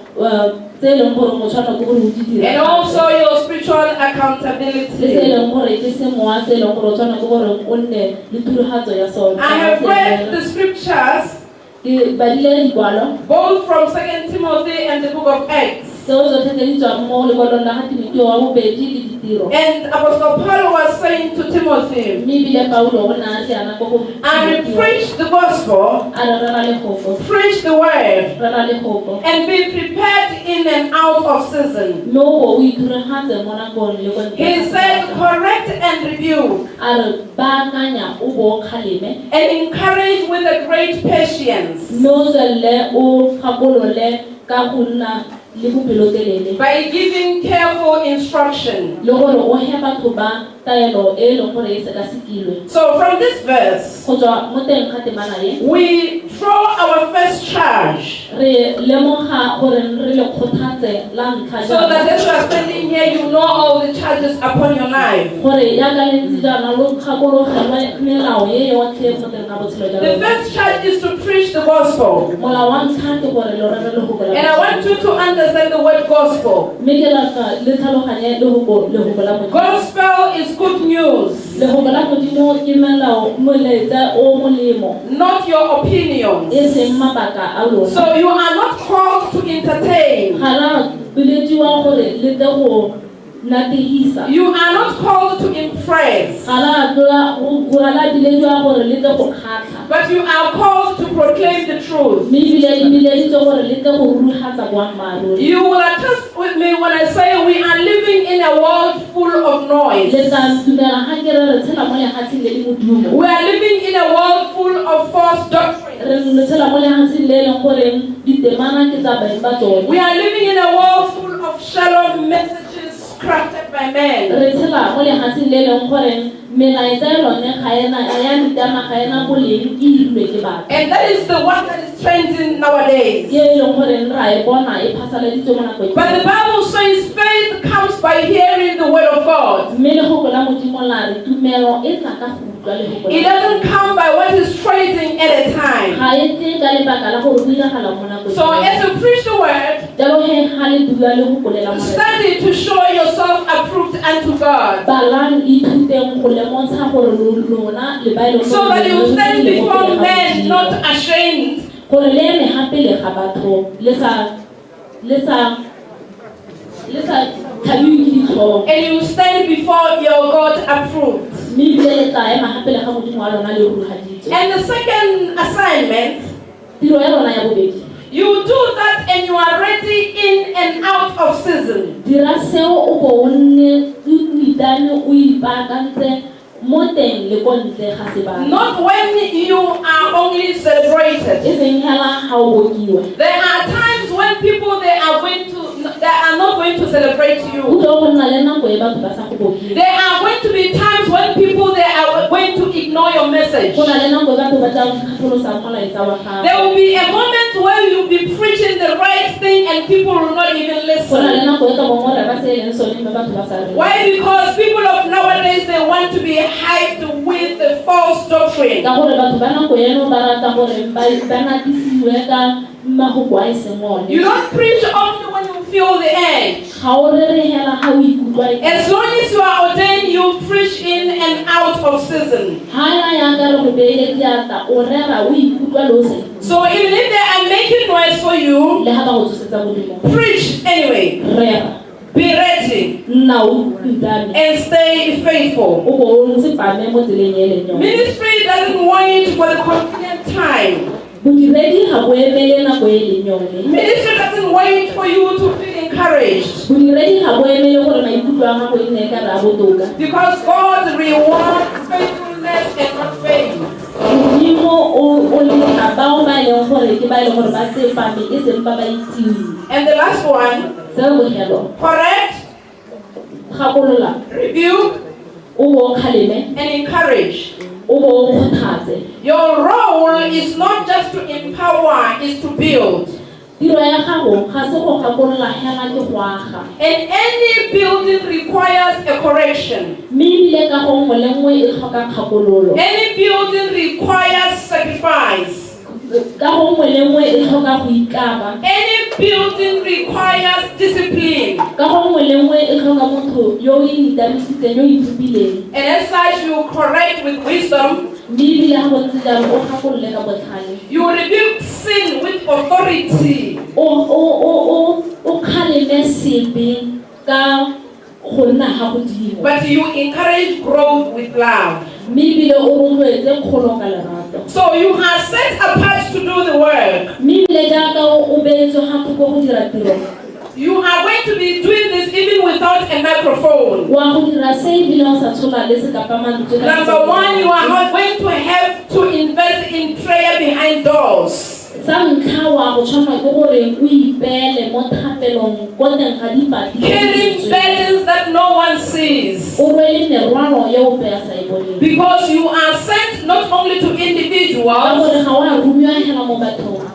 tse e leng gore mo tshwana ke gore o di dira. and also your spiritual Le se e accountability. leng gore ke semowa se e leng gore o tshwana ke gore o nne le tiragatso ya sone. I have read the scriptures Ke badile dikwalo both from 2 Timothy and the book of Acts. tseo tsotlhe tse di tswang mo lekwalong la ga Timotheo wa bobedi le ditiro. And Apostle Paul was saying to Timothy, Mme ebile Paulo o ne a siana ko go "I will preach the gospel, a re rera legofo, preach the word, rera legofo. and be prepared in and out of season." Mme o bo o ithulagatse mo nakong le ko ntle He ga said, sebaka. "Correct and rebuke, A re baakanya o bo o kgaleme, and encourage with a great patience, mme o tswelele o gakolole ka go nna le bopelotelele by giving careful instruction." le gore o he batho ba taelo e leng gore e sekasekilwe. So from this verse, Go tswa mo teng ga temana e, we draw our first charge, re lemoga gore re le kgothatse la ntlha so that jaana as you are standing here, you know all the charges upon your life. gore yaka le ntse jaana lo gakologelwe melao e yotlhe mo teng ga botshelo jwa The lona. first charge is to preach the gospel. Molao wa ntlha ke gore lo rere lehoko la And I want you to understand the word gospel. mme ke rata le tlhaloganye lehoko la Modimo. Gospel is good news, Lehoko la Modimo ke melao molaetsa o molemo not your opinions. e seng mabaka a lona. So you are not called to entertain. Ga la bilediwa gore le tle go nategisa. You are not called to impress, Ga la bilediwa gore le tle go kgatlha. but you are called to proclaim the truth. Mme ebile di bileditswe gore le tle go rurigatsa boammaaruri. You will attest with me when I say we are living in a world full of noise. Le tla dumela ga ke re tshela mo lefatsheng le le modumo. We are living in a world full of false doctrines. Re tshela mo lefatsheng le e leng gore ditemana ke tsa baeng ba tsone. We are living in a world full of shallow messages crafted by men. Re tshela mo lefatsheng le e leng gore melaetsa e lone ga ya ditama ga ena boleng e dirilwe ke batho. And that is the one that is trending nowadays. Ke e leng gore ra e bona e phasaladitswe mo nakong. But the Bible says faith comes by hearing the word of God. Mme lehoko la Modimo la re tumelo e tla ka go utlwa lehoko It la doesn't come by what is trading at a time. ga e tle ka lebaka la gore go diragala mo nakong. So as you preach the word, jalo he ga le bua lehoko le la morena, study to show yourself approved unto God, balang ithuteng go lemontsha gore lona le ba ile so that you stand before men not ashamed. gore le eme gape le ga batho le sa thabiwe ke ditlhogo. And you stand before your God approved. Mme ebile le tla ema gape le ga Modimo wa lona le rurigaditswe. And the second assignment, Tiro ya lona ya bobedi, you do that and you are ready in and out of season. dira seo o bo o nne o itane o ipaakantse mo teng le ko ntle ga sebaka. Not when you are only celebrated. E seng hela ga o bokiwa. There are times when people they are not going to celebrate you. There are going to be times when people they are going to ignore your message. There will be a moment where you'll be preaching the right thing and people will not even listen. Why? Because people of nowadays they want to be hyped with the false doctrine. You don't preach only when you feel the edge. As long as you are ordained, you preach in and out of season. So even if they are making noise for you, preach anyway. Be ready and stay faithful. Ministry doesn't want you for the convenient time. Ministry doesn't wait for you to feel encouraged. Because God rewards faithfulness and not faith. And the last one, correct, rebuke, and encourage. Your role is not just to empower, it's to build. And any building requires a correction. Any building requires sacrifice. Any building requires discipline. And as such, you correct with wisdom. You rebuke sin with authority. But you encourage growth with love. So you are set apart to do the work. You are going to be doing this even without a microphone. Number one, you are not going to have to invest in prayer behind doors. Carrying burdens that no one sees. Because you are sent not only to individuals,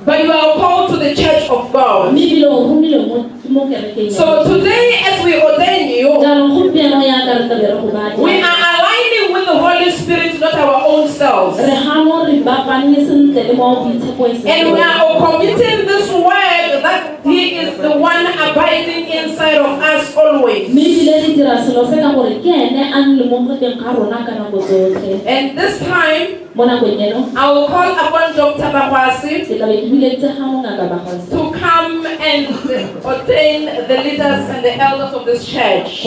but you are called to the church of God. So today, as we ordain you, we are aligning with the Holy Spirit, not our own selves. And we are committing this word that He is the one abiding inside of us always. And this time, I will call upon Dr. Bakwasi to come and ordain the leaders and the elders of this church.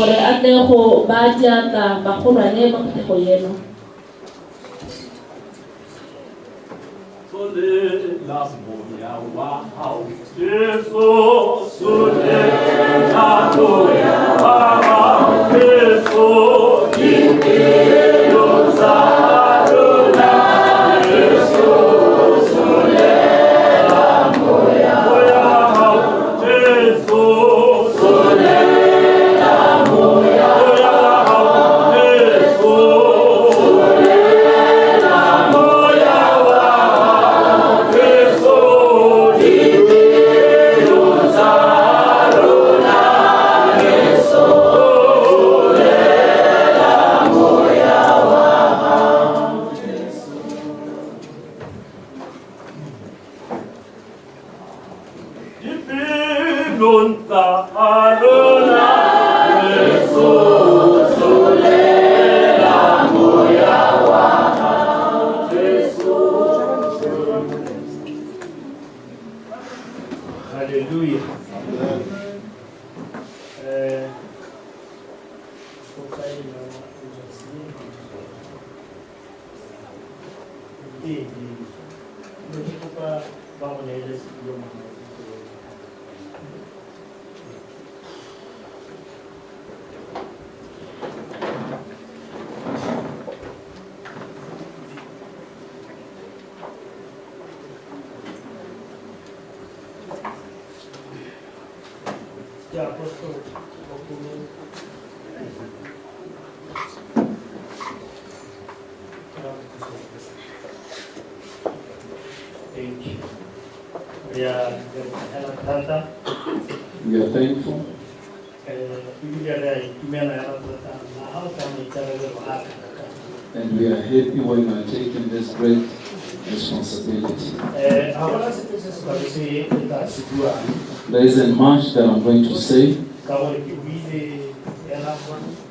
Thank you. We are thankful. And we are happy when you are taking this great responsibility. There isn't much that I'm going to say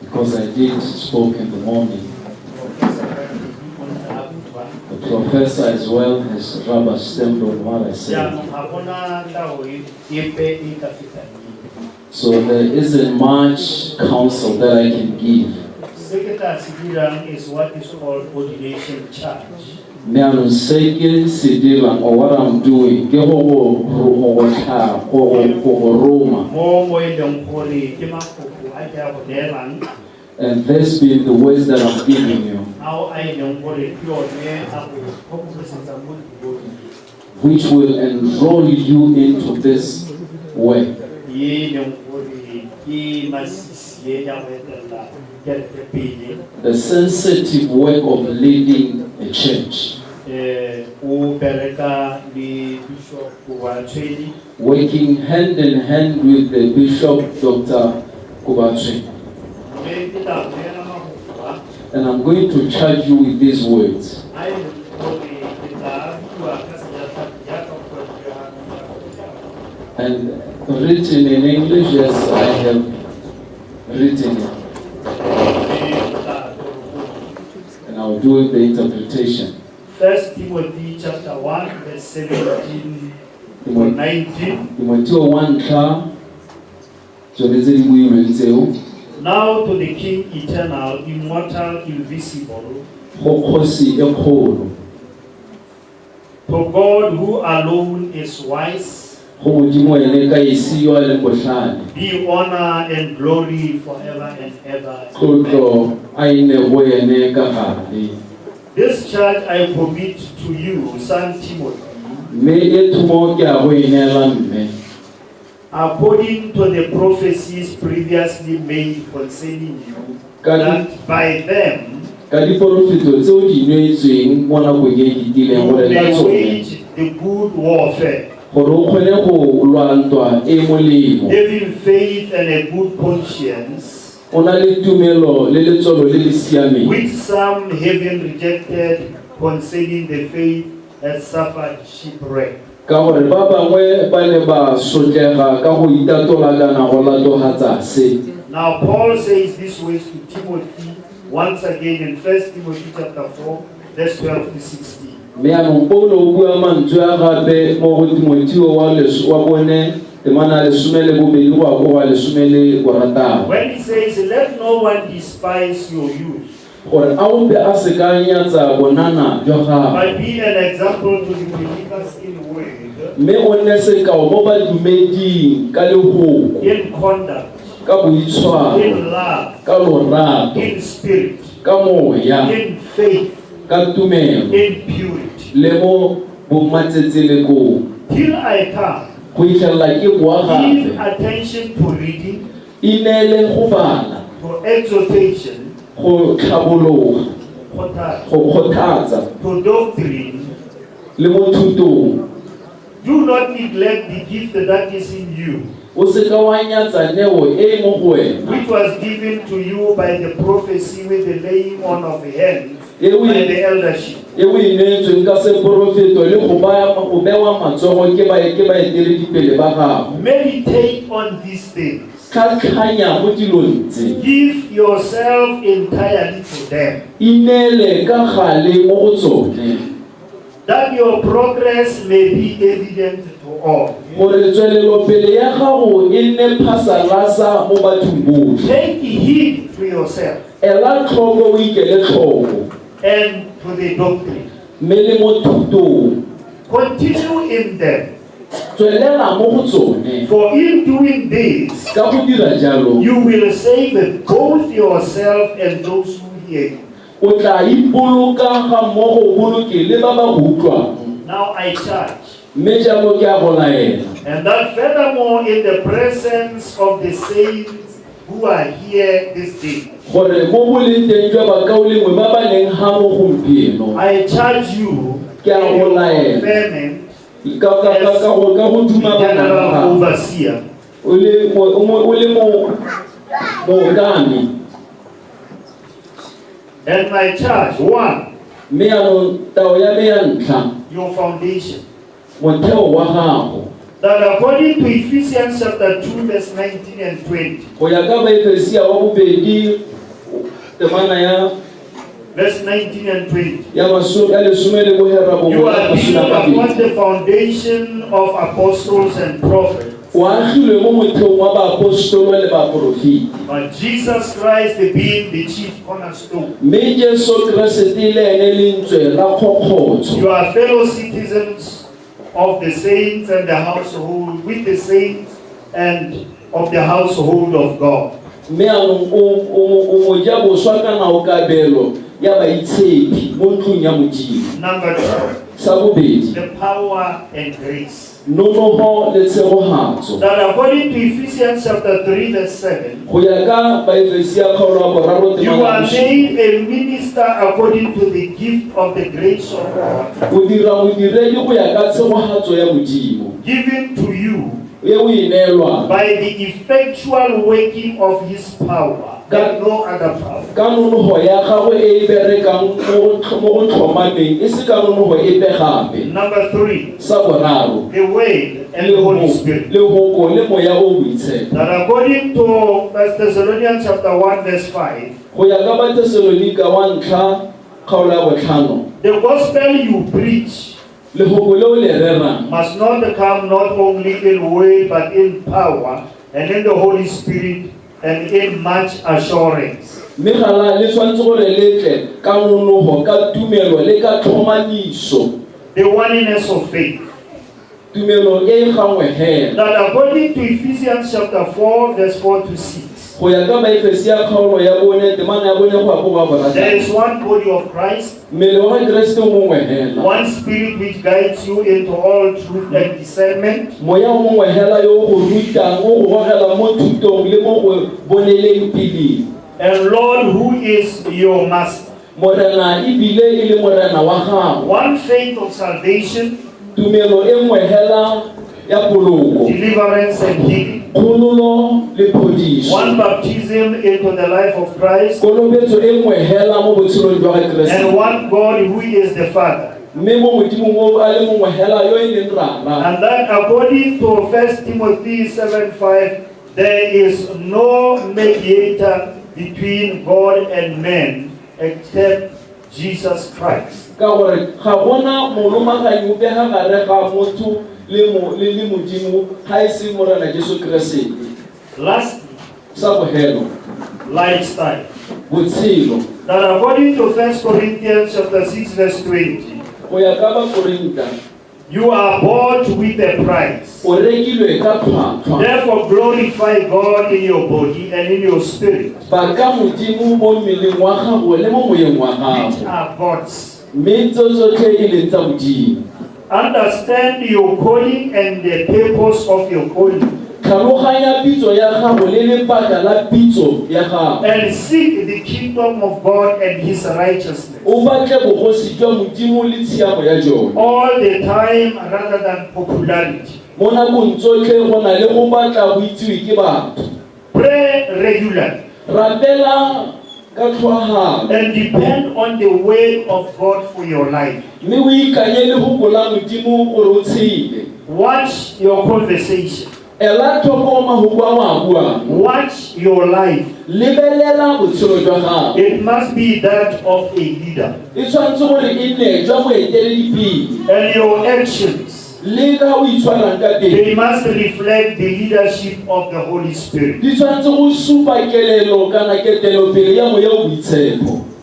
because I did spoke in the morning. The professor as well has rubber stamped on what I said. So there isn't much counsel that I can give. Is what is called ordination charge. Or what I'm doing, and this being the words that I'm giving you, which will enroll you into this way. The sensitive work of leading a church, working hand in hand with the Bishop Dr. Kubatri. And I'm going to charge you with these words. And written in English, yes, I have written it. And I'll do the interpretation. 1 Timothy chapter 1, verse 17 to 19. Now to the King eternal, immortal, invisible, to God who alone is wise, be honor and glory forever and ever. This charge I commit to you, son Timothy, according to the prophecies previously made concerning you, that by them you may wage the good warfare, having faith and a good conscience, which some having rejected concerning the faith has suffered shipwreck. Now Paul says this ways to Timothy once again in 1 Timothy chapter 4, verse 12 to 16. When he says, let no one despise your youth, but be an example to the believers in word, in conduct, in love, in spirit, in faith, in purity. Till I come, give attention to reading, to exhortation, to doctrine. Do not neglect the gift that is in you, which was given to you by the prophecy with the laying on of hands by the eldership. Meditate on these things. Give yourself entirely to them, that your progress may be evident to all. Take heed to yourself and to the doctrine. Continue in them. For in doing this, you will save both yourself and those who hear you. Now I charge And that furthermore, in the presence of the saints who are here this day, I charge you in your government as general overseer. And my charge, one, your foundation. That according to Ephesians chapter 2 verse 19 and 20. Verse 19 and 20. You are building upon the foundation of apostles and prophets. But Jesus Christ being the chief cornerstone. You are fellow citizens of the saints and the household, with the saints and of the household of God. Number 2, the power and grace. That according to Ephesians chapter 3 verse 7, you are made a minister according to the gift of the grace of God, given to you by the effectual working of his power. That no other power. Number 3, the Word and the Holy Spirit. That according to 1 Thessalonians chapter 1 verse 5, the gospel you preach must not come not only in word but in power and in the Holy Spirit and in much assurance. The oneness of faith. That according to Ephesians chapter 4 verse 4 to 6, there is one body of Christ, one spirit which guides you into all truth and discernment, and Lord who is your master. One faith of salvation, deliverance and healing, one baptism into the life of Christ, and one God who is the Father. And that according to 1 Timothy 7:5, there is no mediator between God and men except Jesus Christ. Lastly, lifestyle. That according to 1 Corinthians chapter 6 verse 20, you are bought with a price. Therefore glorify God in your body and in your spirit, which are God's. Understand your calling and the purpose of your calling, and seek the kingdom of God and his righteousness all the time rather than popularity. Pray regularly and depend on the way of God for your life. Watch your conversation. Watch your life. It must be that of a leader. And your actions, they must reflect the leadership of the Holy Spirit.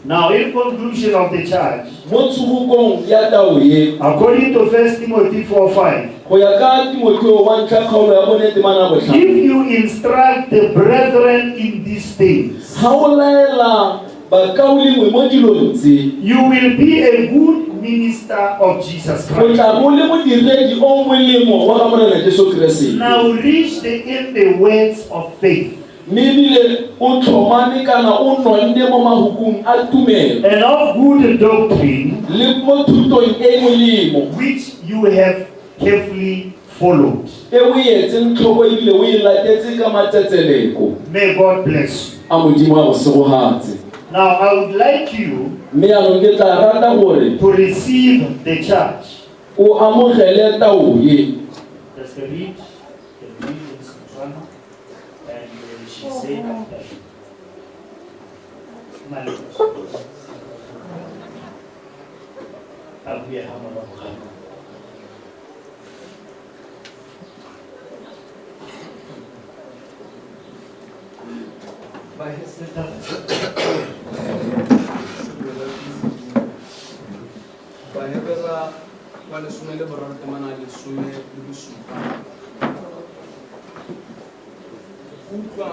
Now, in conclusion of the charge, according to 1 Timothy 4:5, if you instruct the brethren in these things, you will be a good minister of Jesus o Christ. tla bo le modiredi o molemo wa ga Morena Jesu Kriste. Now reach in the words of faith. Mebile o tlhomame kana o nonne mo mahukung a tumelo. And of good doctrine, le mo thutong e molemo, which you have carefully followed. e o etseng tlhoko ebile o e latetse ka matsetseleko. May God bless you. A Modimo a go segogatse. Now I would like you mme anong ke tla rata gore to receive the charge. o amogele tao ye. That's the read. And she said that. Bahebela wa lesome le boraro temana lesome le bosupa. Utlwa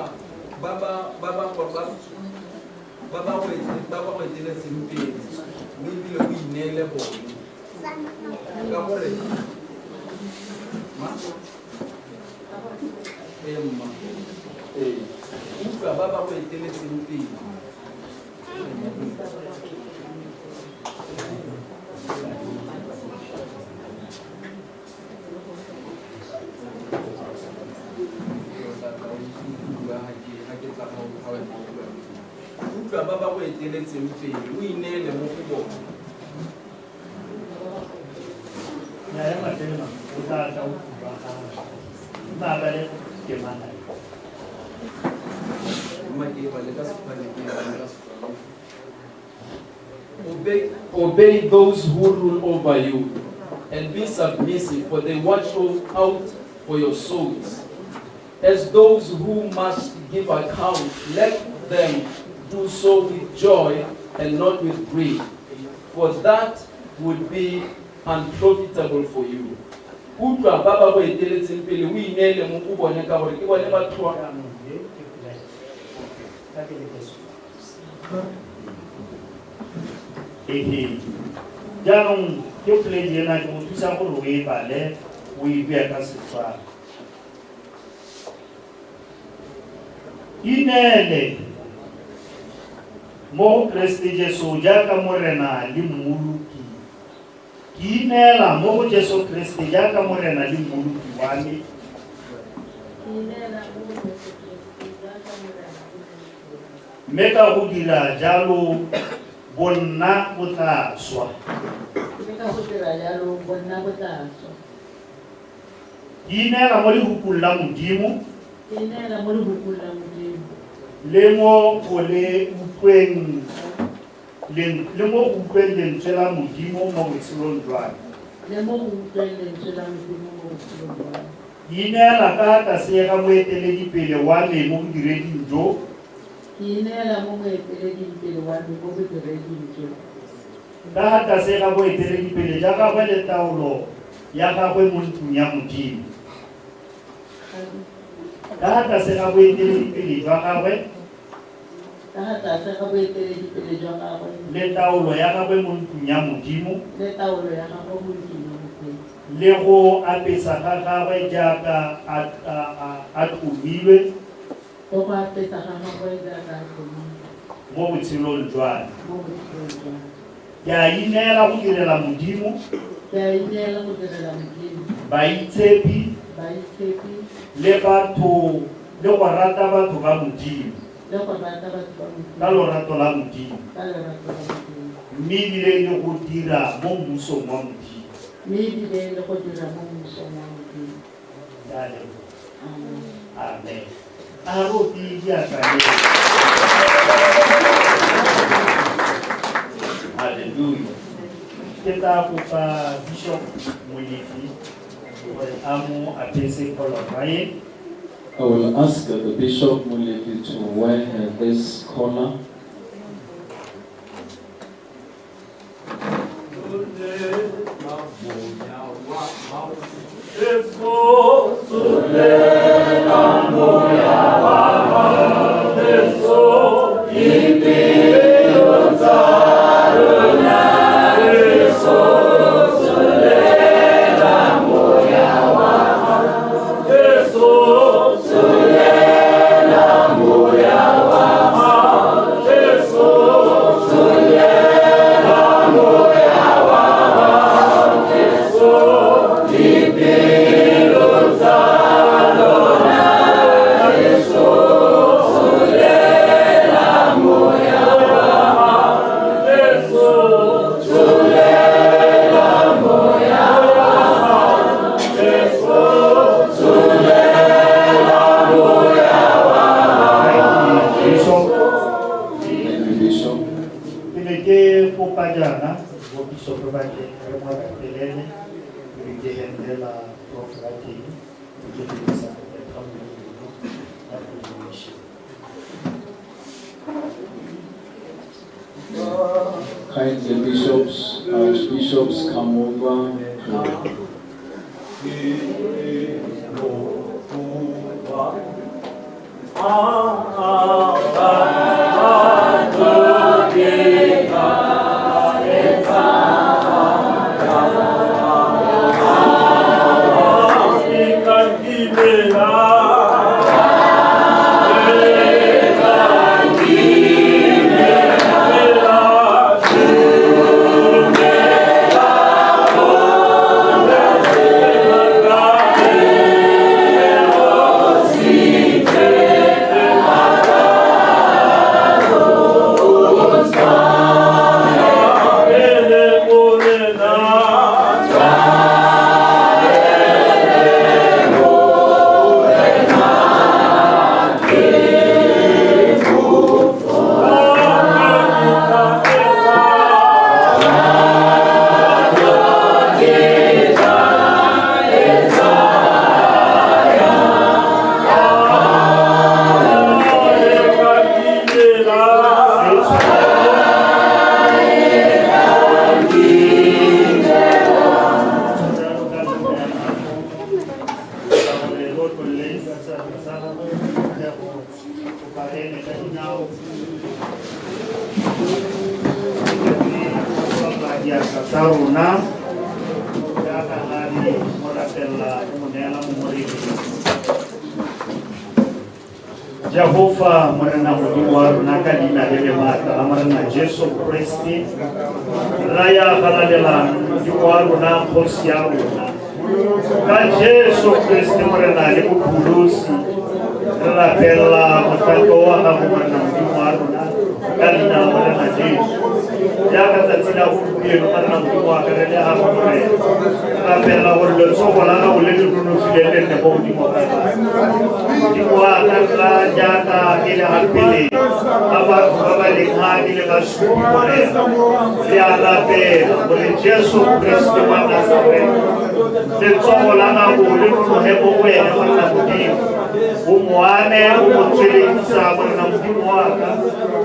ba go eteletseng pele mme ebile o ineele bone ka gore utlwa ba go eteletseng pele utlwa ba go eteletseng pele o ineele mo go bona. Obey those who rule over you, and be submissive, for they watch out for your souls. As those who must give account, let them do so with joy and not with grief, for that would be unprofitable for you. Utlwa ba ba go eteletseng pele o ineele mo go bone ka gore ke bone batho ba jaanong ke poledi ena ke mo thusa gore o e bale o e bea ka setswana. Ineele mo Kriste Jesu jaaka Morena le Mmoloki. Ke ineela mo go Jesu Kriste jaaka Morena le Mmoloki wa me. Mme ka go dira jalo bonna bo tla swa. Ke ineela mo lehukung la Modimo le mo go le utlweng lentswe la Modimo mo botshelong jwa me. Ke ineela ka tlase ga moeteledipele wa me mo bodiredi jo. Ka ga tlase ga boeteledipele ja gagwe le taolo ya gagwe mo ntlong ya Modimo. Ka ga tlase ga boeteledipele jwa gagwe le taolo ya gagwe mo ntlong ya Modimo, le go apesa ga gagwe jaaka a tlhomilwe mo botshelong jwa me. Ke a ineela go direla Modimo baitshepi le batho le go rata batho ba Modimo ka lorato la Modimo, mme ebile le go dira mo mmusong wa Modimo. Amen. Hallelujah. Kita kopa Bishop Molefi amo apese kolorwaye. I will ask the Bishop Molefi to wear this collar. So pelele re ke hendela profiting ke dirisa Ordination. Kindly bishops, archbishops come over to Jehovah marana mudiwaru nakadina dele mata amarana Jesu Kristi raya kaladela mudiwaru na khosiyaru na ka Jesu Kristi marana le kupulusi rapela matakoa na marana mudiwaru na kalina marana Jesu yaka tatina kubiyo marana mudiwaru kale amore rapela wolo sokola na wole dunu filele ne bodi mo Dikuakan jaka kila hapili apa kabali ngadi le basu kore ya rabe boleh Yesus Kristus mana sampai de sokola na boleh no hebo we na mana budi umuane umuchili sabu na mudimuaka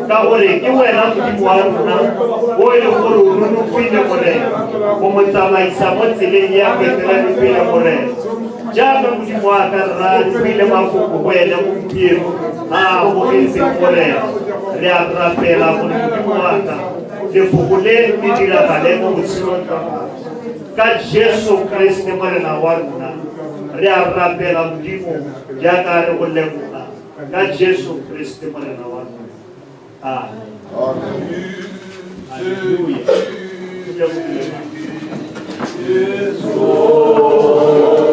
ka ole kiwe na mudimuaru na ole kuru nunu fine kore umutama isamotsile ya ketela fine kore Jaka mudimuaka rani file mafuku wele mumpiru muhizi kore rea rapela mudimuaka lefukule nidila kalemo musilonta ka Jesu Kristi marina waruna rea rapela mudimu jaka regulemuna ka Jesu Kristi marina waruna Hallelujah. Oh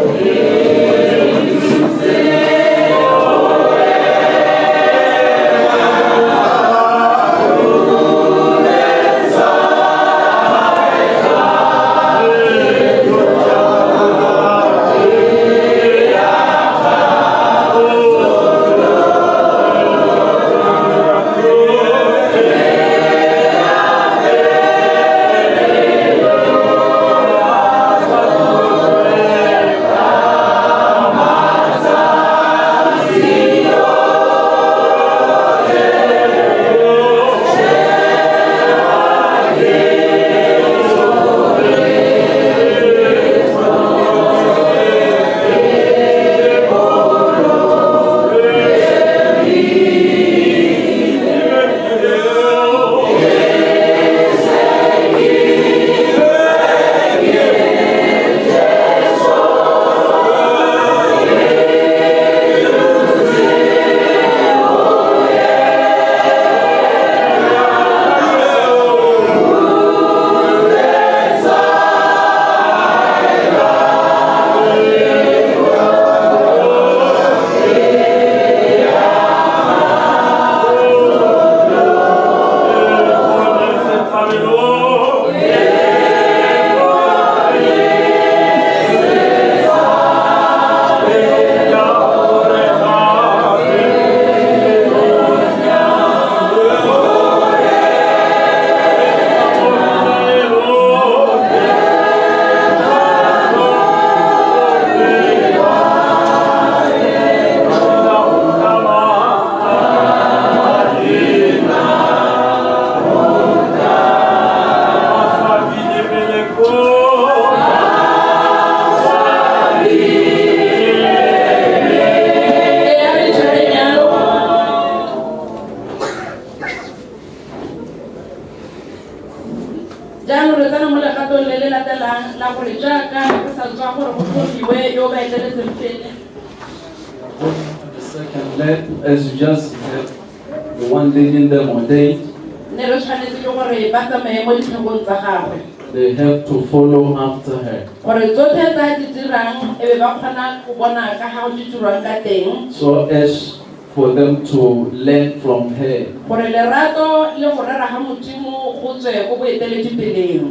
The second leg, as you just said, the one leading them ordained, they have to follow after her. So as for them to learn from her.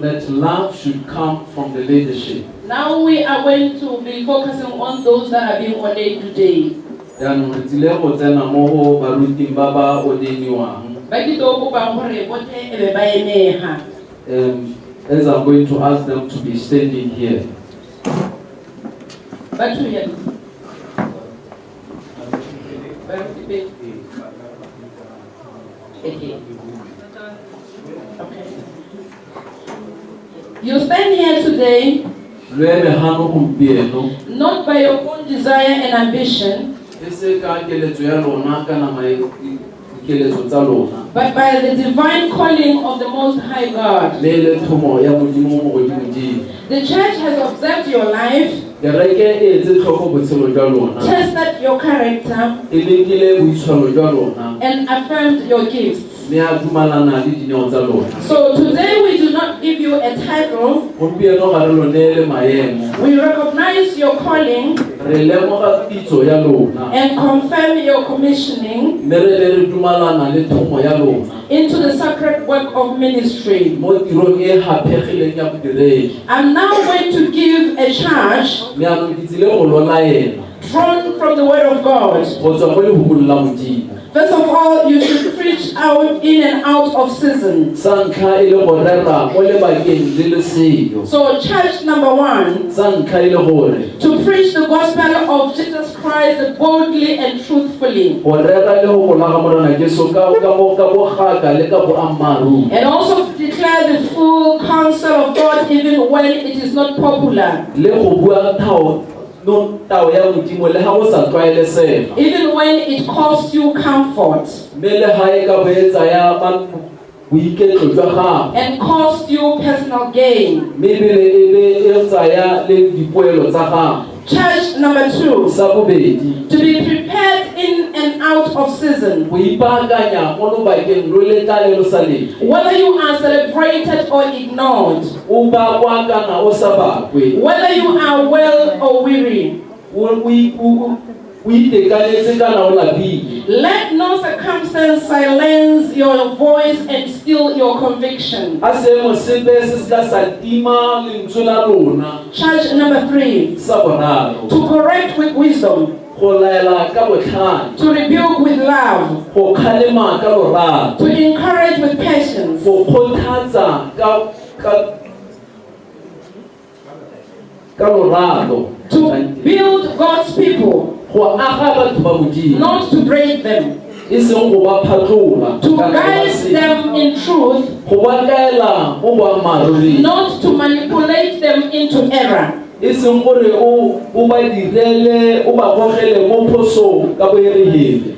That love should come from the leadership. Now we are going to be focusing on those that are being ordained today. As I'm going to ask them to be standing here. You stand here today not by your own desire and ambition, but by the divine calling of the Most High God. The church has observed your life, tested your character, and affirmed your gifts. So today we do not give you a title. We recognize your calling and confirm your commissioning into the sacred work of ministry. I'm now going to give a charge drawn from the Word of God. First of all, you should preach out in and out of season. So charge number 1, to preach the gospel of Jesus Christ boldly and truthfully. And also declare the full counsel of God even when it is not popular. Even when it costs you comfort and costs you personal gain. Charge number 2, to be prepared in and out of season. Whether you are celebrated or ignored, whether you are well or weary, let no circumstance silence your voice and steal your conviction. Charge number 3, to correct with wisdom, to rebuke with love, to encourage with patience, to build God's people, not to break them, to guide them in truth, not to manipulate them into error.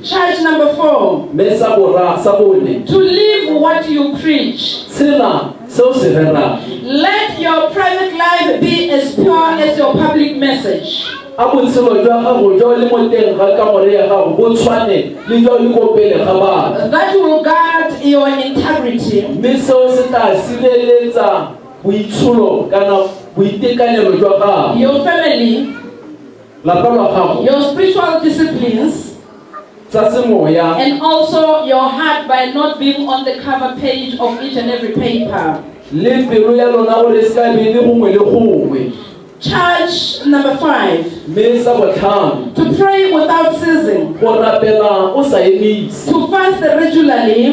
Charge number 4, to live what you preach. Let your private life be as pure as your public message. That will guard your integrity. Your family, your spiritual disciplines, and also your heart by not being on the cover page of each and every paper. Charge number 5, to pray without ceasing, to fast regularly,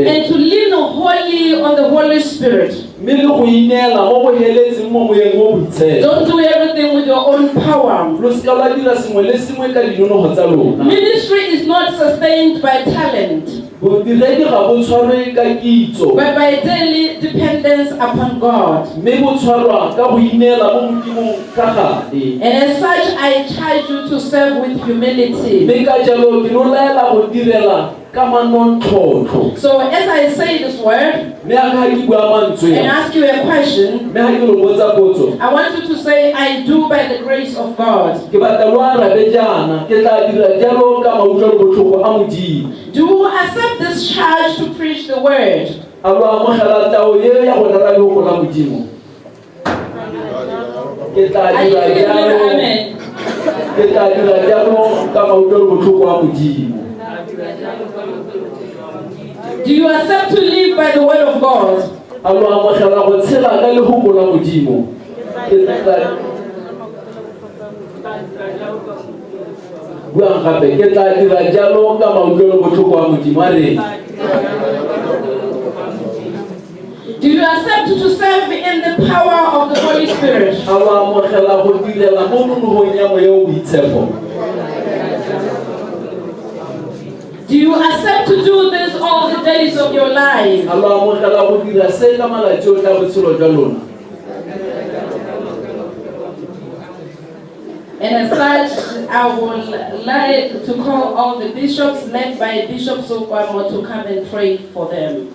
and to lean wholly on the Holy Spirit. Don't do everything with your own power. Ministry is not sustained by talent, but by daily dependence upon God. And as such, I charge you to serve with humility. So as I say this word and ask you a question, I want you to say, I do by the grace of God. Do you accept this charge to preach the word? Do you accept to live by the word of God? Do you accept to serve in the power of the Holy Spirit? Do you accept to do this all the days of your life? And as such, I would like to call all the bishops led by Bishop Sokwamo to come and pray for them.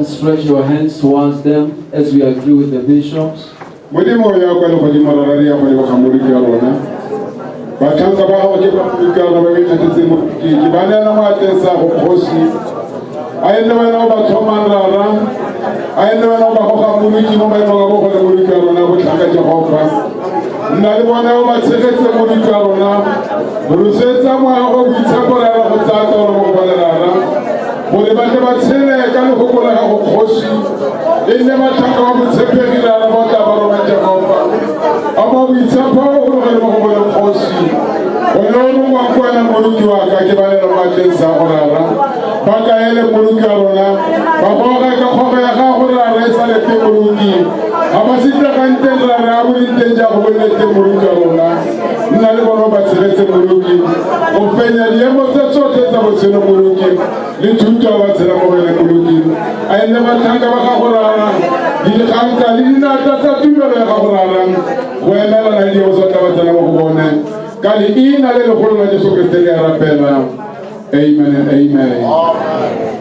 Stretch your hands towards them as we agree with the bishops. Ka leina le legolo la Jesu Kriste re a rapela. Amen and amen.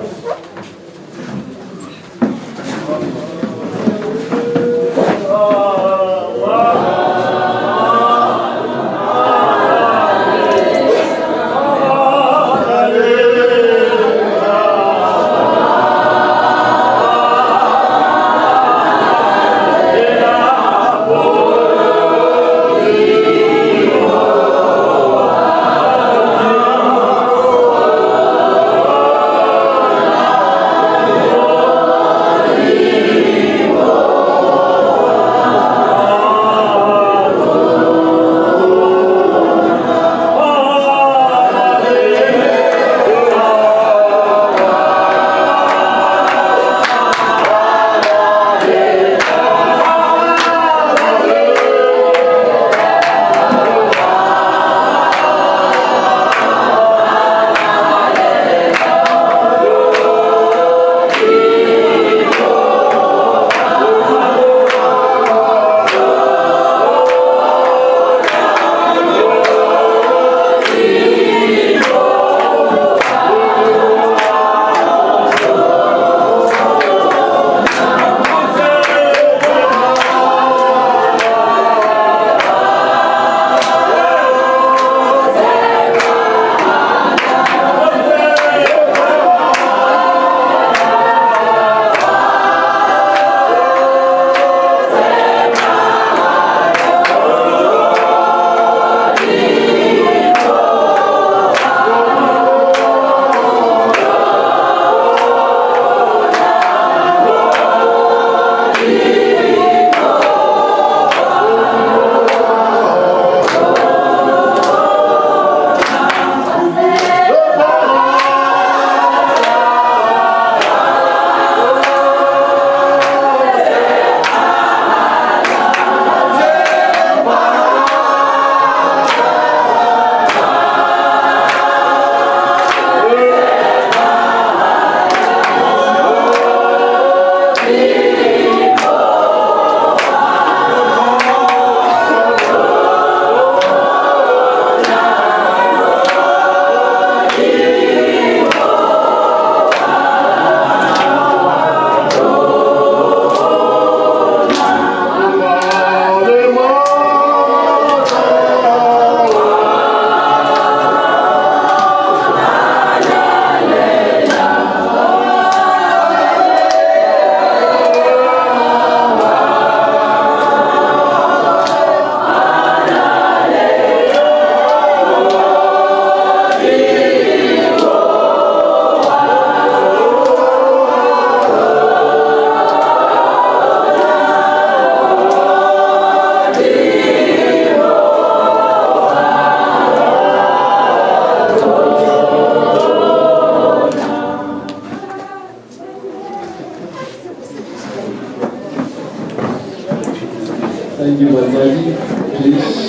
Thank you, Bazaji. Please.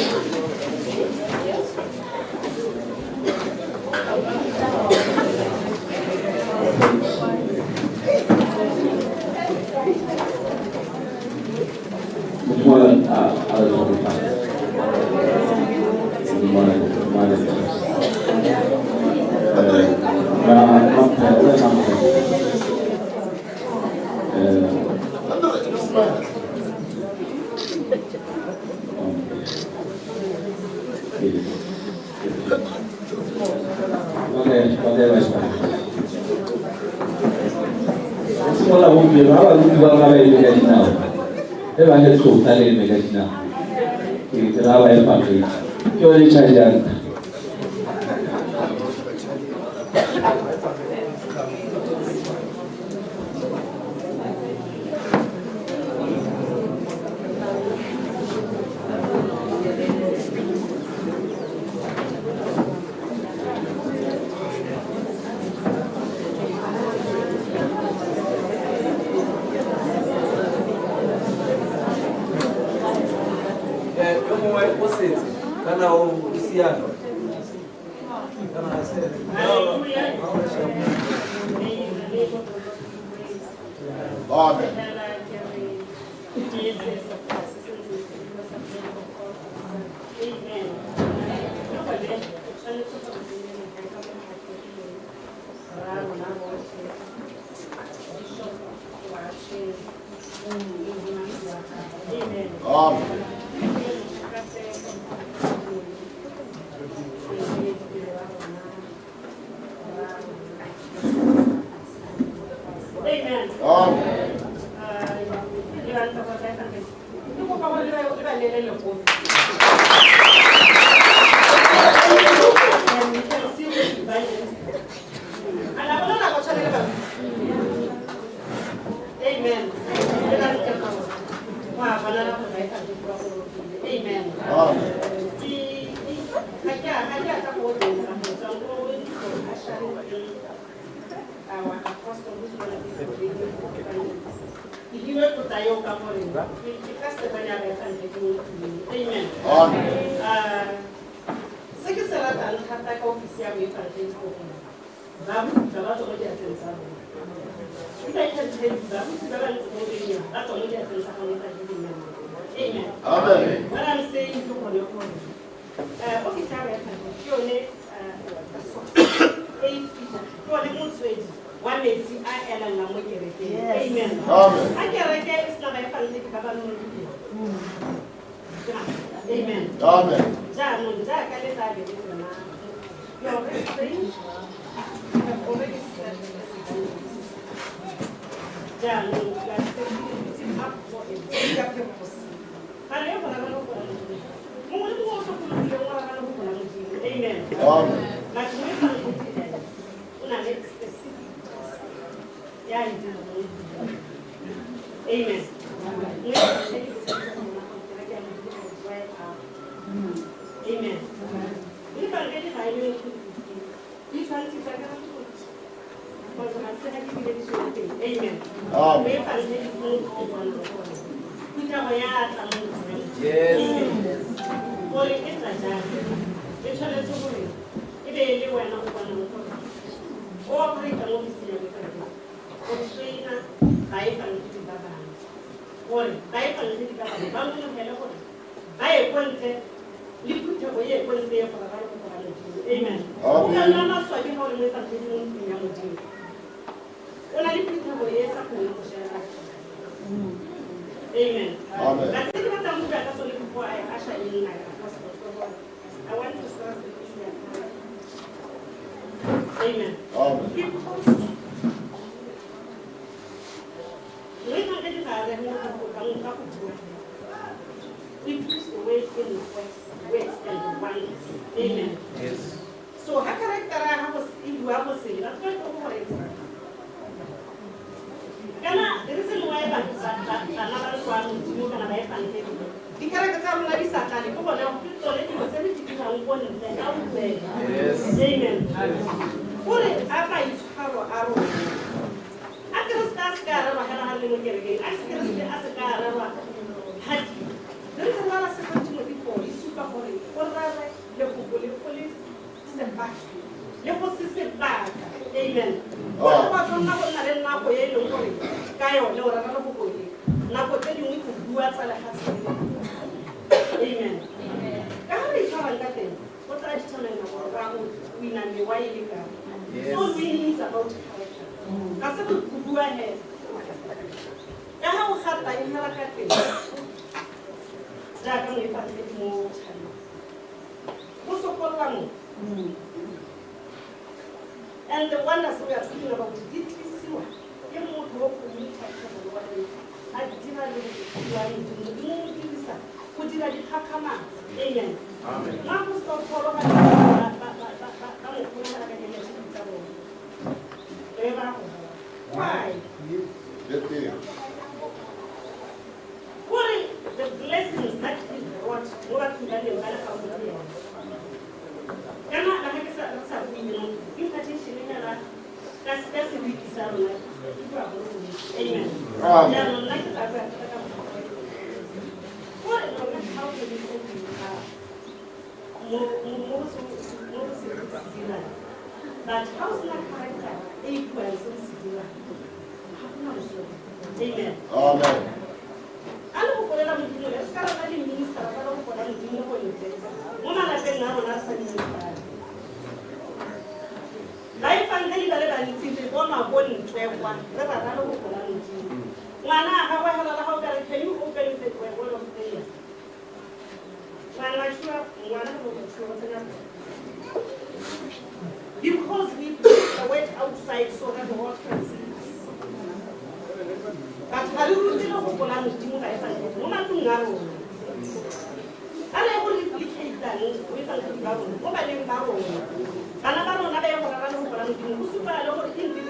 And the wonders we are talking about, why? What is the blessings that is what to get in but how's that character equals Amen. Amen. Life and delivery and it's in the one of one 12 one. batho ba le rutile go gopola modimo ba etsa mo matlong a rona a re go replicatang go efankedi ba rona mo baneng ba rona bana ba rona ba ye go rara le go gopola modimo go supela le gore ke ntse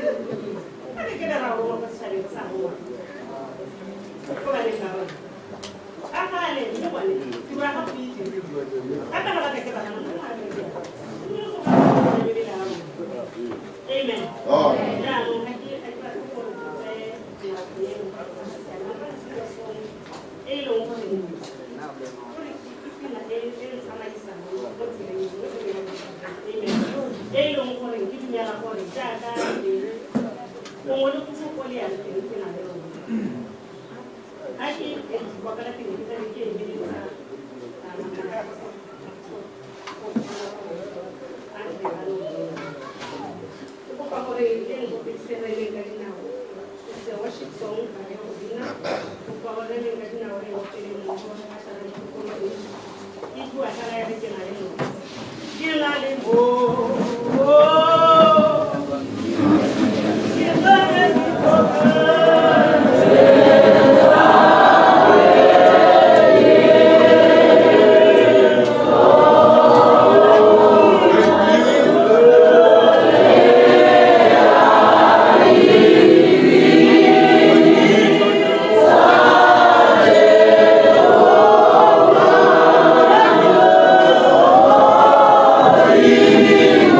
ka be ke bera rona ka setšhabeng sa rona ko baneng ba rona ka gale mme bone tiro ya gago itse ka kana ba ke bana Amen. Oh. It's a worship song. Yeah.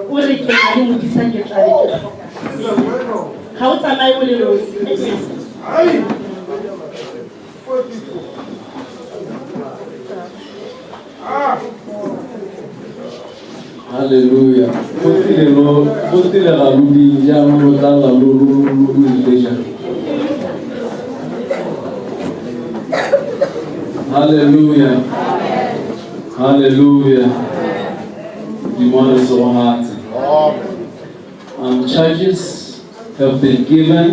o re ke na le modisa ke tla re ke ga o tsamaye o le nosi. Hallelujah. Hallelujah. Hallelujah. Demand is so hard. Charges have been given.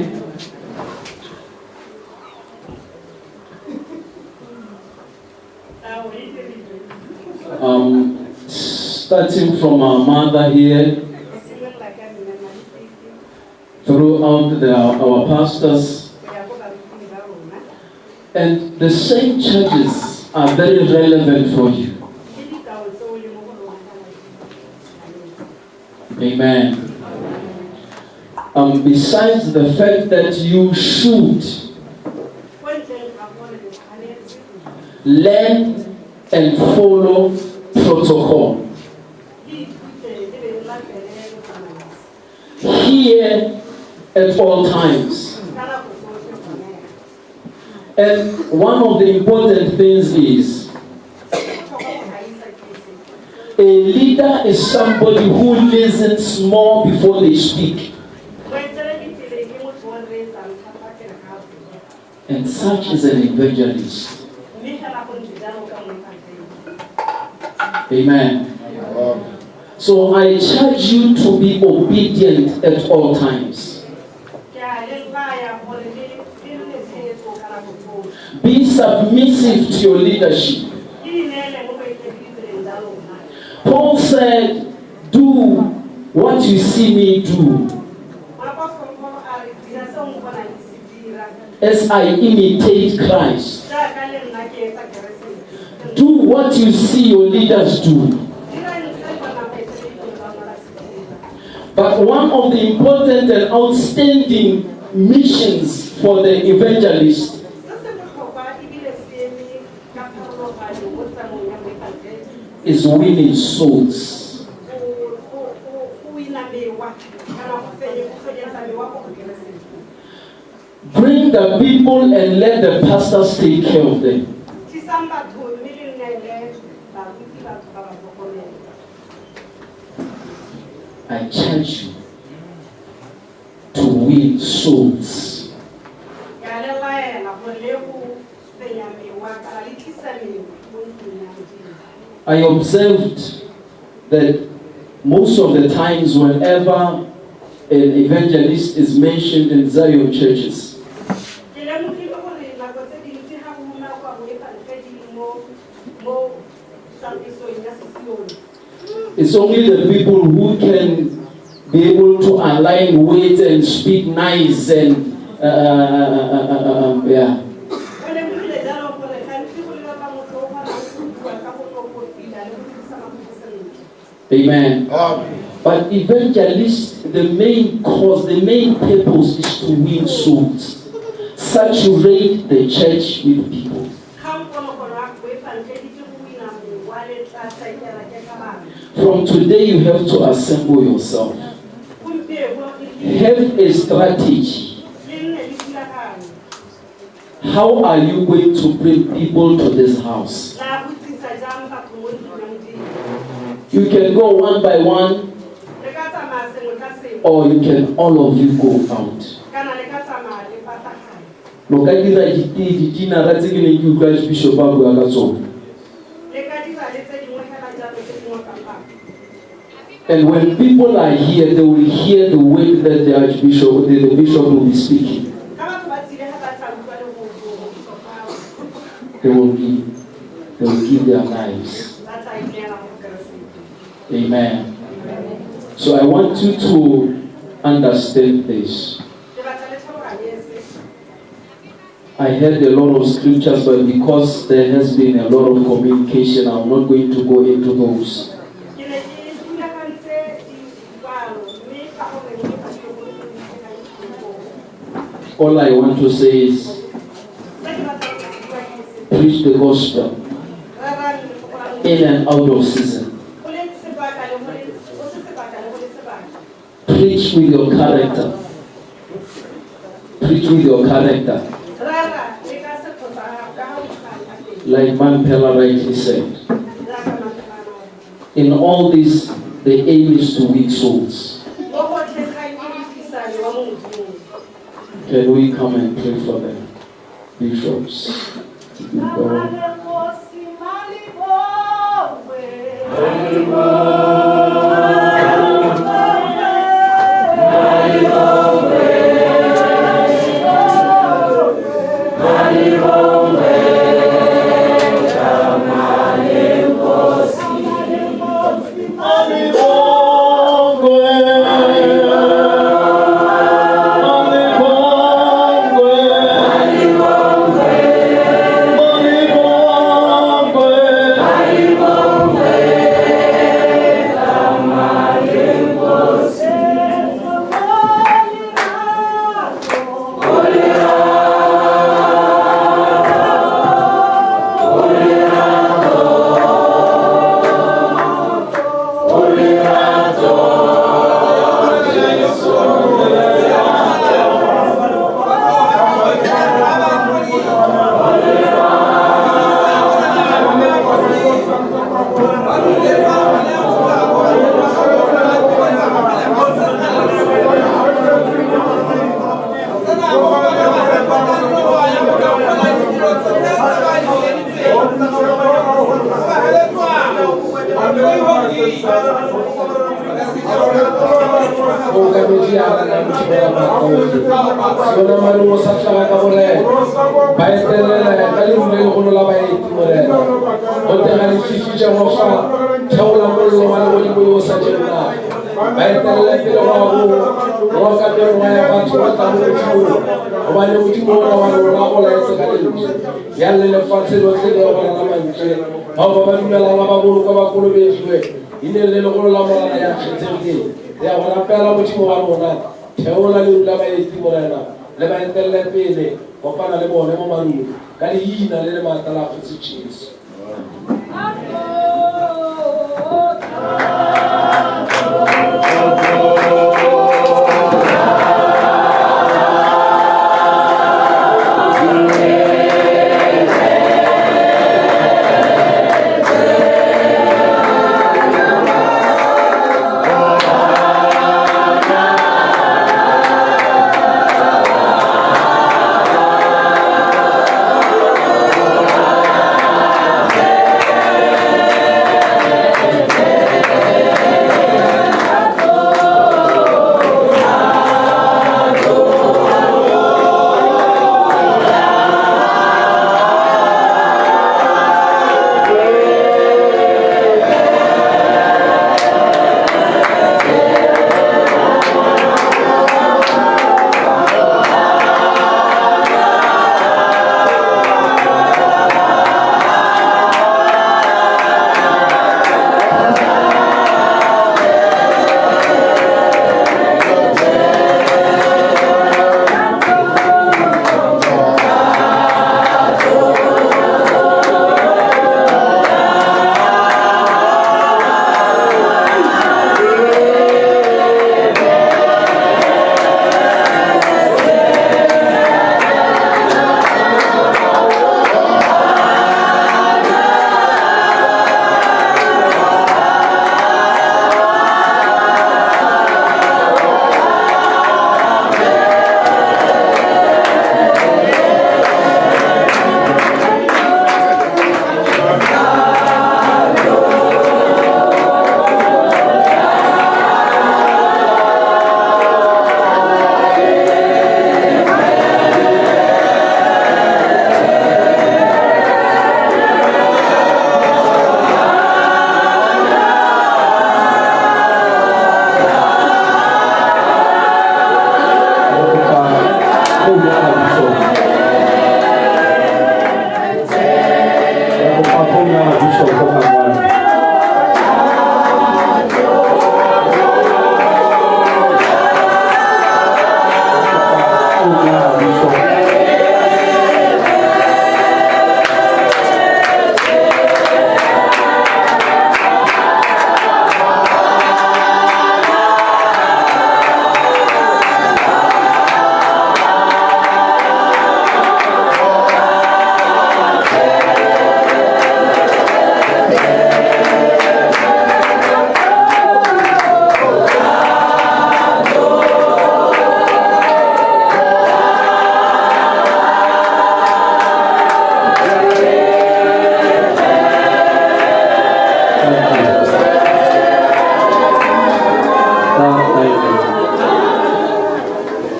Starting from our mother here, throughout our pastors, and the same charges are very relevant for you. Amen. Besides the fact that you should learn and follow protocol, here at all times. And one of the important things is a leader is somebody who listens more before they speak. And such is an evangelist. Amen. So I charge you to be obedient at all times. Be submissive to your leadership. Paul said, do what you see me do, as I imitate Christ. Do what you see your leaders do. But one of the important and outstanding missions for the evangelist is winning souls. Bring the people and let the pastors take care of them. I charge you to win souls. I observed that most of the times whenever an evangelist is mentioned in Zion churches, it's only the people who can be able to align words and speak nice and yeah. Amen. But evangelists, the main cause, the main purpose is to win souls. Saturate the church with people. From today, you have to assemble yourself. Have a strategy. How are you going to bring people to this house? You can go one by one, or you can all of you go out. And when people are here, they will hear the word that the Archbishop, the bishop will be speaking. They will give their lives. Amen. So I want you to understand this. I heard a lot of scriptures, but because there has been a lot of communication, I'm not going to go into those. All I want to say is, preach the gospel in and out of season. Preach with your character. Preach with your character. Like Manpela rightly said. In all this, the aim is to win souls. Can we come and pray for them? Bishops.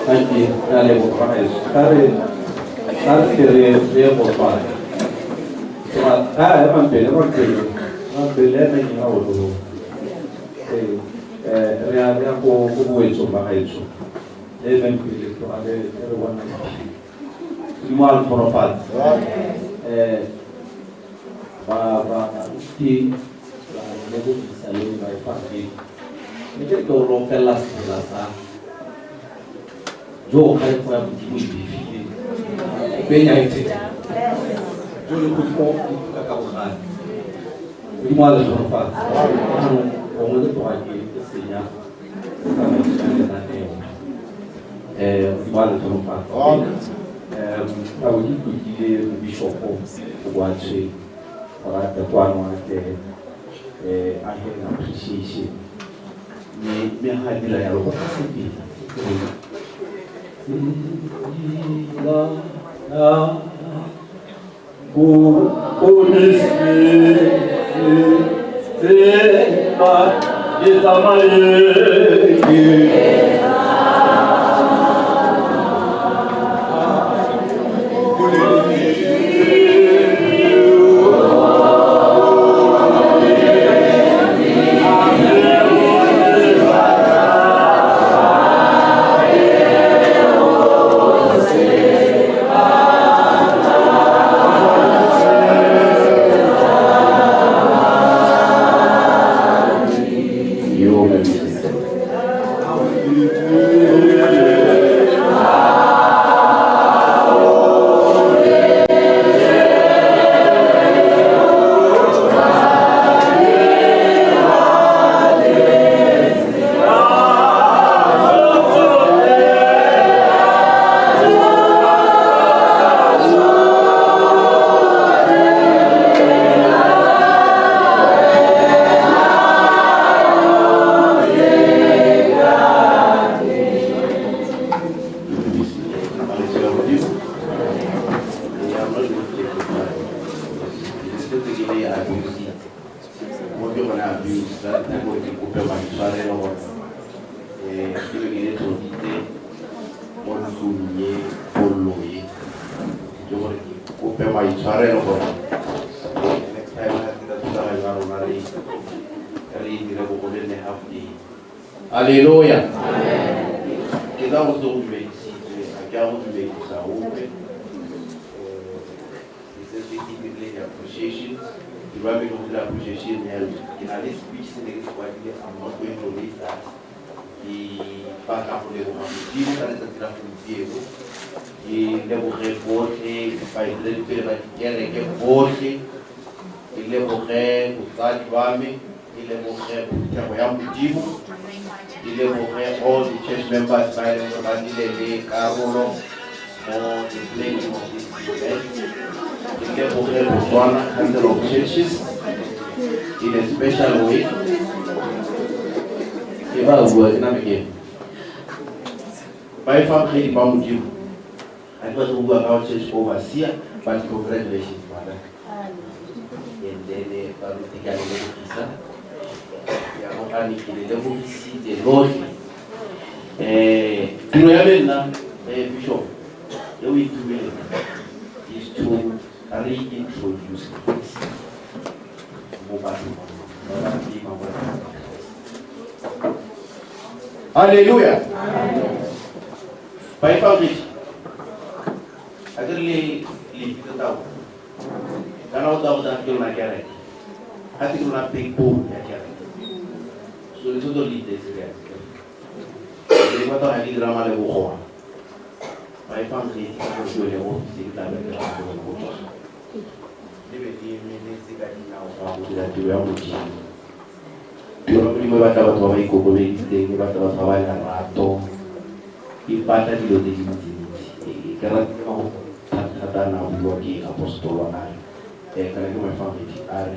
Thank you. Dale, por favor. Jo kare ko ya mutimo ifile benya ite jo le ko ka ka bona di mala so fa o mo de to aki senya ka me na ne di mala so fa au di ku di bishop ko wa che ora te kwano ate ake na appreciation me ha dira ya lo ko sipi Hallelujah. Que damos do meio, acabamos do meio da UP. This is the appreciation. The Rabbi of the appreciation in a list speech in the Swahili. I'm not going to read that. The back up the team that is the Diego. The level report, by the level report, the level report, il est mon frère il est mon frère all the church members by the Carolo on the planning of this event. Il est mon frère Botswana, handle of churches in a special way. Il va vous dire by family Bamudimu. I was who are our church overseer, but congratulations, mother. And then Barutika the Lord. Bishop, the way to me is to reintroduce Hallelujah. By public, I really leave it out. Can I doubt that you're not getting? I think you're not big boom. So it's all lead this guy. They got a little drama level home. My family is going to go to the level. Liberty means that you are with you. You are pretty much about what I go away, about how I am. If part of the dignity, cannot know that now we work in Apostolic. Can I do my family are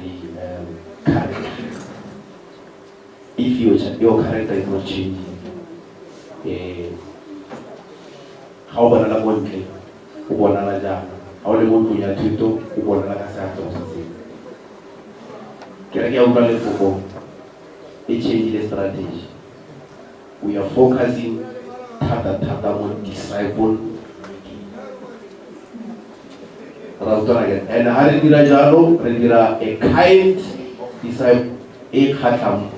if your character is not changing, how about another one play? Who another job? How they want to your tutor? Who another castle? Can I get Utlwang Lefoko? It changes the strategy. we are focusing thata on disciple. And ha re dira jalo, re dira a kind disciple, a khatlamo.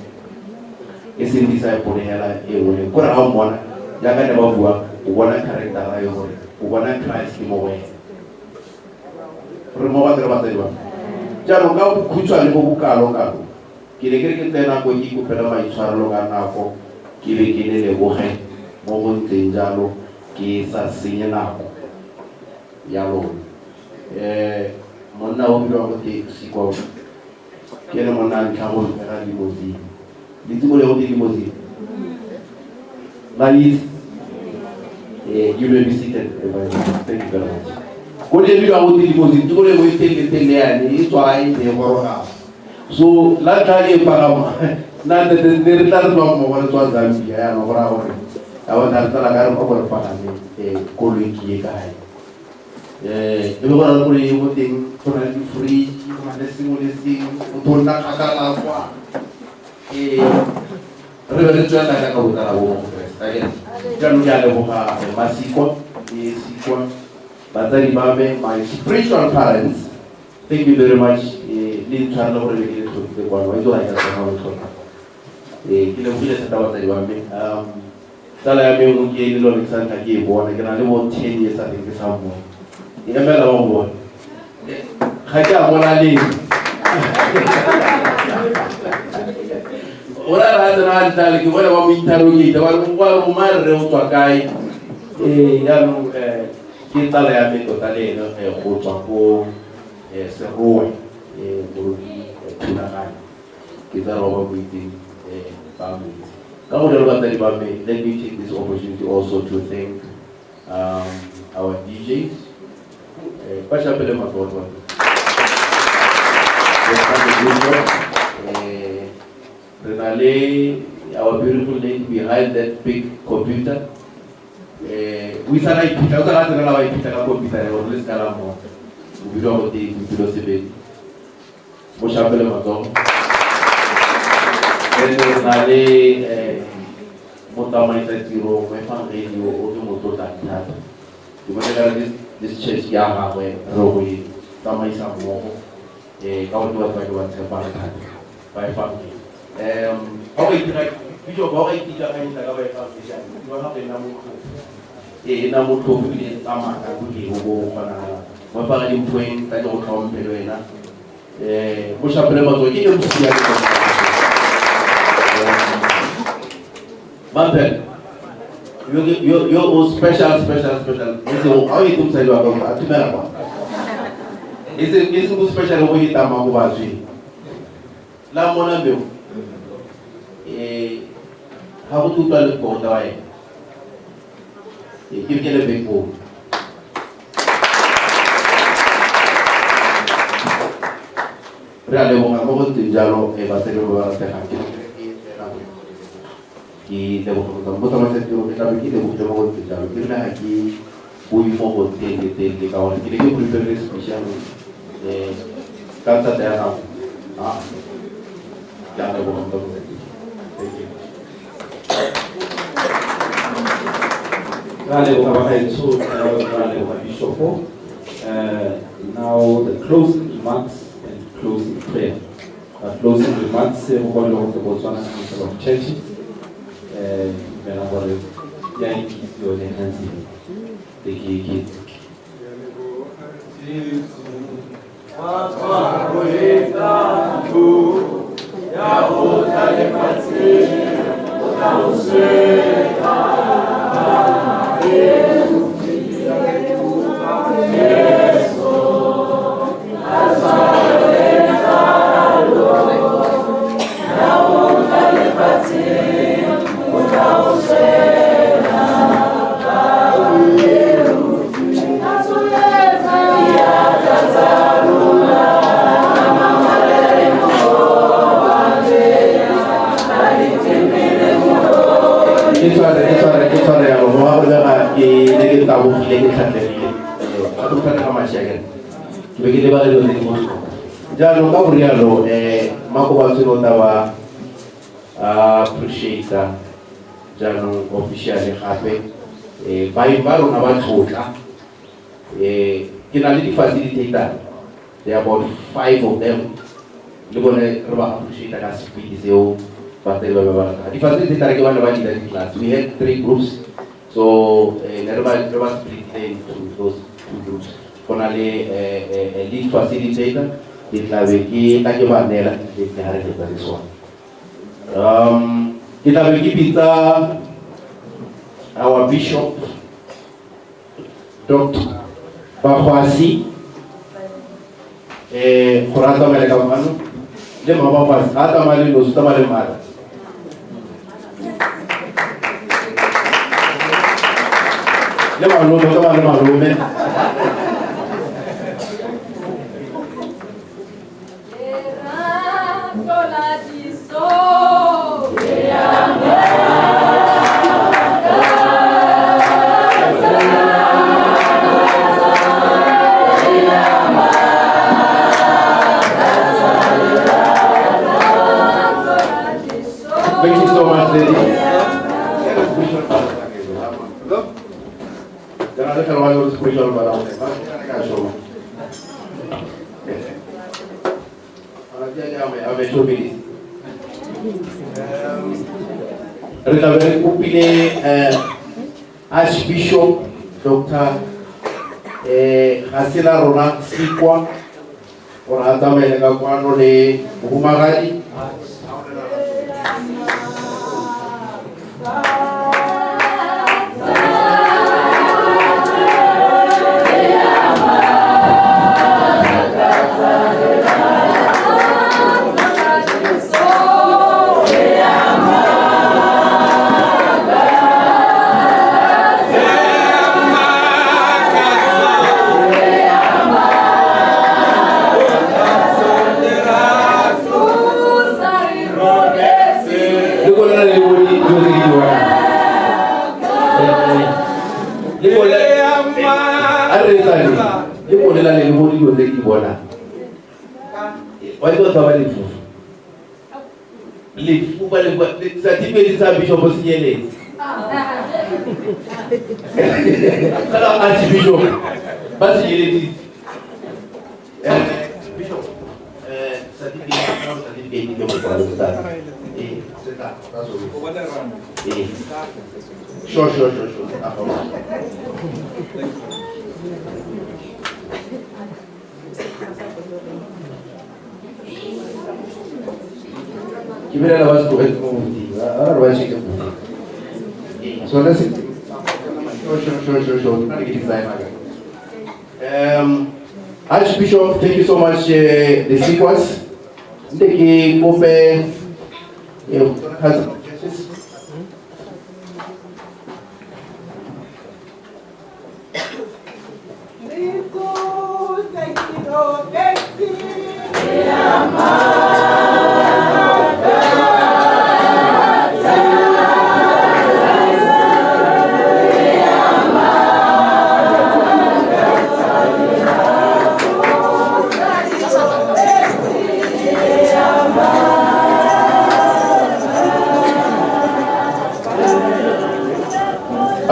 Is in disciple hela e wone ko ra mona ya ka ne ba bua o bona character ya yone o bona Christ mo wena re mo ba ba tseba jalo ka khutshwa le go bukalo ka ke le ke tsena go ke kopela maitshwarelo ka nako ke be ke le boge mo go nteng jalo ke sa senye nako ya lo monna o bua go te siko ke le monna ntlago ga di mozi you will be seated. Thank you very much. What do you do with the deposit? You will take the thing there and it's why they were so, let's try a parama. Not that there is not long over to Zambia. I was at the over Panama, a colleague guy. You want to put everything free, you want to sing, don't not reverendo na ka utara bo again janu ya le boka masiko sikwa batari babe my spiritual parents, thank you very much ni tsana gore le ke tsote kwa wa ndo ya tsana mo tsona ke le bule tsa batari babe tsala ya me mo ke le lo tsana ke bona ke na le bo 10 years a ke sa mo e mela ba mo ga ke a bona le ora rata na altale che voleva mi interrogare guarda un mare un tuo kai ya no che tale a me totale no o tuo se ruoi buruki tuna kai che da roba quindi family come da roba di family. Let me take this opportunity also to thank our DJs pasha pele matorwa Renale, our beautiful lady behind that big computer. We said I picked out a computer, or less Calamo. We don't take philosophy. Moshabele Maton. Then Renale, Motamita Tiro, my family, Otomoto that. You want to this church, Yahweh, Rowi, Tamaisa Mo, God was by one by family. Okay, video boy kita kan kita gawe passion. Dua hal yang namun tu ini sama aku di hubo mana. Bapa lagi poin tadi orang kaum peluena. Musa pelema tu ini mesti ada. Mantel, you special. Ini awak itu saya luar kau, tu berapa? Ini special awak kita mahu baju. Lama nampak. How to tell the code away? You get a big book. Really, when I'm going to Jalo, a battery of the he never got the bottom of the book to Jalo. He will forward the cow and give you prepare special Kata there now. Thank you. Now the closing remarks and closing prayer. Closing remarks, we're going to talk about one of church. When I was young, you were enhancing the kids. Jalo Gabrielo, Mako Batsino Tawa, appreciate jaanong officially gape ba rona ba tlotla ke na le di-facilitator. There are about 5 of them. Le bone re ba appreciate ka speed seo ba tele ba ba rata. Di-facilitator ke bana ba dira di-class. We had 3 groups, so ne re ba split into those 2 groups. Kona le lead facilitator di tla be ke ba nela di ha re tsa this one. Ke tla be ke bitsa our bishop Dr. Bakwasi Khurata Maleka Manu le mama pas ata mali no sta mali mara le malu no sta mali malu me Thank you so much, lady. Jangan ada kalau harus spiritual barang. Ame coba ini. Kita beri upile Archbishop Dr. Hasila Ronak Sikwa. Orang tamu yang kawan oleh Bumagadi. Bishop Osiele. Kalau Archbishop, pasti jadi Bishop. Certificate ini berapa besar? Sekitar, Sure. Gimana lawas tuh itu mufti? Lawas itu mufti. Soalnya sih, sure. Nanti kita design lagi. Archbishop, thank you so much. The sequence, nanti kope, has.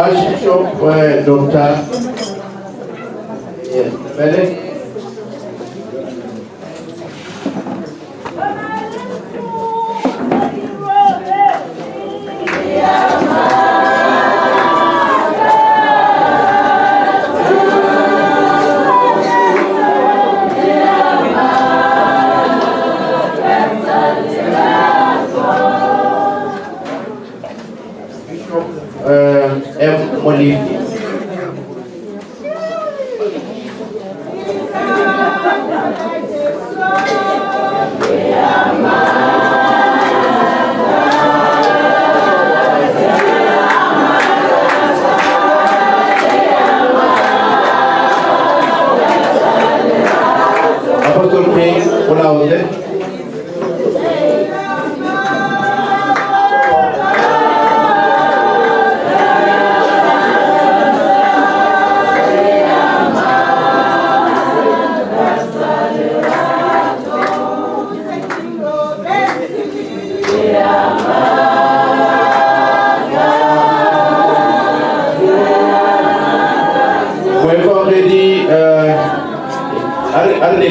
Archbishop Dr. Bele.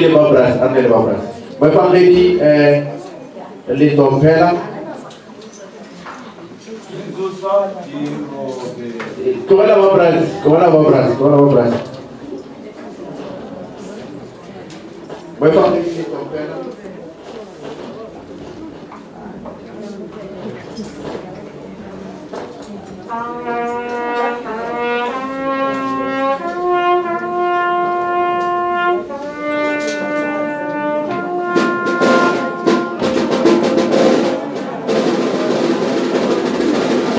le babras, ande le babras. Moi pas ready les dompela. Comment la babras? Moi pas ready les dompela.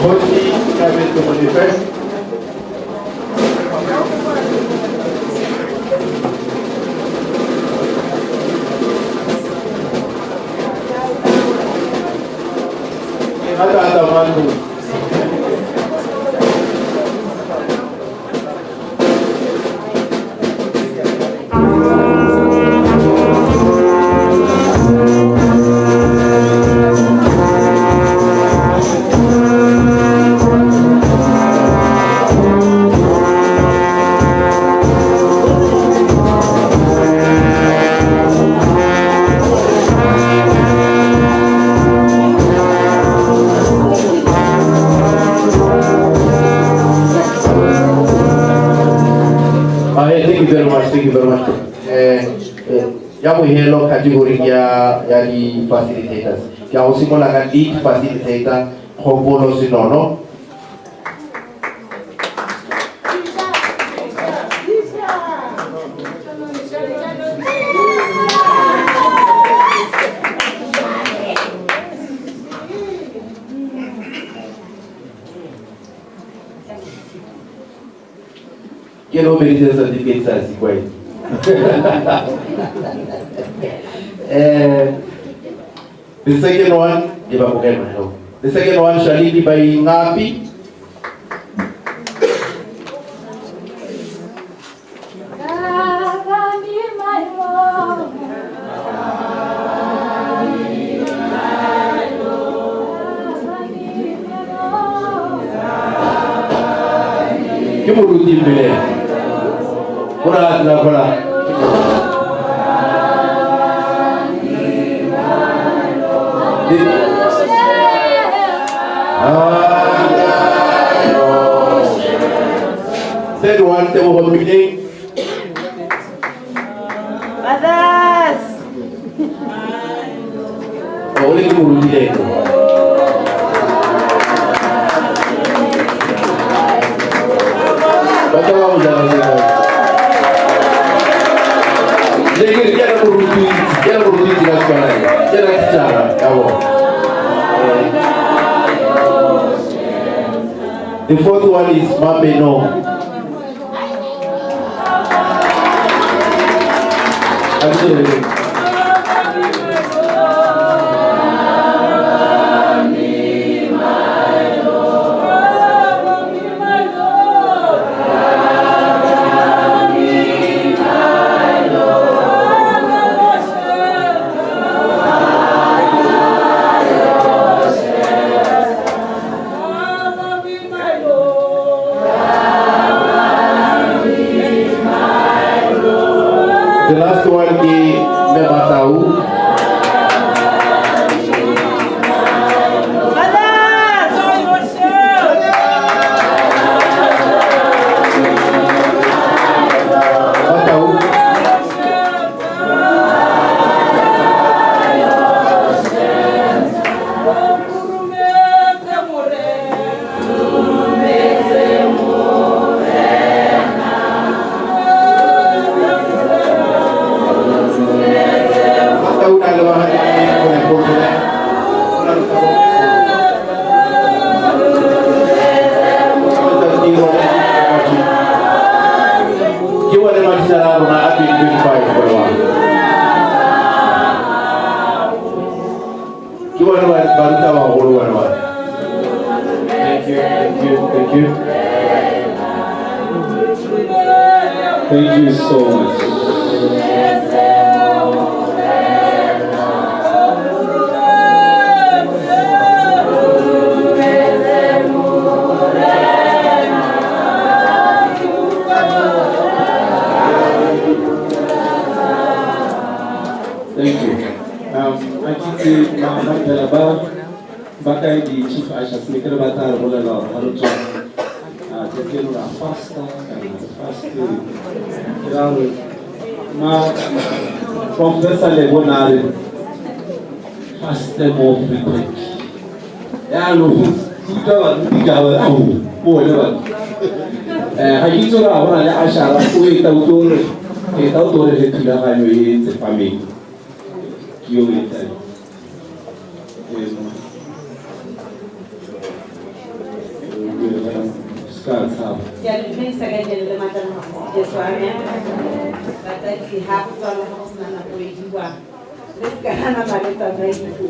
Hoje, cabeça do manifesto. Ada mandu. Thank you very much. Yang hello kategori ya di facilitators. Yang usimo lakan di facilitator kompolo sinono. You know, many certificates are quite. The second one, the second one shall be by Ngapi. Kimuruti mbele. Kura na kura. Third one, table of meeting. Brothers. Only Muruti. The fourth one is Mapeno. Absolutely. The last one is Mebatau. Thank you so much. mikir batar boleh lah harus jadi orang pasta lalu ma profesor lebonari pasta mau frequent ya lu kita jawab boleh lah hari itu orang ada asyara kue tahu tu itu dah kami sepami kio itu Jadi saya jadi macam sesuatu kata hak kalau harus nak boleh juga. Sekarang nak ada tanah itu.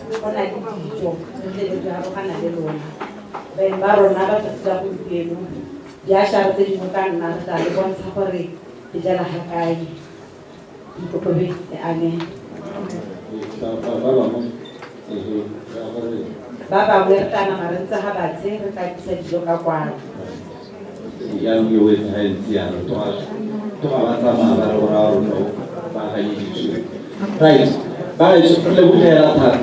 Kalau ada hijau, jadi juga bukan ada luar. Dan baru nak terjadi begini. Dia syarat dimutan nak ada pun safari di jalan hakai. Itu pergi aneh. Bapa bertanya kemarin sahabat sih, mereka bisa juga kawan. Yang yuwet hancian tu alat sama orang tu bahaya itu. Right, bahaya lebih heran.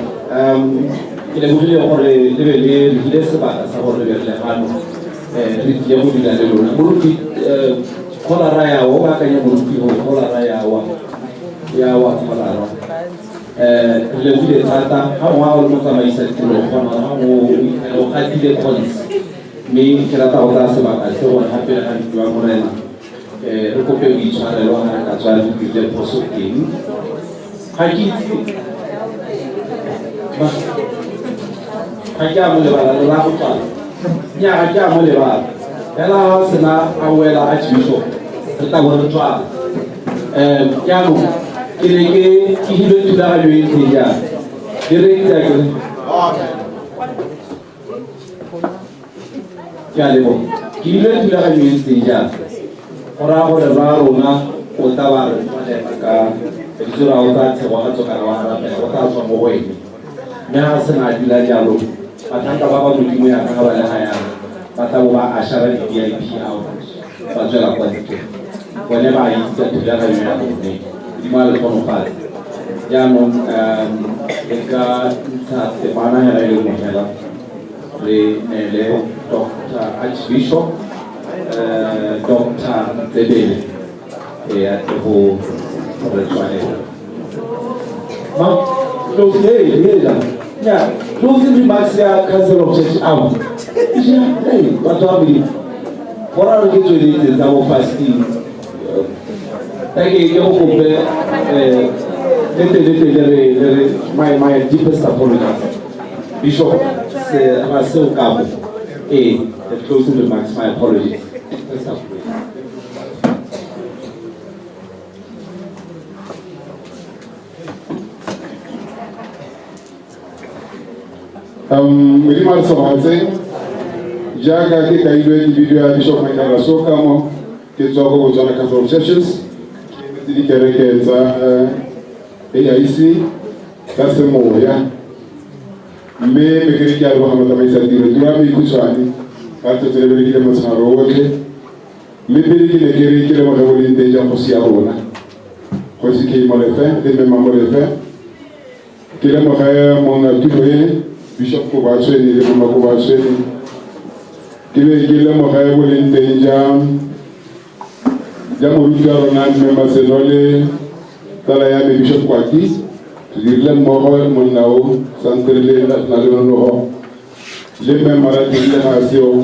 Kita boleh orang lebih sebab sabor lebih lehan. Dia boleh dari luar. Mulut kola raya, orang kaya mulut kola raya awak, ya awak kola raya. Lebih tata, awak orang macam Islam tu, awak hati dia polis. Ni kita tahu dah sebab itu orang hampir jual mana. Rukuk bicara orang kacau kita posukin. Haji, haji boleh bawa lalu tak? Ya haji boleh bawa. Kalau sana awal haji besok, kita boleh jual. Yang kira-kira hidup sudah ada yang tiada. Kira-kira क्या देखो किले तुला का use दिया और आप और बार होना होता बार वाले का जो राउता है वहाँ तो करवाना है होता तो मोबाइल मैं आज से ना दिला जालो पता का बाबा मुझे मुझे आना वाला है यार पता वो आशा रही दिया भी आओ पता लगा पता वाले बाई से तुला का यूज़ नहीं दिमाग को नोपाल या नो एक साथ पाना है राइलो मुझे le Dr. Archbishop Dr. Zebele at the whole ritual. Ma, close yeah, closing remarks are council of church out. Yeah, hey, what do I believe? For our ritual is our fasting. Thank you, my deepest apologies. Bishop, I was so cabo. The closing remarks, my apologies. Muri marso hanse, jaga ke kaiwe video Bishop Michael Soka mo ke tsoko go tsona ka for churches. Ke di kereke tsa AIC ka se mo ya. Me kereke ya ba hamata mai sadiro dura mi kuswani ka to tsere be ke mo tsaro wote. Me be ke kereke le mo ga woni deja ko sia rona. Ko si ke mo le fe, de me mo le fe. Ke le mo ga mo na tuwe Bishop Kobatsweni le Mama Kobatsweni kile mo ga bo le ntenja ja mo ruta rona me masenole tala ya Bishop Kwati le mo ho mo nao santre le na le no le me mara de la sio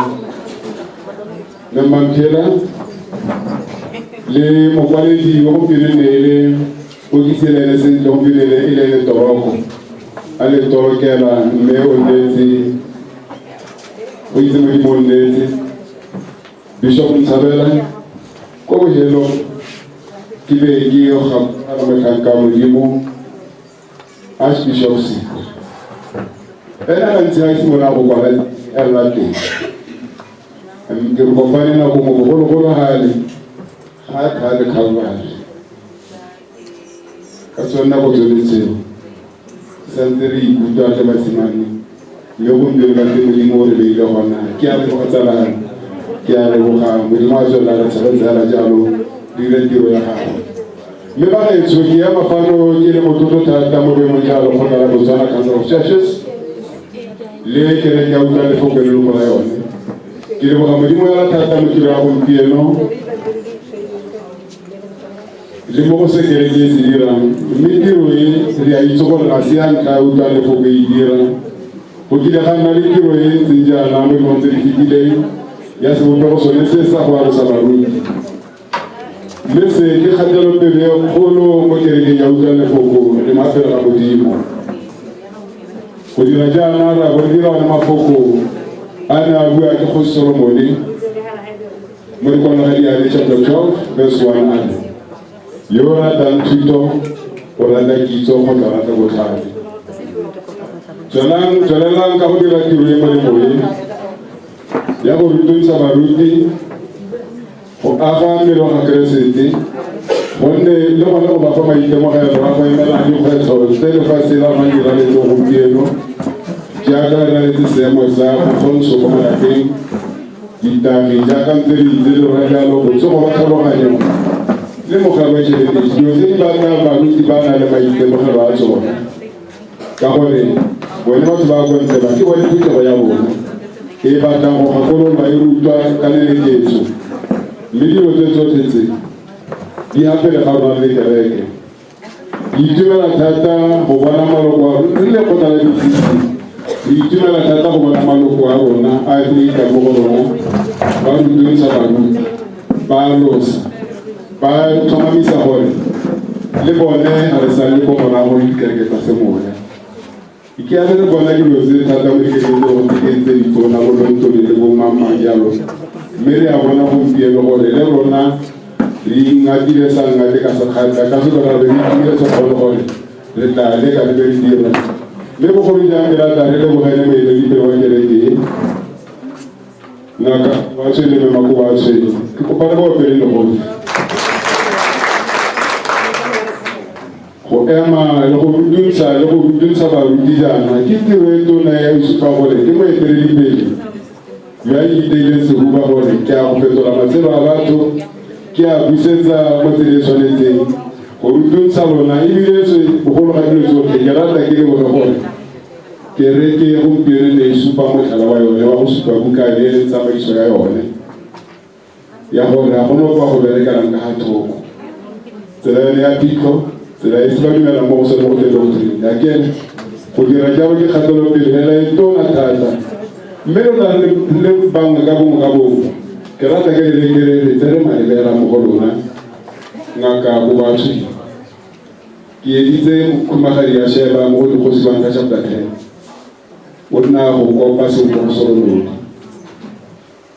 le mankela le mo kwale di o pile le o kisele le se lo pile le toroko ale torokela me ondezi oizimo ondezi Bishop Nsabela ko helo kibe giyo kham ala me kan ka modimo Archbishop si ela ntsai simona go kwa ela ke ke go bana na go mo go hali ha le kalvari ka tsona go tsonetse santeri kuta le basimani le go ndele ka teng mo re le ile gona ke a re go tsala ke a re go ga mo di ma tsona la tsala tsala jalo di re tiro ya gago me ba e tsoki ya mafano ke le mototo thata mo be mo jalo go tla go tsana ka of churches le kereke ya Utlwang Lefoko le lokola yone. Ke leboga Modimo ya thata mo tiro ya gompieno le mo go se kereke e se dirang, mme tiro e re a itse gore ga se ya ntlha Utlwang Lefoko e dira. Go kile ga nna le tiro e ntseng jaana mo dilong tse di fetileng ya sebopego sone se sa go alosa baruti, mme se ke kgatelopele e kgolo mo kerekeng ya Utlwang Lefoko le mafelo a Modimo. Go dira jaana ra go dira ona mafoko a ne a bua ke Kgosi Solomone mo dikonagadi ya chapter 12 verse 1 yo o ratang thuto o rata kitso kgotsa rata botlhale. Tswelelang ka go dira tiro e molemo e ya go rotloetsa baruti go aga mmele wa Keresete, gonne le gone go bafa maitemogelo a go emela dikgwetlho tse lefatshe la madiraletse gompieno jaaka re na le seemo sa bokgontsho mo malapeng, ditagi jaaka ntse di ntse di ra jalo botsogo ba tlhaloganyo le mogare wa tšhelete, dilo tse di batla baruti ba na le maitemogelo a tsone, ka gore bone batho ba kwa ntle ba ke bone phuthego ya bone e batlang go gakolola e rutwa ka leleketso, mme dilo tse tsotlhe tse di apele ga rona le kereke. Ke itumela thata go bona maloko a rona le go tala ditsitsi, ke itumela thata go bona maloko a rona a Afrika mo go rona ba rutloetsa baruti, ba losa, ba tlhomamisa gore le bone a re sa le ko morago le dikereke tsa semoya. Ke a re bona dilo tse thata mo dikerekeng tse di tsona go lontone le bo mamang jalo, mme re a bona gompieno gore le rona re ngatile sa ngate ka sekgatla ka se bona re itumile se kgone gore re tla le ka le re dira, mme bogolo jang ke rata re lebogele moeteledipele wa kereke ngaka wa tshwene le makoba a tshwene. Ke kopa le baopele legolo go ema le go rutloetsa baruti jaana ke tiro e tona ya go supa gore ke moeteledipele yo a iteileng sehuba gore ke a go fetola matshelo a batho, ke a busetsa mo tsela e tshwanetseng go rutloetsa lona, ebile se bogolo ga dilo tsotlhe ke rata ke leboge gore kereke gompieno ne e supa motlhala wa yone wa go supa bukane le tsamaiso ya yone ya gore ga gona kwa go berekelang ka ga thoko, tsela yone ya phitlho, tsela e se ba dumelang mo go sone go tledotring akene go dira jalo ke kgatelopele hela e tona thata, mme lona le bangwe ka bongwe ka bongwe ke rata ke le tsere malebela mo go lona ngaka bo batho ke editse khumagadi ya sheba mo go dikgosi banka chapter 10 o nna go kopa seopo Solomone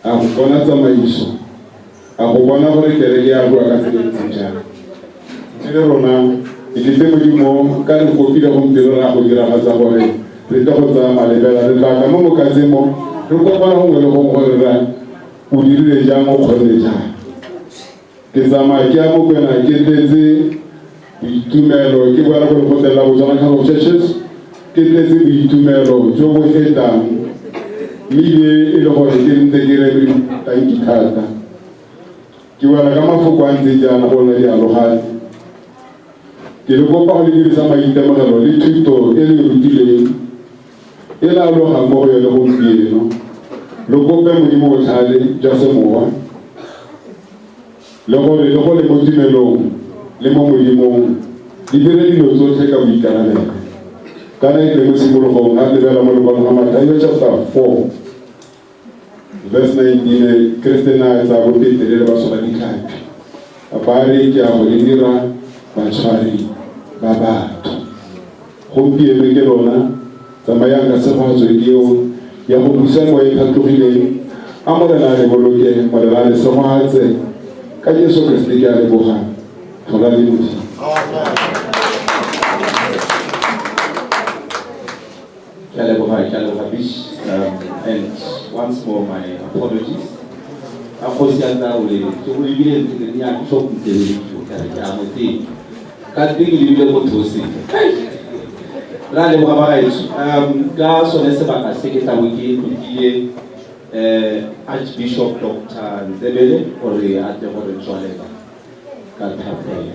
a go bona tsamaiso, a go bona gore kereke ya bua ka tsela e jang. Le rona e ke Modimo ka re kopile gompieno ra go diragatsa gore re tlo go tsaya malebela re tla ka mo mokatseng mo re kopana gongwe le gongwe gore ra o dirile jang o kgonne jang. Ke tsamaya ke ya mo kwena ke tletse boitumelo, ke boela gore go tlela Botswana Catholic Churches ke tletse boitumelo jo bo fetang, mme e le gore ke ntse ke re tanki thata. Ke boela ka mafoko a ntse jaana go nna di alogane, ke le kopa go le dirisa maitemogelo le thuto e le rutileng e la alogang mo go yone gompieno. Le kope Modimo botlhale jwa semowa le gore le go le mo tumelong le mo Modimong di dire dilo tsotlhe ka boikarabelo. Kana e le mo simologong a lebela mo lekwalong la Mathayo chapter 4 verse 19, Kriste na tsa bopetelele ba sola ditlhapi a bare ke a go le dira batshwari ba batho. Gompieno ke lona tsamayang ka segatso eo ya go busa mo e phatlogileng a morena a le boloke, morena a le segatse ka Jesu Kriste ke a leboga go la le Modimo. And once more my apologies. Akhosi ya taule ke go lebile ntse ke ya shop ntse ka re ya motse ka teng le bile mo thosi ra le ba gaetso ka sone sebaka se ke tla wiki ke Archbishop Dr. Nzebele gore a tle gore tswalela ka thapelo.